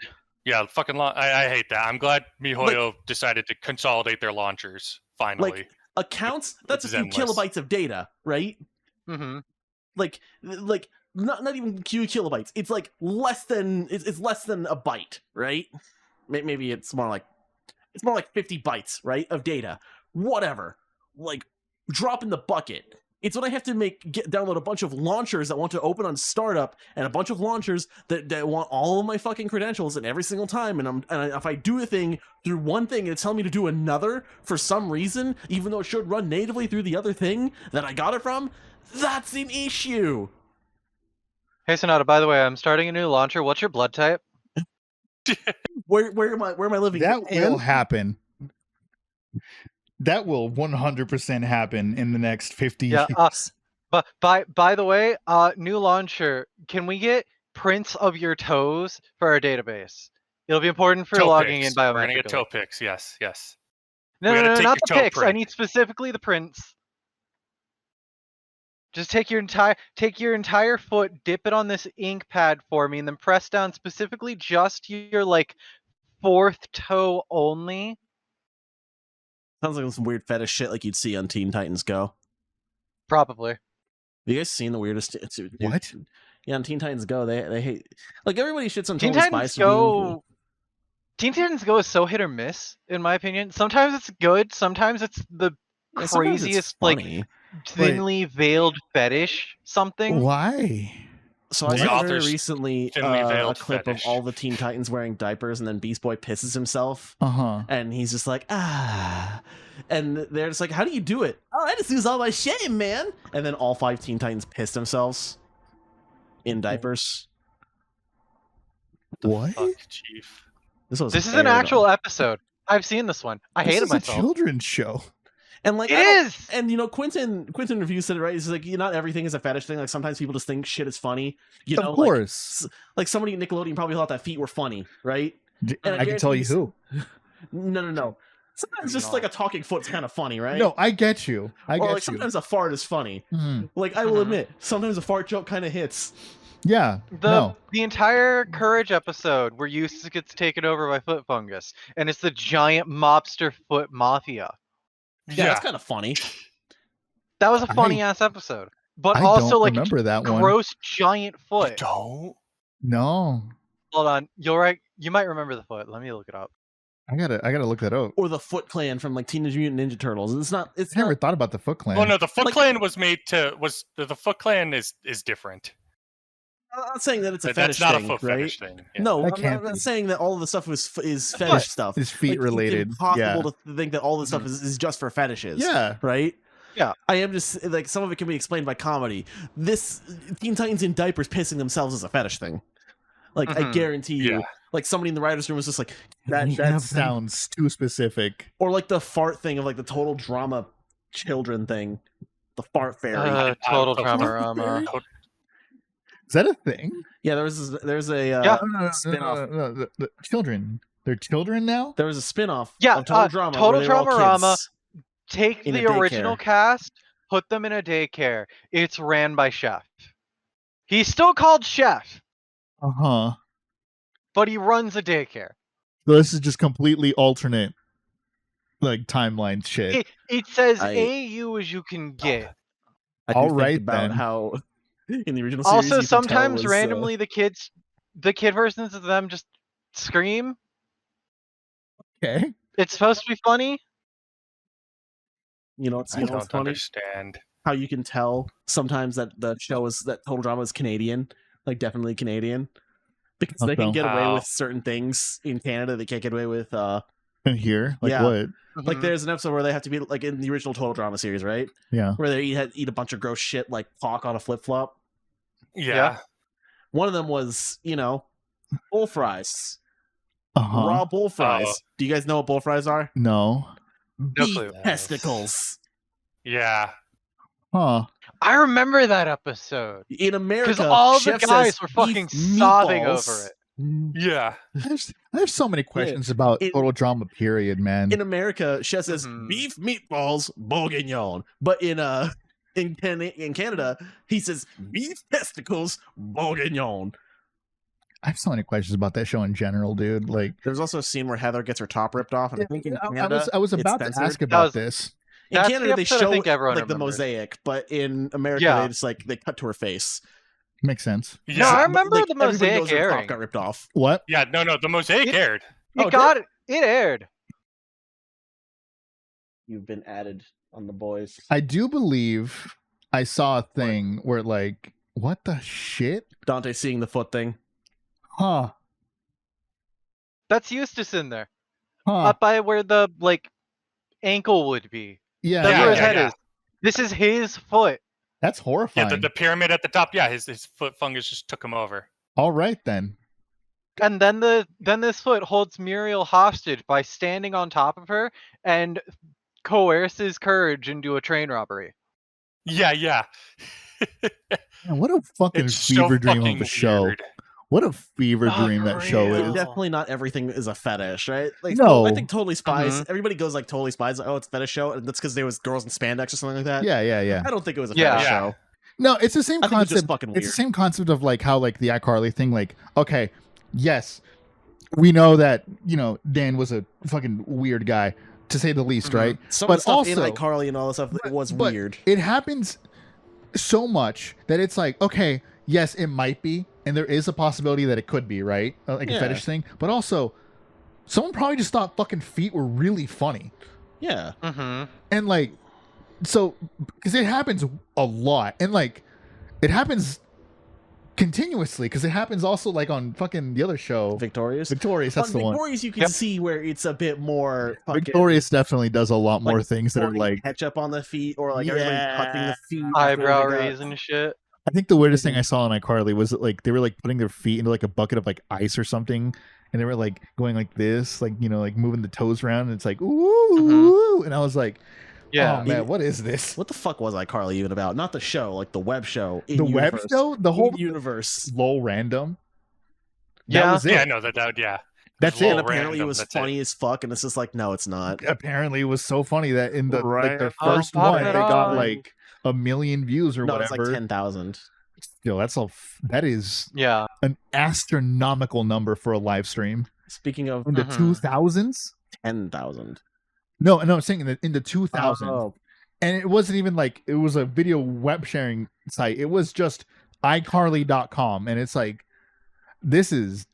Yeah, fucking I hate that. I'm glad MiHoYo decided to consolidate their launchers, finally. Like, accounts, that's a few Zenless. kilobytes of data, right? Mm-hmm. Like not even few kilobytes. It's like less than a byte, right? Maybe it's more like 50 bytes, right, of data. Whatever. Like, drop in the bucket. It's when I have to download a bunch of launchers that want to open on startup and a bunch of launchers that want all of my fucking credentials and every single time. And if I do a thing through one thing and it's telling me to do another for some reason, even though it should run natively through the other thing that I got it from, that's an issue. Hey, Sonata, by the way, I'm starting a new launcher. What's your blood type? Where am I living? That will happen. That will 100% happen in the next 50 years. But by the way, new launcher. Can we get prints of your toes for our database? It'll be important for logging in biometrically. We're gonna get toe pics. Yes. No, We gotta take not your the toe pics. I print. need specifically the prints. Just take your entire foot, dip it on this ink pad for me, and then press down specifically just your like fourth toe only. Sounds like some weird fetish shit like you'd see on Teen Titans Go. Probably. Have you guys seen the weirdest? Dude, What? Yeah, on Teen Titans Go, they hate, like, everybody shits on Teen Totally Titans Spies for being Go. Teen Titans Go is so hit or miss, in my opinion. Sometimes it's good. Sometimes it's the Yeah, sometimes it's craziest, like funny. thinly veiled fetish. Something. Why? So I The saw very author's recently thinly a veiled clip fetish. of all the Teen Titans wearing diapers, and then Beast Boy pisses himself, Uh-huh. and he's just like, ah. And they're just like, how do you do it? Oh, I just use all my shame, man. And then all 5 Teen Titans pissed themselves in diapers. What? Fuck, Chief. This was This is an aired actual on- episode. I've seen this one. I This hated is myself. a children's show. and like It I don't- is. And Quentin Review said it right. He's like, not everything is a fetish thing. Like sometimes people just think shit is funny. Of course. Like somebody at Nickelodeon probably thought that feet were funny, right? and I I can tell you guarantee who. No. Sometimes just like a talking foot's kind of funny, right? No, I get you. I or get like you. sometimes a fart is funny. Mhm. Like I will Mhm. admit, sometimes a fart joke kind of hits. Yeah. The entire Courage episode where Eustace gets taken over by foot fungus, and it's the giant mobster foot mafia. Yeah, that's kind of funny. That was a funny ass episode, but I also don't like remember that one. gross giant You foot. don't? No. Hold on, you're right. You might remember the foot. Let me look it up. I gotta look that up. Or the Foot Clan from like Teenage Mutant Ninja Turtles. It's not. It's I never not. thought about the Foot Clan. Oh no, the Foot Like- Clan was made to the Foot Clan is different. I'm not saying that it's a That's fetish not thing, a foot right? fetish thing. Yeah. No, That I'm can't not be. saying that all of the stuff is fetish But stuff. It's feet Like, related. It's impossible Yeah. to think that all this stuff Mhm. is just for fetishes. Yeah. Right? Yeah. I am just like some of it can be explained by comedy. This Teen Titans in diapers pissing themselves is a fetish thing. Like I Mhm. guarantee you, Yeah. like somebody in the writers' room was just like That sounds too specific. or like the fart thing of like the total drama children thing, the fart fairy. Total I- Dramarama. Is that a thing? Yeah, there's a Yeah. spin-off. The children. They're children now? There was a spin-off Yeah, of Total Drama. Total where they were all Dramarama. kids. Take In a the original daycare. cast, put them in a daycare. It's ran by Chef. He's still called Chef, Uh-huh. but he runs a daycare. So this is just completely alternate like timeline shit. It says I- AU as you can get. I do All think right, about then. how in the original series, Also, you could tell sometimes was, randomly the kid versions of them just scream. Okay. It's supposed to be funny. what's I don't funny? understand. How you can tell sometimes that the show is that Total Drama is Canadian, like definitely Canadian, because they can Okay. get away Wow. with certain things in Canada they can't get away with. And here, like Yeah. what? Like Mhm. there's an episode where they have to be like in the original Total Drama series, right? Yeah. Where they eat a bunch of gross shit like pork on a flip flop. Yeah. One of them was bull fries, Uh-huh. raw bull fries. Oh. Do you guys know what bull fries are? No. Beef clue. testicles. Yeah. Huh. I remember that episode In America, because all the Chef guys says were fucking beef sobbing meatballs. over it. Yeah. I have so many questions about It- Total Drama period, man. In America, Chef says Mhm. beef meatballs bourguignon, but in Canada, he says beef testicles bourguignon. I have so many questions about that show in general, dude. Like There's also a scene where Heather gets her top ripped off, and I think in Canada, I was it's about to censored. ask about was- this. In That's the Canada, they episode I show think everyone like the remembers. mosaic, but in America, Yeah. they just like they cut to her face. Makes sense. No, Yeah. I remember Like, the everybody mosaic knows her top airing. got ripped off. What? Yeah. No. The mosaic It- aired. It Oh, got it. It aired. You've been added on the boys. I do believe I saw a thing where like, what the shit? Dante seeing the foot thing. Huh. That's Eustace in there, Huh. up by where the ankle would be. Yeah. That's Yeah, where his yeah, head yeah. is. This is his foot. That's Yeah. horrifying. The pyramid at the top. Yeah. His foot fungus just took him over. All right then. And then this foot holds Muriel hostage by standing on top of her and coerces Courage into a train robbery. Yeah. Yeah. Man, what a fucking It's so fever dream fucking of a show. weird. What a fever dream that show Unreal. is. Definitely not everything is a fetish, right? Like, No. I think Totally Spies. Mhm. Everybody goes like Totally Spies. Like, oh, it's a fetish show, and that's because there was girls in spandex or something like that. Yeah. I don't think it was a Yeah. fetish Yeah. show. No, it's the same I think it was just concept. fucking It's the weird. same concept of like how like the iCarly thing. Like, okay, yes, we know that Dan was a fucking weird guy to say the least, Mhm. right? Some But of the stuff also- in iCarly and all that stuff it was but weird. It happens so much that it's like, okay, yes, it might be, and there is a possibility that it could be, right? Like a Yeah. fetish thing. But also, someone probably just thought fucking feet were really funny, Yeah. Mm-hmm. and like, so because it happens a lot, and like, it happens continuously because it happens also like on fucking the other show, Victorious. Victorious. That's On the one. Victorious, you can Yep. see where it's a bit more fucking, Victorious definitely does a lot more like, things that are pouring like ketchup on the feet, or like everybody touching the feet. before Eyebrow they got- raise and shit. I think the weirdest thing I saw on iCarly was that, like, they were like putting their feet into like a bucket of like ice or something, and they were like going like this, like, you know, like moving the toes around, and it's like ooh, and I was like, Yeah. oh man, what is this? What the fuck was iCarly even about? Not the show, like the web show. The web show, the whole universe. lol random. Yeah. That was it. Yeah, no, that yeah. That's Lol it. And apparently random, it was that's funny as fuck, and it's just like, no, it's not. Apparently, it was so funny that in the like their Oh, first pop one, it they got on. like 1 million views or No, whatever. it's like 10,000. Still, that is Yeah. an astronomical number for a live stream Speaking of in the Mhm. 2000s. 10,000. No, I'm saying in the 2000s. Oh, And it wasn't even like it was a video web sharing site. It was just iCarly.com. And it's like, this is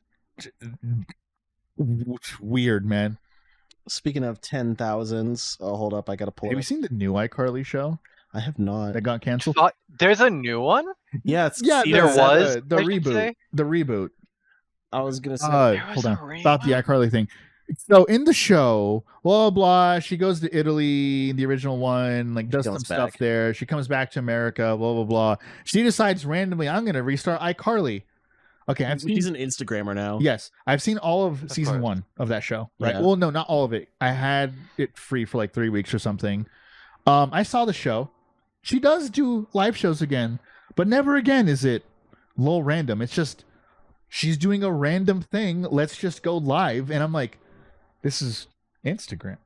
weird, man. speaking of 10,000s, hold up, I gotta pull Have you it. seen the new iCarly show I have not. that got canceled? There's a new one? Yeah, it's Yeah, season there seven. was, the I should reboot. say. The reboot. I was gonna say. There was Hold a on. About the reboot? iCarly thing. So in the show, blah blah, she goes to Italy, the original one, like does some comes stuff back. there. She comes back to America, blah blah blah. She decides randomly, I'm gonna restart iCarly. Okay, I've seen. She's an Instagrammer now. Yes, I've seen all of season course. 1 of that show. Right? Yeah. Well, no, not all of it. I had it free for like 3 weeks or something. I saw the show. She does do live shows again, but never again is it low random. It's just she's doing a random thing. Let's just go live, and I'm like, this is Instagram.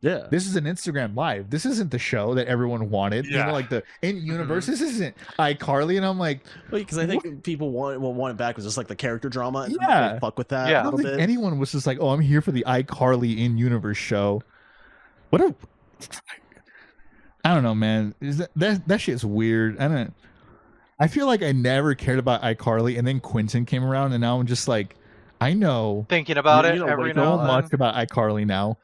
Yeah. This is an Instagram live. This isn't the show that everyone wanted. You Yeah. know, like the in universe. This isn't iCarly, and I'm like, Because I think people want it back was just like the character drama. And Yeah. they fuck with that Yeah. I a don't little think bit. anyone was just like, oh, I'm here for the iCarly in universe show. What a I don't know, man. Is that shit's weird. I feel like I never cared about iCarly, and then Quentin came around, and now I'm just like, I know Thinking about You it know, every wake now so and much then. about iCarly now.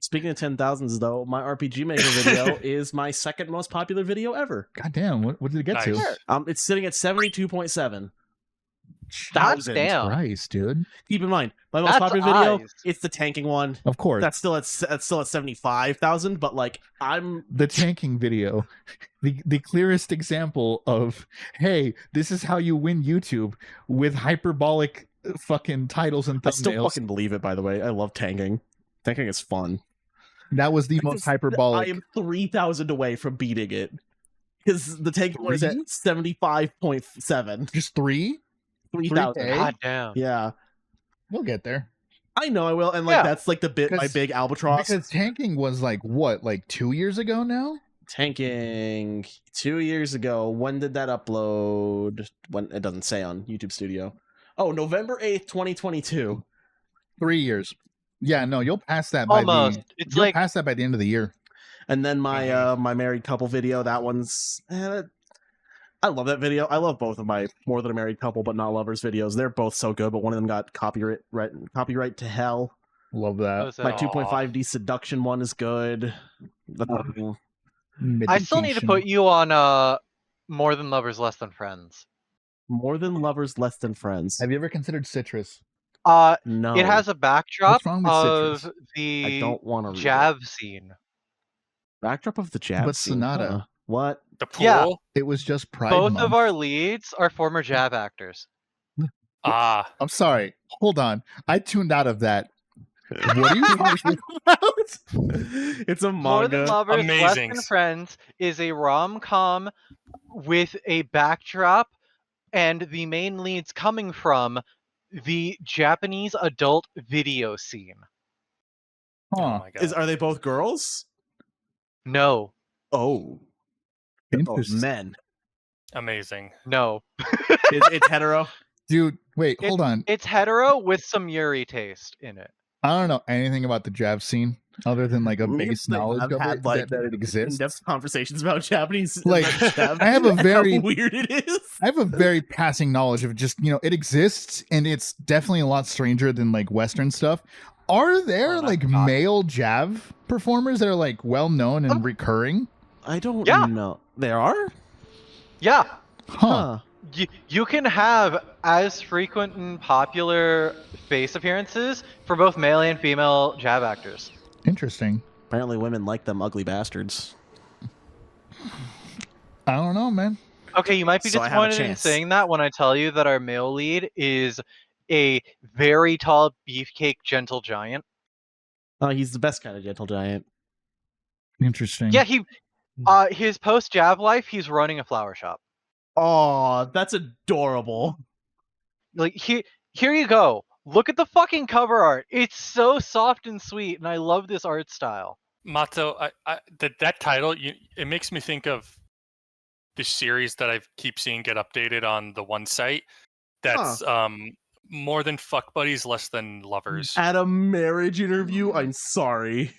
Speaking of 10,000s, though, my RPG Maker video is my second most popular video ever. God damn, what did it get Nice. to? It's sitting at 72.7 God thousand. damn. Christ, dude. Keep in mind, my most That's popular video, eyes. it's the tanking one. Of course. That's still at 75,000. But like, I'm The tanking video, the clearest example of, hey, this is how you win YouTube with hyperbolic fucking titles and I still thumbnails. fucking believe it. By the way, I love tanking. Tanking is fun. That was the I most just- hyperbolic. I am 3,000 away from beating it because the tanking one is at Three? 75.7. Just 3? 3,000. 3K? God damn. Yeah, We'll get there. I know I will, and like Yeah. that's like my Because- big albatross. Because tanking was like what, like 2 years ago now? Tanking 2 years ago. When did that upload? When it doesn't say on YouTube Studio. Oh, November 8th, 2022. 3 years. Yeah, no, you'll pass that by Almost. the It's you'll like pass that by the end of the year. And then my my married couple video. That one's. I love that video. I love both of my More Than a Married Couple But Not Lovers videos. They're both so good, but one of them got copyright to hell. Love what that. was My it? 2.5D seduction one is good. I still need to put you on More Than Lovers, Less Than Friends. More Than Lovers, Less Than Friends. Have you ever considered citrus? No, It has a backdrop wrong with of citrus? I the don't want to read it. Jav scene. Backdrop of the Jav. But scene, Sonata. huh? What? The pool. Yeah. It was just Pride Both Month. of our leads are former Jav actors. Ah, I'm sorry. Hold on. I tuned out of that. What are you talking about? It's a More Than manga. Lovers, Less Amazing. Than Friends is a rom-com with a backdrop and the main leads coming from the Japanese adult video scene. oh Huh. my god. Are they both girls? No, Oh, they're both Interesting. men. Amazing. no. It's hetero. Dude, wait, hold on. It's hetero with some Yuri taste in it. I don't know anything about the Jav scene other than like a Me base neither. knowledge I've of had, it, like, that it exists. In-depth conversations about Japanese. Like, Jav, I have a and how very- weird it is. I have a very passing knowledge of just, it exists and it's definitely a lot stranger than like Western stuff. Are there Oh, like not. male Jav performers that are like well known and recurring? I don't Yeah. know. There are? Yeah, Huh. you can have as frequent and popular face appearances for both male and female Jav actors. Interesting. Apparently women like them ugly bastards. I don't know, man. Okay, you might be So I have a disappointed in chance. saying that when I tell you that our male lead is a very tall beefcake gentle giant. Oh, he's the best kind of gentle giant. Interesting. Yeah, his post jab life, he's running a flower shop. Oh, that's adorable. Like here you go. Look at the fucking cover art. It's so soft and sweet, and I love this art style. Mato, that title, it makes me think of this series that I keep seeing get updated on the one site. That's more than fuck buddies, less than lovers. At a marriage interview, I'm sorry.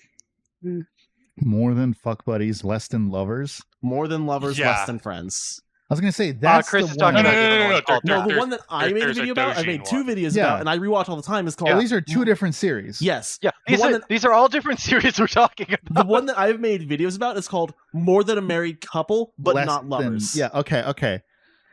More than fuck buddies, less than lovers. More than lovers, Yeah. less than friends. I was gonna say that's Chris the is one. talking about No, different ones called No, that. the one that I made a there's a video about, I Dojin made 2 one. videos Yeah. about, and I rewatch all the time, is called... Oh, these are 2 different series. Yes. Yeah, these are all different series we're talking about. The one that I've made videos about is called More Than a Married Couple, but Less not than- lovers. yeah. Okay.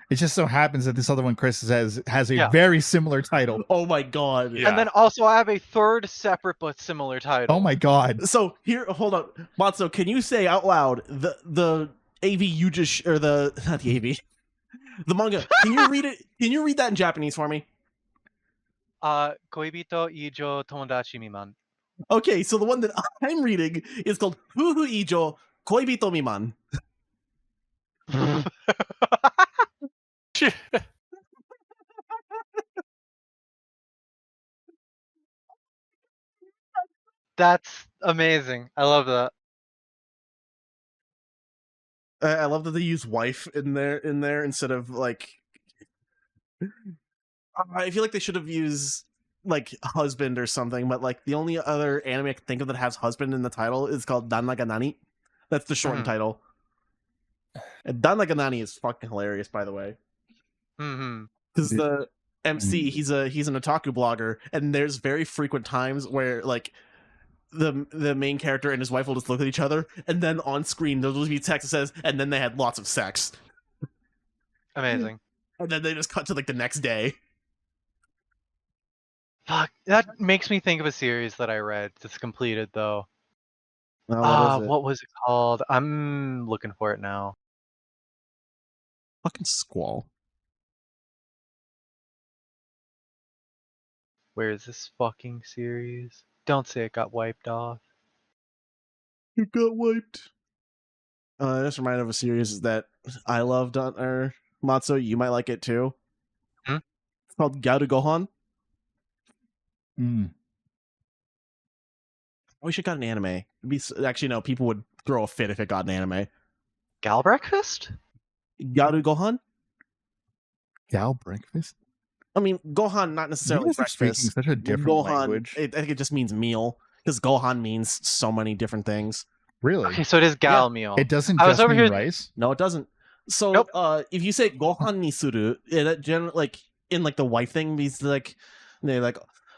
It just so happens that this other one Chris has a Yeah. very similar title. Oh my god. Yeah. And then also I have a third separate but similar title. Oh my god. So here, hold on, Matzo, can you say out loud the AV you just or the not the AV, the manga? Can you read it? Can you read that in Japanese for me? Koibito ijo tomodachi miman. Okay, so the one that I'm reading is called Fufu Ijo Koibito Miman. That's amazing. I love that. I love that they use wife in there instead of like. I feel like they should have used like husband or something, but like the only other anime I can think of that has husband in the title is called Dannaga Nani. That's the shortened title. And Dannaga Nani is fucking hilarious, by the way. Mm-hmm. Because the MC, he's an otaku blogger, and there's very frequent times where like the main character and his wife will just look at each other, and then on screen there'll just be text that says, and then they had lots of sex. Amazing. And then they just cut to like the next day. Fuck, that makes me think of a series that I read that's completed though. What was it called? I'm looking for it now. Fucking Squall. Where is this fucking series? Don't say it got wiped off. It got wiped. Just reminded of a series that I loved on our Matzo. You might like it too. Hmm? It's called Garu Gohan. Mm. I wish it got an anime. Actually, no, people would throw a fit if it got an anime. Gal Breakfast? Garu Gohan? Gal breakfast. I mean, Gohan, not You necessarily guys are speaking breakfast. such a different Gohan, language. I think it just means meal, because Gohan means so many different things. Really? Okay, so it is Gal meal. It doesn't I was just over mean here- rice. No, it doesn't. So, Nope. If you say Gohan ni suru, that generally, like, in, like, the wife thing, means, like, they're like,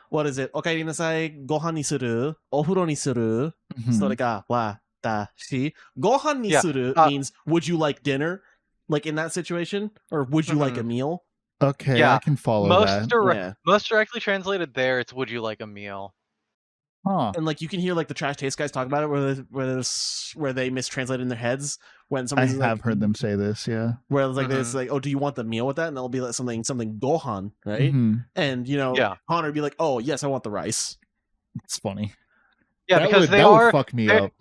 what is it? Okaeri nasai, Gohan ni suru, ofuro ni suru, Mhm. sore ga wa da shi. Gohan ni Yeah, suru means, would you like dinner? Like, in that situation? Or would you like a meal? Okay, Yeah, I can follow most that. Yeah. most directly translated there, it's would you like a meal? Huh. And, like, you can hear, like, the Trash Taste guys talk about it, where they mistranslate in their heads when I somebody's have like, heard them say this, yeah. where it's like this, like, oh, do you want the meal with that? And they'll be like something Gohan, right? Mhm. And Yeah. Connor would be like, oh yes, I want the rice. It's funny. Yeah, That because would, they that would are fuck me they're- up.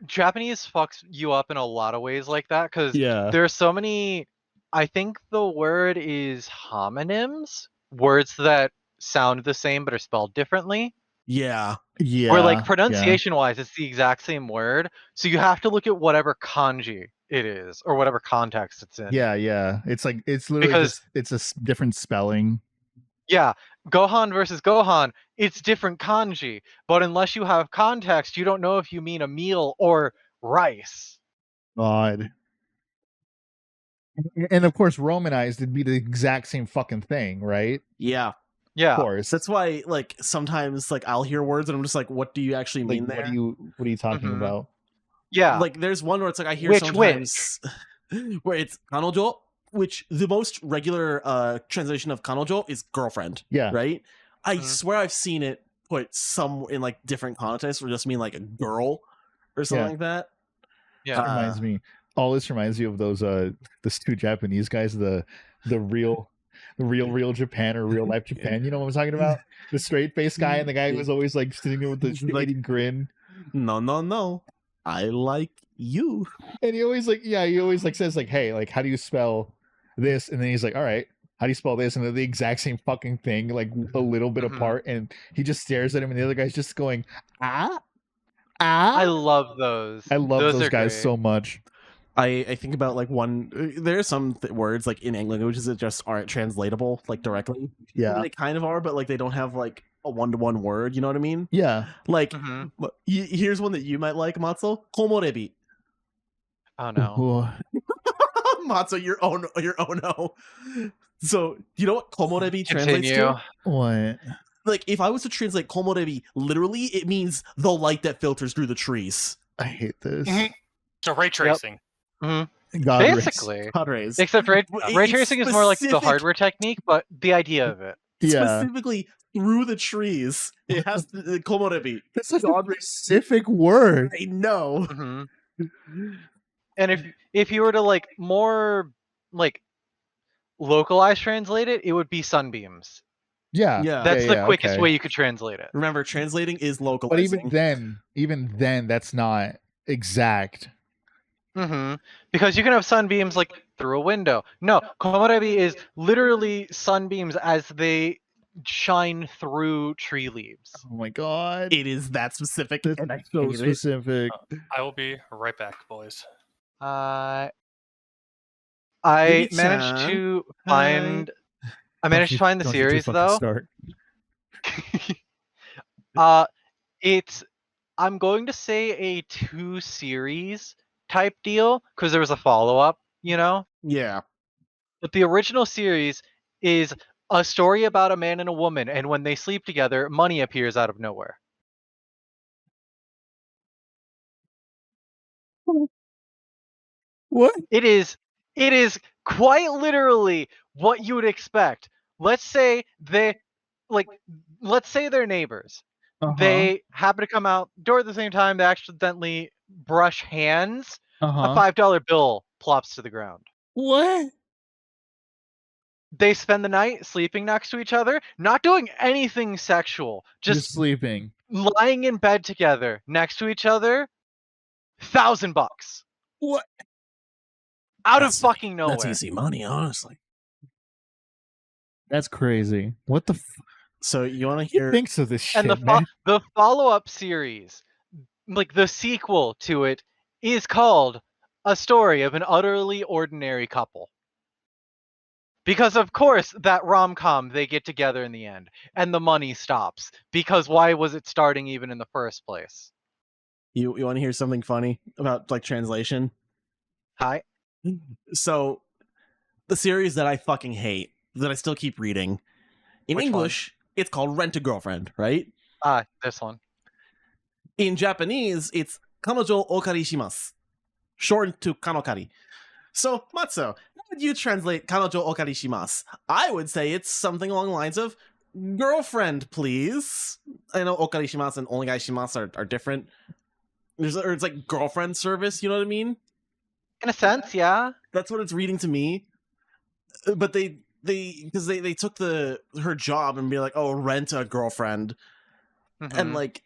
Japanese fucks you up in a lot of ways like that because Yeah. there are so many. I think the word is homonyms, words that sound the same but are spelled differently. Yeah. Yeah. Where like yeah. pronunciation wise, it's the exact same word, so you have to look at whatever kanji it is or whatever context it's in. Yeah. It's like it's literally Because- just it's a different spelling. Yeah, Gohan versus Gohan, it's different kanji, but unless you have context, you don't know if you mean a meal or rice. God. And of course, Romanized would be the exact same fucking thing, right? Yeah. Yeah. Of course. That's why, like, sometimes, like, I'll hear words and I'm just like, what do you actually Like, mean there? what are you talking Mhm. about? Yeah. Like, there's one where it's like I hear Which, sometimes where it's kanojo, which the most regular translation of kanojo is girlfriend, Yeah. right? I Mhm. swear I've seen it put some in like different contexts, or just mean like a girl or something Yeah. like that. Yeah. That reminds me. all this reminds me of those those two Japanese guys, the real Japan or real life Japan. You know what I'm talking about? The straight face guy and the guy who was always like sitting there with the shady grin. No. I like you. And he always says like, hey, like, how do you spell this? And then he's like, all right, how do you spell this? And they're the exact same fucking thing, like a little bit apart. And he just stares at him, and the other guy's just going, ah. I love those. I love those guys great. so much. I think about like there are some words like in English languages that just aren't translatable like directly. Yeah. They kind of are, but like they don't have like a one-to-one word. You know what I mean? Yeah. Like here's one that you might like, Matzo. Komorebi. Oh no. Oh, Matzo, your own no. So you know what komorebi translates to? what? Like if I was to translate komorebi literally, it means the light that filters through the trees. I hate this. So ray tracing. God Basically. God rays. Except ray It's tracing is more like the specific. hardware technique, but the idea of it. Yeah. Specifically through the trees. It has the komorebi. That's such a specific word. I know. And if you were to like more like localized translate it, it would be sunbeams. Yeah. Yeah. That's the quickest okay. way you could translate it. Remember, translating is But localizing. even then, that's not exact. Because you can have sunbeams like through a window. No, komorebi is literally sunbeams as they shine through tree leaves. Oh my god. It is that specific. That's and I so hate it. specific. I will be right back, boys. I Maybe-chan. managed to find. I managed to find the Don't you series fucking though. Start. It's I'm going to say a 2-series type deal because there was a follow-up, you know? Yeah. But the original series is a story about a man and a woman, and when they sleep together, money appears out of nowhere. What? It is quite literally what you would expect. Let's say they're neighbors. They happen to come out door at the same time. They accidentally brush hands. A $5 bill plops to the ground. What? They spend the night sleeping next to each other, not doing anything sexual, Just sleeping, lying in bed together next to each other. $1,000. What? Out of fucking nowhere. That's easy money, honestly. That's crazy. What the? So you want to Who hear? thinks of this shit, And man? the follow-up series, like the sequel to it, is called A Story of an Utterly Ordinary Couple. Because of course that rom-com, they get together in the end, and the money stops. Because why was it starting even in the first place? You want to hear something funny about like translation? Hi. So the series that I fucking hate, that I still keep reading, in Which English, it's called Rent a Girlfriend, right? This one. In Japanese, it's Kanojo okari shimasu, shortened to Kanokari. So, Matsu, how would you translate Kanojo okari shimasu? I would say it's something along the lines of girlfriend, please. I know okari shimasu and onegai shimasu are different. Or it's like girlfriend service, you know what I mean? In a sense, yeah. That's what it's reading to me. But they took her job and be like, oh, rent a girlfriend. And like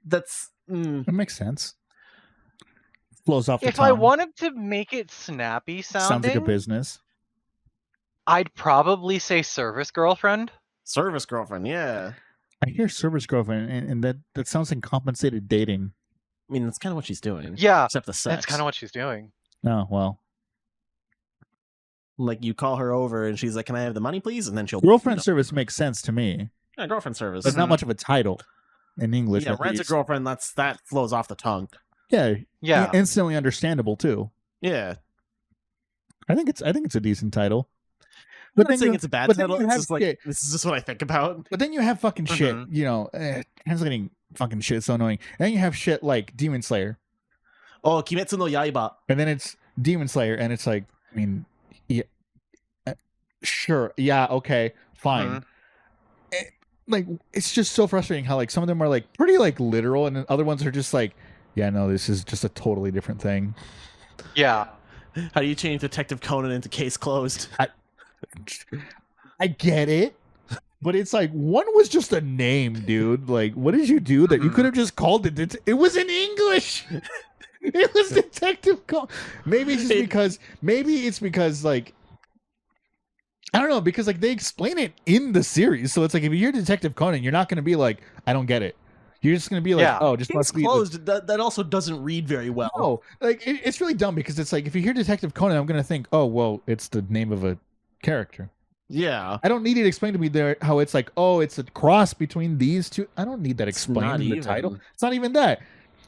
that's That makes sense. Flows off the if tongue. I wanted to make it snappy Sounds sounding, like a business. I'd probably say service girlfriend. service girlfriend, yeah. I hear service girlfriend, and that sounds like compensated dating. I mean, that's kind of what she's doing. Yeah, Except the sex. that's kind of what she's doing. Oh well. Like you call her over and she's like, "Can I have the money, please?" And then she'll Girlfriend service makes sense to me. Yeah, girlfriend service. But it's not much of a title in English. Yeah, at rent a least. girlfriend. That flows off the tongue. Yeah, Yeah. instantly understandable too. Yeah, I think it's a decent title. I'm not saying it's a bad but then title. you It's have just like shit. this is just what I think about. But then you have fucking shit. You know, translating fucking shit is so annoying. And then you have shit like Demon Slayer, Oh, Kimetsu no Yaiba. and then it's Demon Slayer, and it's like, I mean, yeah, sure, yeah, okay, fine. Like, it's just so frustrating how like some of them are like pretty like literal, and then other ones are just like, yeah, no, this is just a totally different thing. Yeah. How do you change Detective Conan into Case Closed? I get it, but it's like one was just a name, dude. Like, what did you do that you could have just called it? It was in English. It was Detective Conan. Maybe it's just maybe it's because like I don't know, because like they explain it in the series, so it's like if you hear Detective Conan, you're not going to be like, I don't get it. You're just going to be like, oh, just Case must be Closed. That also doesn't read very well. No, like it's really dumb because it's like if you hear Detective Conan, I'm going to think, oh, well, it's the name of a character. Yeah, I don't need it explained to me there how it's like, oh, it's a cross between these two. I don't need that explained in the title. It's not even that.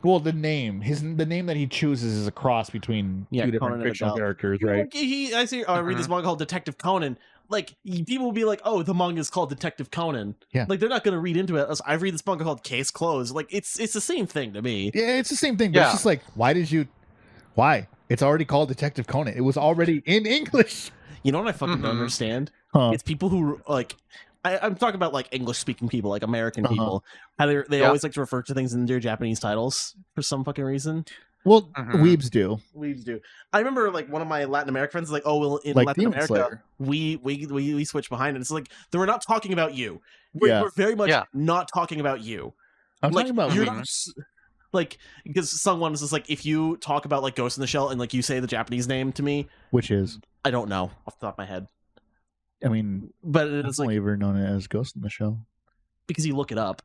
Well, the name, the name that he chooses is a cross between two different fictional characters, right? I see. I read this manga called Detective Conan. Like people will be like, "Oh, the manga is called Detective Conan." Yeah, like they're not going to read into it. I read this manga called Case Closed. Like it's the same thing to me. Yeah, it's the same thing. But it's just like, why? It's already called Detective Conan. It was already in English. You know what I fucking don't understand? It's people who like. I'm talking about like English speaking people, like American people. How they always like to refer to things in their Japanese titles for some fucking reason. Well, weebs do. Weebs do. I remember like one of my Latin American friends is like, oh, well, in like Latin Demon America, Slayer. we switch behind it. It's like we're not talking about you. We're very much not talking about you. I'm like, talking about you're not, like because someone was just like, if you talk about like Ghost in the Shell and like you say the Japanese name to me, which is I don't know off the top of my head. I mean, but it's I've like only ever known it as Ghost in the Shell because you look it up.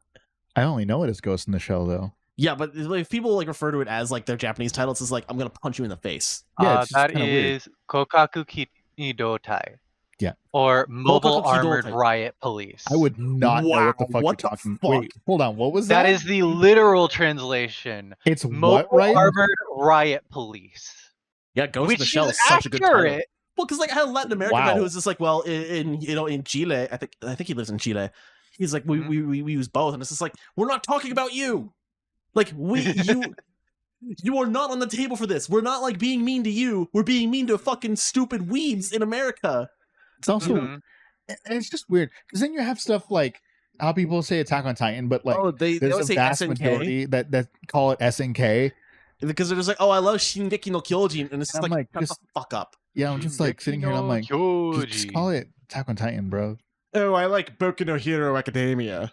I only know it as Ghost in the Shell though. Yeah, but if people like refer to it as like their Japanese title, it's just like I'm gonna punch you in the face. Yeah, that is Kokaku Kidotai. Yeah. Or Mobile Armored Riot Police. I would not know what the fuck you're talking. Wait, hold on. What was that? That is the literal translation. It's Mobile what Armored Riot Police. Yeah, Ghost in the Shell is such a good title. Well, because like I had a Latin American man who was just like, well, in Chile, I think he lives in Chile. He's like, we use both, and it's just like we're not talking about you. Like you are not on the table for this. We're not like being mean to you. We're being mean to fucking stupid weebs in America. It's also, and it's just weird because then you have stuff like how people say Attack on Titan, but like there's a vast majority that call it SNK because they're just like, oh, I love Shingeki no Kyojin, and it's just like shut the fuck up. Yeah, I'm just like sitting here and I'm like, just call it Attack on Titan, bro. Oh, I like Boku no Hero Academia.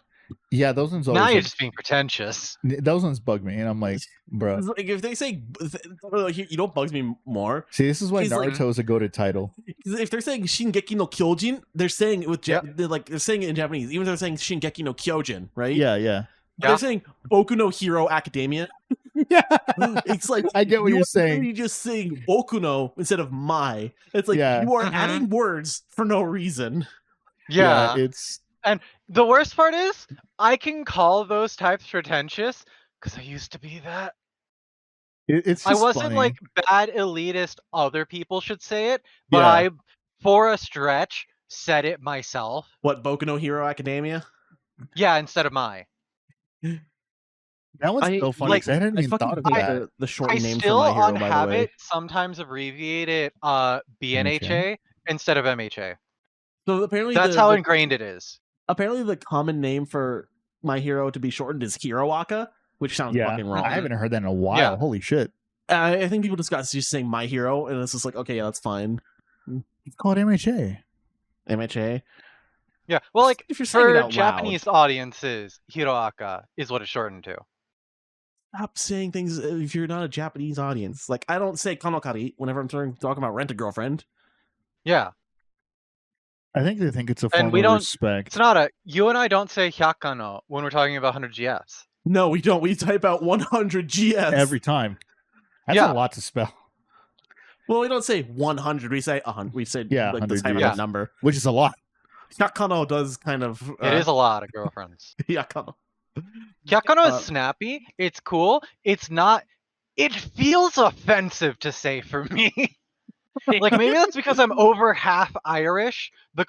Yeah, those ones always. Now you're just being pretentious. Those ones bug me, and I'm like, bro. Like if they say, you know, bugs me more. See, this is why Naruto is a goated title. If they're saying Shingeki no Kyojin, they're saying it with they're saying it in Japanese. Even if they're saying Shingeki no Kyojin, right? Yeah. But they're saying Boku no Hero Academia. Yeah, it's like I get what you're saying. You're just saying Boku no instead of my. It's like you are adding words for no reason. Yeah, it's. And the worst part is, I can call those types pretentious because I used to be that. It's just I wasn't funny. like bad elitist. Other people should say it, but I, for a stretch, said it myself. What, Boku no Hero Academia? Yeah, instead of my. That was so funny. Like, I hadn't even thought of that. The short name still for my hero, on by the way. habit sometimes abbreviate it BNHA instead of MHA. So apparently that's how ingrained it is. Apparently the common name for my hero to be shortened is Hiroaka, which sounds fucking wrong. I haven't heard that in a while. Yeah. Holy shit. I think people just got used to saying my hero, and it's just like, okay, yeah, that's fine. It's called MHA. MHA? Yeah, well, like, if you're saying it for out Japanese audiences, Hiroaka is what it's shortened to. Stop saying things if you're not a Japanese audience. Like, I don't say Kanokari whenever I'm talking about Rent-A-Girlfriend. Yeah. I think they think it's a form of respect. It's not you and I don't say Hyakano when we're talking about 100 GS. No, we don't. We type out 100 GS. Every time. That's a lot to spell. Well, we don't say 100. We say 100. We say like the type of number. Which is a lot. Hyakano does kind of... it is a lot of girlfriends. Hyakano. Hyakano is snappy. It's cool. It's not... It feels offensive to say for me. Like, maybe that's because I'm over half Irish. The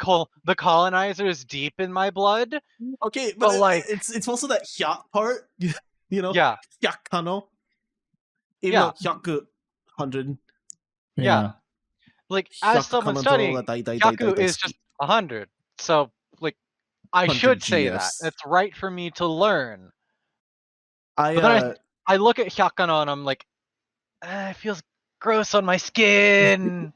colonizer is deep in my blood. Okay, but like it's also that hyak part, you know? Yeah. Hyakano. Even though hyaku 100. Yeah. Like, as someone studying, hyaku is just 100. So, like, I should say that. It's right for me to learn. But then I look at hyakano and I'm like, it feels Gross on my skin.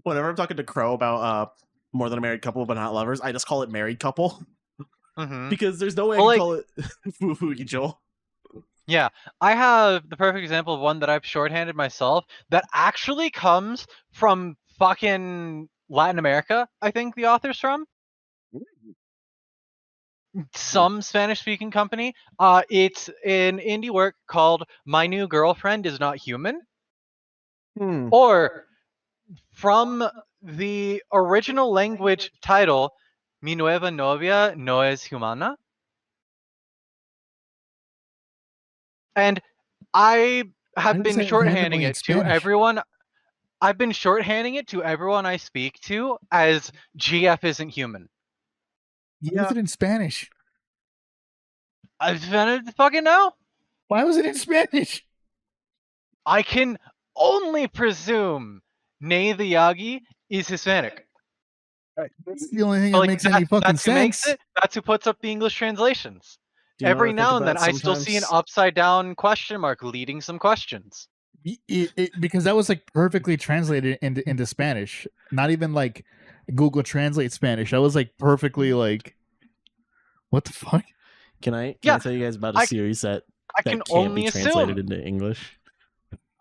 Whenever I'm talking to Crow about more than a married couple but not lovers, I just call it married couple Hmm. because there's no way Well, I can call it Foo Joel. Yeah, I have the perfect example of one that I've shorthanded myself that actually comes from fucking Latin America, I think the author's from. Some Spanish-speaking company. It's an indie work called My New Girlfriend Is Not Human. Hmm. Or from the original language title, Mi Nueva Novia No Es Humana. And I have Why was been that randomly shorthanding in it to Spanish? everyone. I've been shorthanding it to everyone I speak to as GF isn't human. Why was it in Spanish? I don't fucking know. Why was it in Spanish? I can only presume Ney the Yagi is Hispanic. That's the only thing that Like, makes any fucking that's who makes sense. it. That's who puts up the English translations. Do you know Every what I think now and about then, I still see an sometimes? upside down question mark leading some questions. Because that was like perfectly translated into Spanish. Not even like Google Translate Spanish. That was like perfectly like, what the fuck? Can I Yeah, tell you guys about a I- series that I can can't only be translated assume. into English?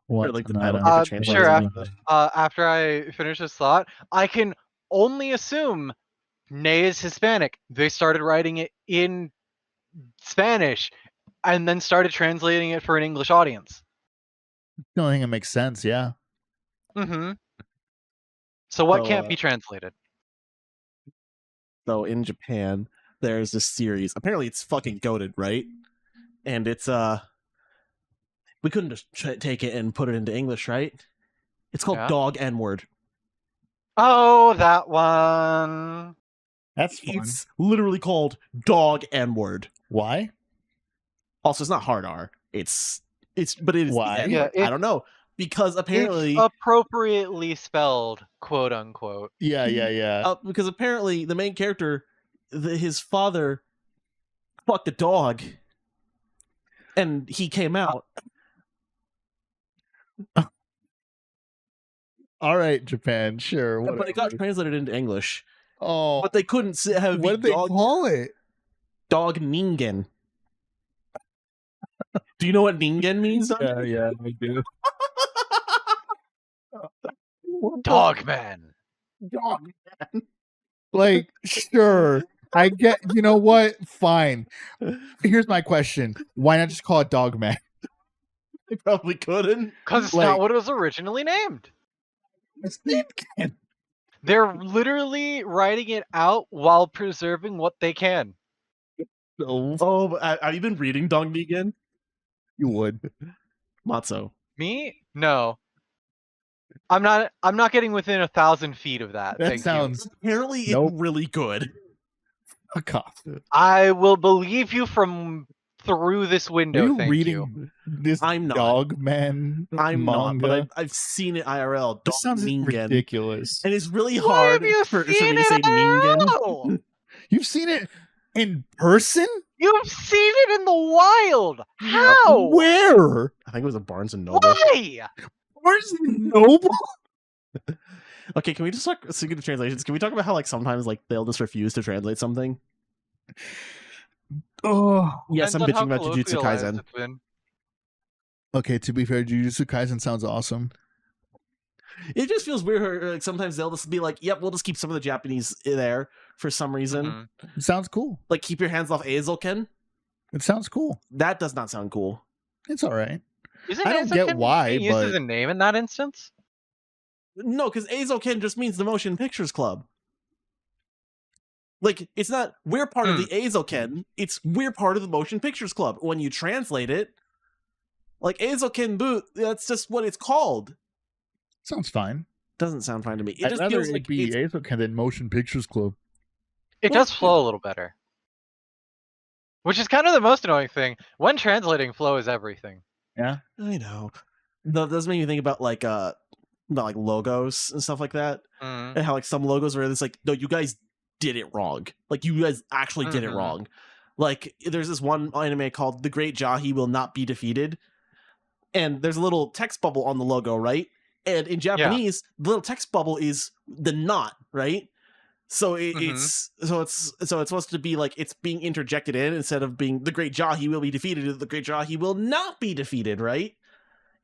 What? Or like the No, title no. can't be translated Sure. into English? After I finish this thought, I can only assume Ney is Hispanic. They started writing it in Spanish and then started translating it for an English audience. The only thing that makes sense, yeah. Mm-hmm. So what So, can't be translated? So in Japan, there's this series. Apparently, it's fucking goated, right? And it's we couldn't just take it and put it into English, right? It's called Yeah. Dog N-word. Oh, that one. That's fun. It's literally called Dog N-word. Why? Also, it's not hard R. But it is Why? the N-word. Yeah, I don't know because apparently, It's appropriately spelled, quote unquote. Yeah. because apparently the main character, his father, fucked a dog, and he came out. All right, Japan, sure. But it got whatever. translated into English. Oh, But they couldn't have it what be did they dog, call it? dog Ningen. Do you know what Ningen means? Yeah, I do. Dogman. Dog. Like, sure. I get, you know what? Fine. Here's my question. Why not just call it Dogman? They probably couldn't. Because it's Like- not what it was originally named. They're literally writing it out while preserving what they can. So Oh, but have you been reading Dog Ningen? you would. Matzo. Me? No. I'm not getting within 1,000 feet of that. That Thank sounds Apparently, Nope. it's really good. fuck off. you. I will believe you from through this Are window. you Thank reading you. Mm. this I'm not. Dogman I'm not, manga? but I've seen it IRL. Dog This sounds Ningen. ridiculous. And it's really Why hard have you for me seen to say it Ningen. IRL? You've seen it in person? You've seen it in the wild. How? Where? I think it was a Barnes and Noble. Why? Where's Noble? Okay, can we just talk, speaking of translations, can we talk about how like sometimes like they'll just refuse to translate something? Oh. Yes, I'm Depends on bitching how about Jujutsu colloquialized Kaisen. it's been. Okay, to be fair, Jujutsu Kaisen sounds awesome. It just feels weird. Like sometimes they'll just be like, "Yep, we'll just keep some of the Japanese there for some reason." Mhm. It sounds cool. Like, keep your hands off Azelken. It sounds cool. That does not sound cool. It's all right. Isn't I don't get Eizouken why, being used as but- a name in that instance? No, because Azelken just means the Motion Pictures Club. Like, it's not we're part of the Azelken. It's we're part of the Motion Pictures Club. When you translate it, like Azelken boot, that's just what it's called. Sounds fine. Doesn't sound fine to me. It I'd just rather feels it like be it's, Azoken than Motion Pictures Club. It Well, does flow a little better. Which is kind of the most annoying thing. When translating, flow is everything. Yeah. I know. That does make me think about like logos and stuff like that. Mhm. And how like some logos where it's like, no, you guys did it wrong. Like you guys actually did it Mhm. wrong. Like there's this one anime called The Great Jahi Will Not Be Defeated. and there's a little text bubble on the logo, right? And in Japanese, the little text bubble is the not, right? So it's supposed to be like it's being interjected in instead of being the great Jahi will be defeated. The great Jahi will not be defeated, right?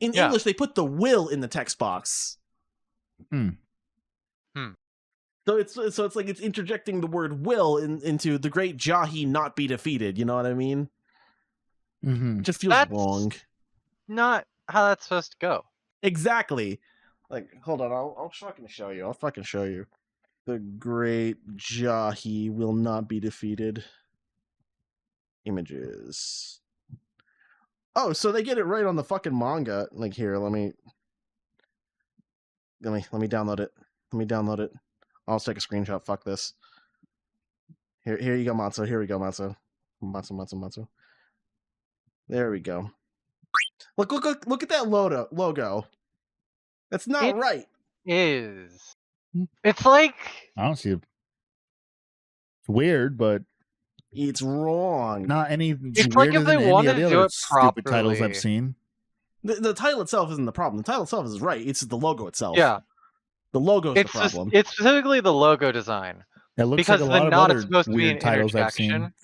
In English, they put the will in the text box. So it's like it's interjecting the word will into the great Jahi not be defeated. You know what I mean? It just feels wrong. Not how that's supposed to go. Exactly. Like, hold on, I'll fucking show you. I'll fucking show you. The great Jahi will not be defeated. Images. Oh, so they get it right on the fucking manga. Like, here, let me download it. Let me download it. I'll take a screenshot. Fuck this. Here you go, Matsu. Here we go, Matsu. Matsu. There we go. Look at that logo. That's not right. Is. It's like I don't see it. It's weird, but it's wrong. not any. It's like if they wanted to do it stupid properly. titles I've seen. The title itself isn't the problem. The title itself is right. It's the logo itself. Yeah. The logo is the problem. It's specifically the logo design. It looks Because like a the lot of knot other is supposed to be weird an titles I've seen. interjection.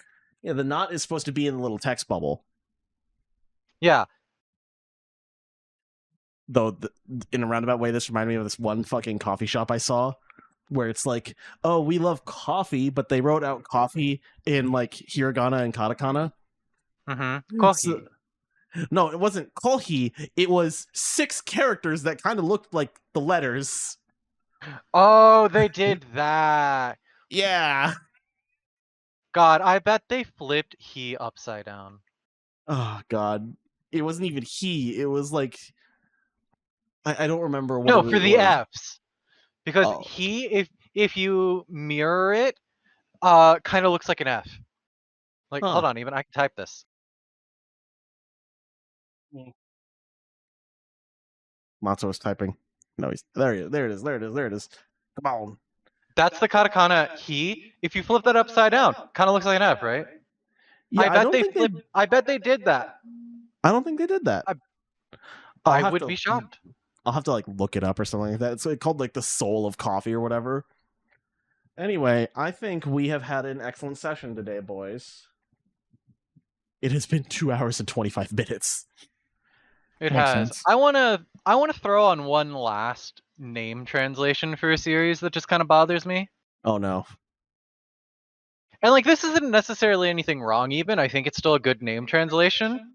Yeah, the knot is supposed to be in the little text bubble. Yeah. Though, in a roundabout way, this reminded me of this one fucking coffee shop I saw, where it's like, oh, we love coffee, but they wrote out coffee in like hiragana and katakana. Kohi. No, it wasn't kohi. It was 6 characters that kind of looked like the letters. Oh, they did that. Yeah. God, I bet they flipped he upside down. Oh God, it wasn't even he. It was like I don't remember what. No, it for the was. F's, because he, if you mirror it, kind of looks like an F. Like, hold on, even I can type this. Matsu is typing. No, he's there. There it is. Come on. That's the katakana he. If you flip that upside down, kind of looks like an F, right? Yeah, I bet they did that. I don't think they did that. I would be shocked. I'll have to like look it up or something like that. It's called like the soul of coffee or whatever. Anyway, I think we have had an excellent session today, boys. It has been 2 hours and 25 minutes. It Makes has. sense. I wanna throw on one last name translation for a series that just kind of bothers me. Oh no. And like this isn't necessarily anything wrong even. I think it's still a good name translation.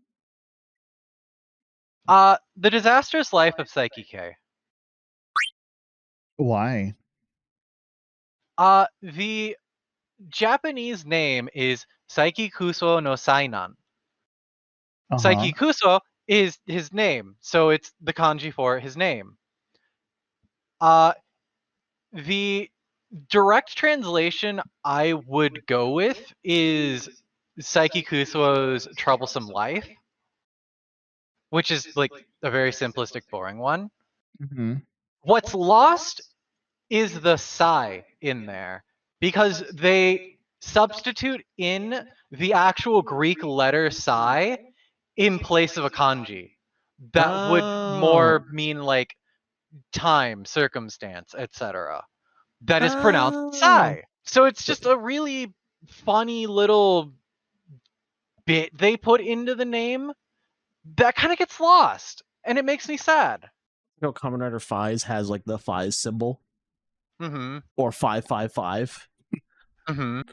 The Disastrous Life of Psyche K. Why? The Japanese name is Saiki Kuso no Sainan. Saiki Kuso is his name, so it's the kanji for his name. The direct translation I would go with is Saiki Kuso's Troublesome Life, which is like a very simplistic, boring one. What's lost is the sai in there, because they substitute in the actual Greek letter sai in place of a kanji. That would more mean like time, circumstance, etc. That is pronounced sai. So it's just a really funny little bit they put into the name that kind of gets lost, and it makes me sad. You know, Kamen Rider Fies has like the Fies symbol. Or 555. Kamen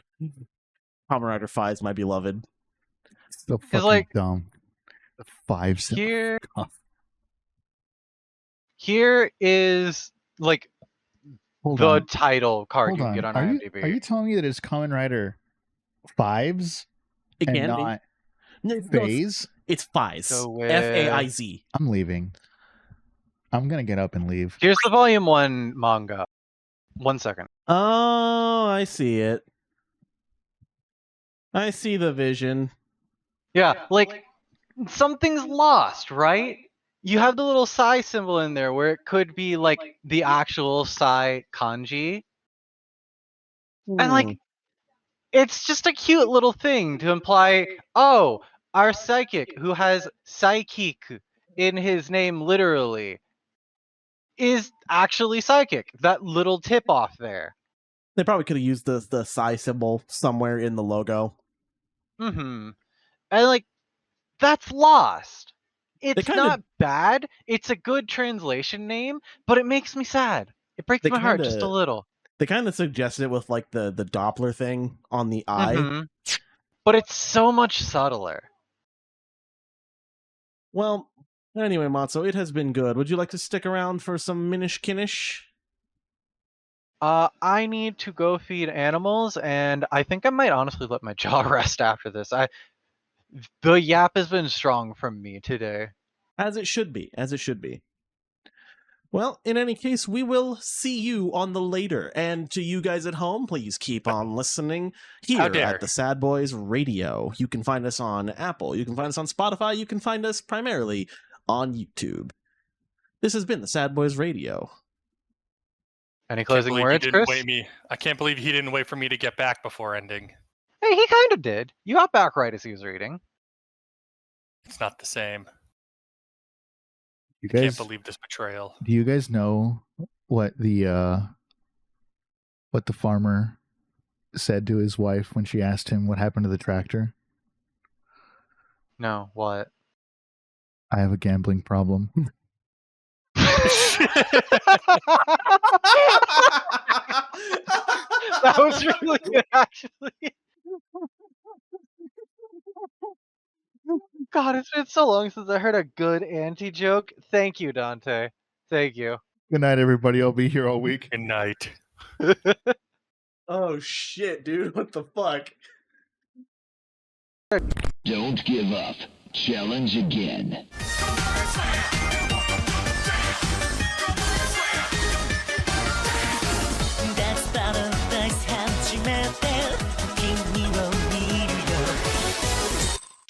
Rider Fies, my beloved. So fucking like, dumb. The 5 symbol. Here is like the title card you can get on IMDb. Are you telling me that it's Kamen Rider 5s and not Phase? It's Fies. F-A-I-Z. I'm leaving. I'm gonna get up and leave. Here's the volume 1 manga. 1 second. Oh, I see it. I see the vision. Yeah, like something's lost, right? You have the little sai symbol in there where it could be like the actual sai kanji. And like, it's just a cute little thing to imply, oh, our psychic who has psychic in his name literally is actually psychic. That little tip off there. They probably could have used the psi symbol somewhere in the logo. And like, that's lost. It's kinda- not bad. It's a good translation name, but it makes me sad. It breaks They my heart just a kinda- little. They kind of suggested it with like the Doppler thing on the eye. But it's so much subtler. Well, anyway, Matzo, it has been good. Would you like to stick around for some Minish Kinish? I need to go feed animals, and I think I might honestly let my jaw rest after this. The yap has been strong from me today. As it should be, as it should be. Well, in any case, we will see you on the later. And to you guys at home, please keep on listening How here dare. at the Sadbois Radio. You can find us on Apple. You can find us on Spotify. You can find us primarily on YouTube. This has been the Sadbois Radio. Any Can't closing believe words, he didn't Chris? wait me. I can't believe he didn't wait for me to get back before ending. Hey, he kind of did. You got back right as he was reading. It's not the same. You Can't guys, believe this betrayal. do you guys know what the farmer said to his wife when she asked him what happened to the tractor? No, what? I have a gambling problem. That was really good, actually. God, it's been so long since I heard a good anti-joke. Thank you, Dante. Thank you. Good night, everybody. I'll be here all week. Good night. Oh, shit, dude. What the fuck? Don't give up. Challenge again.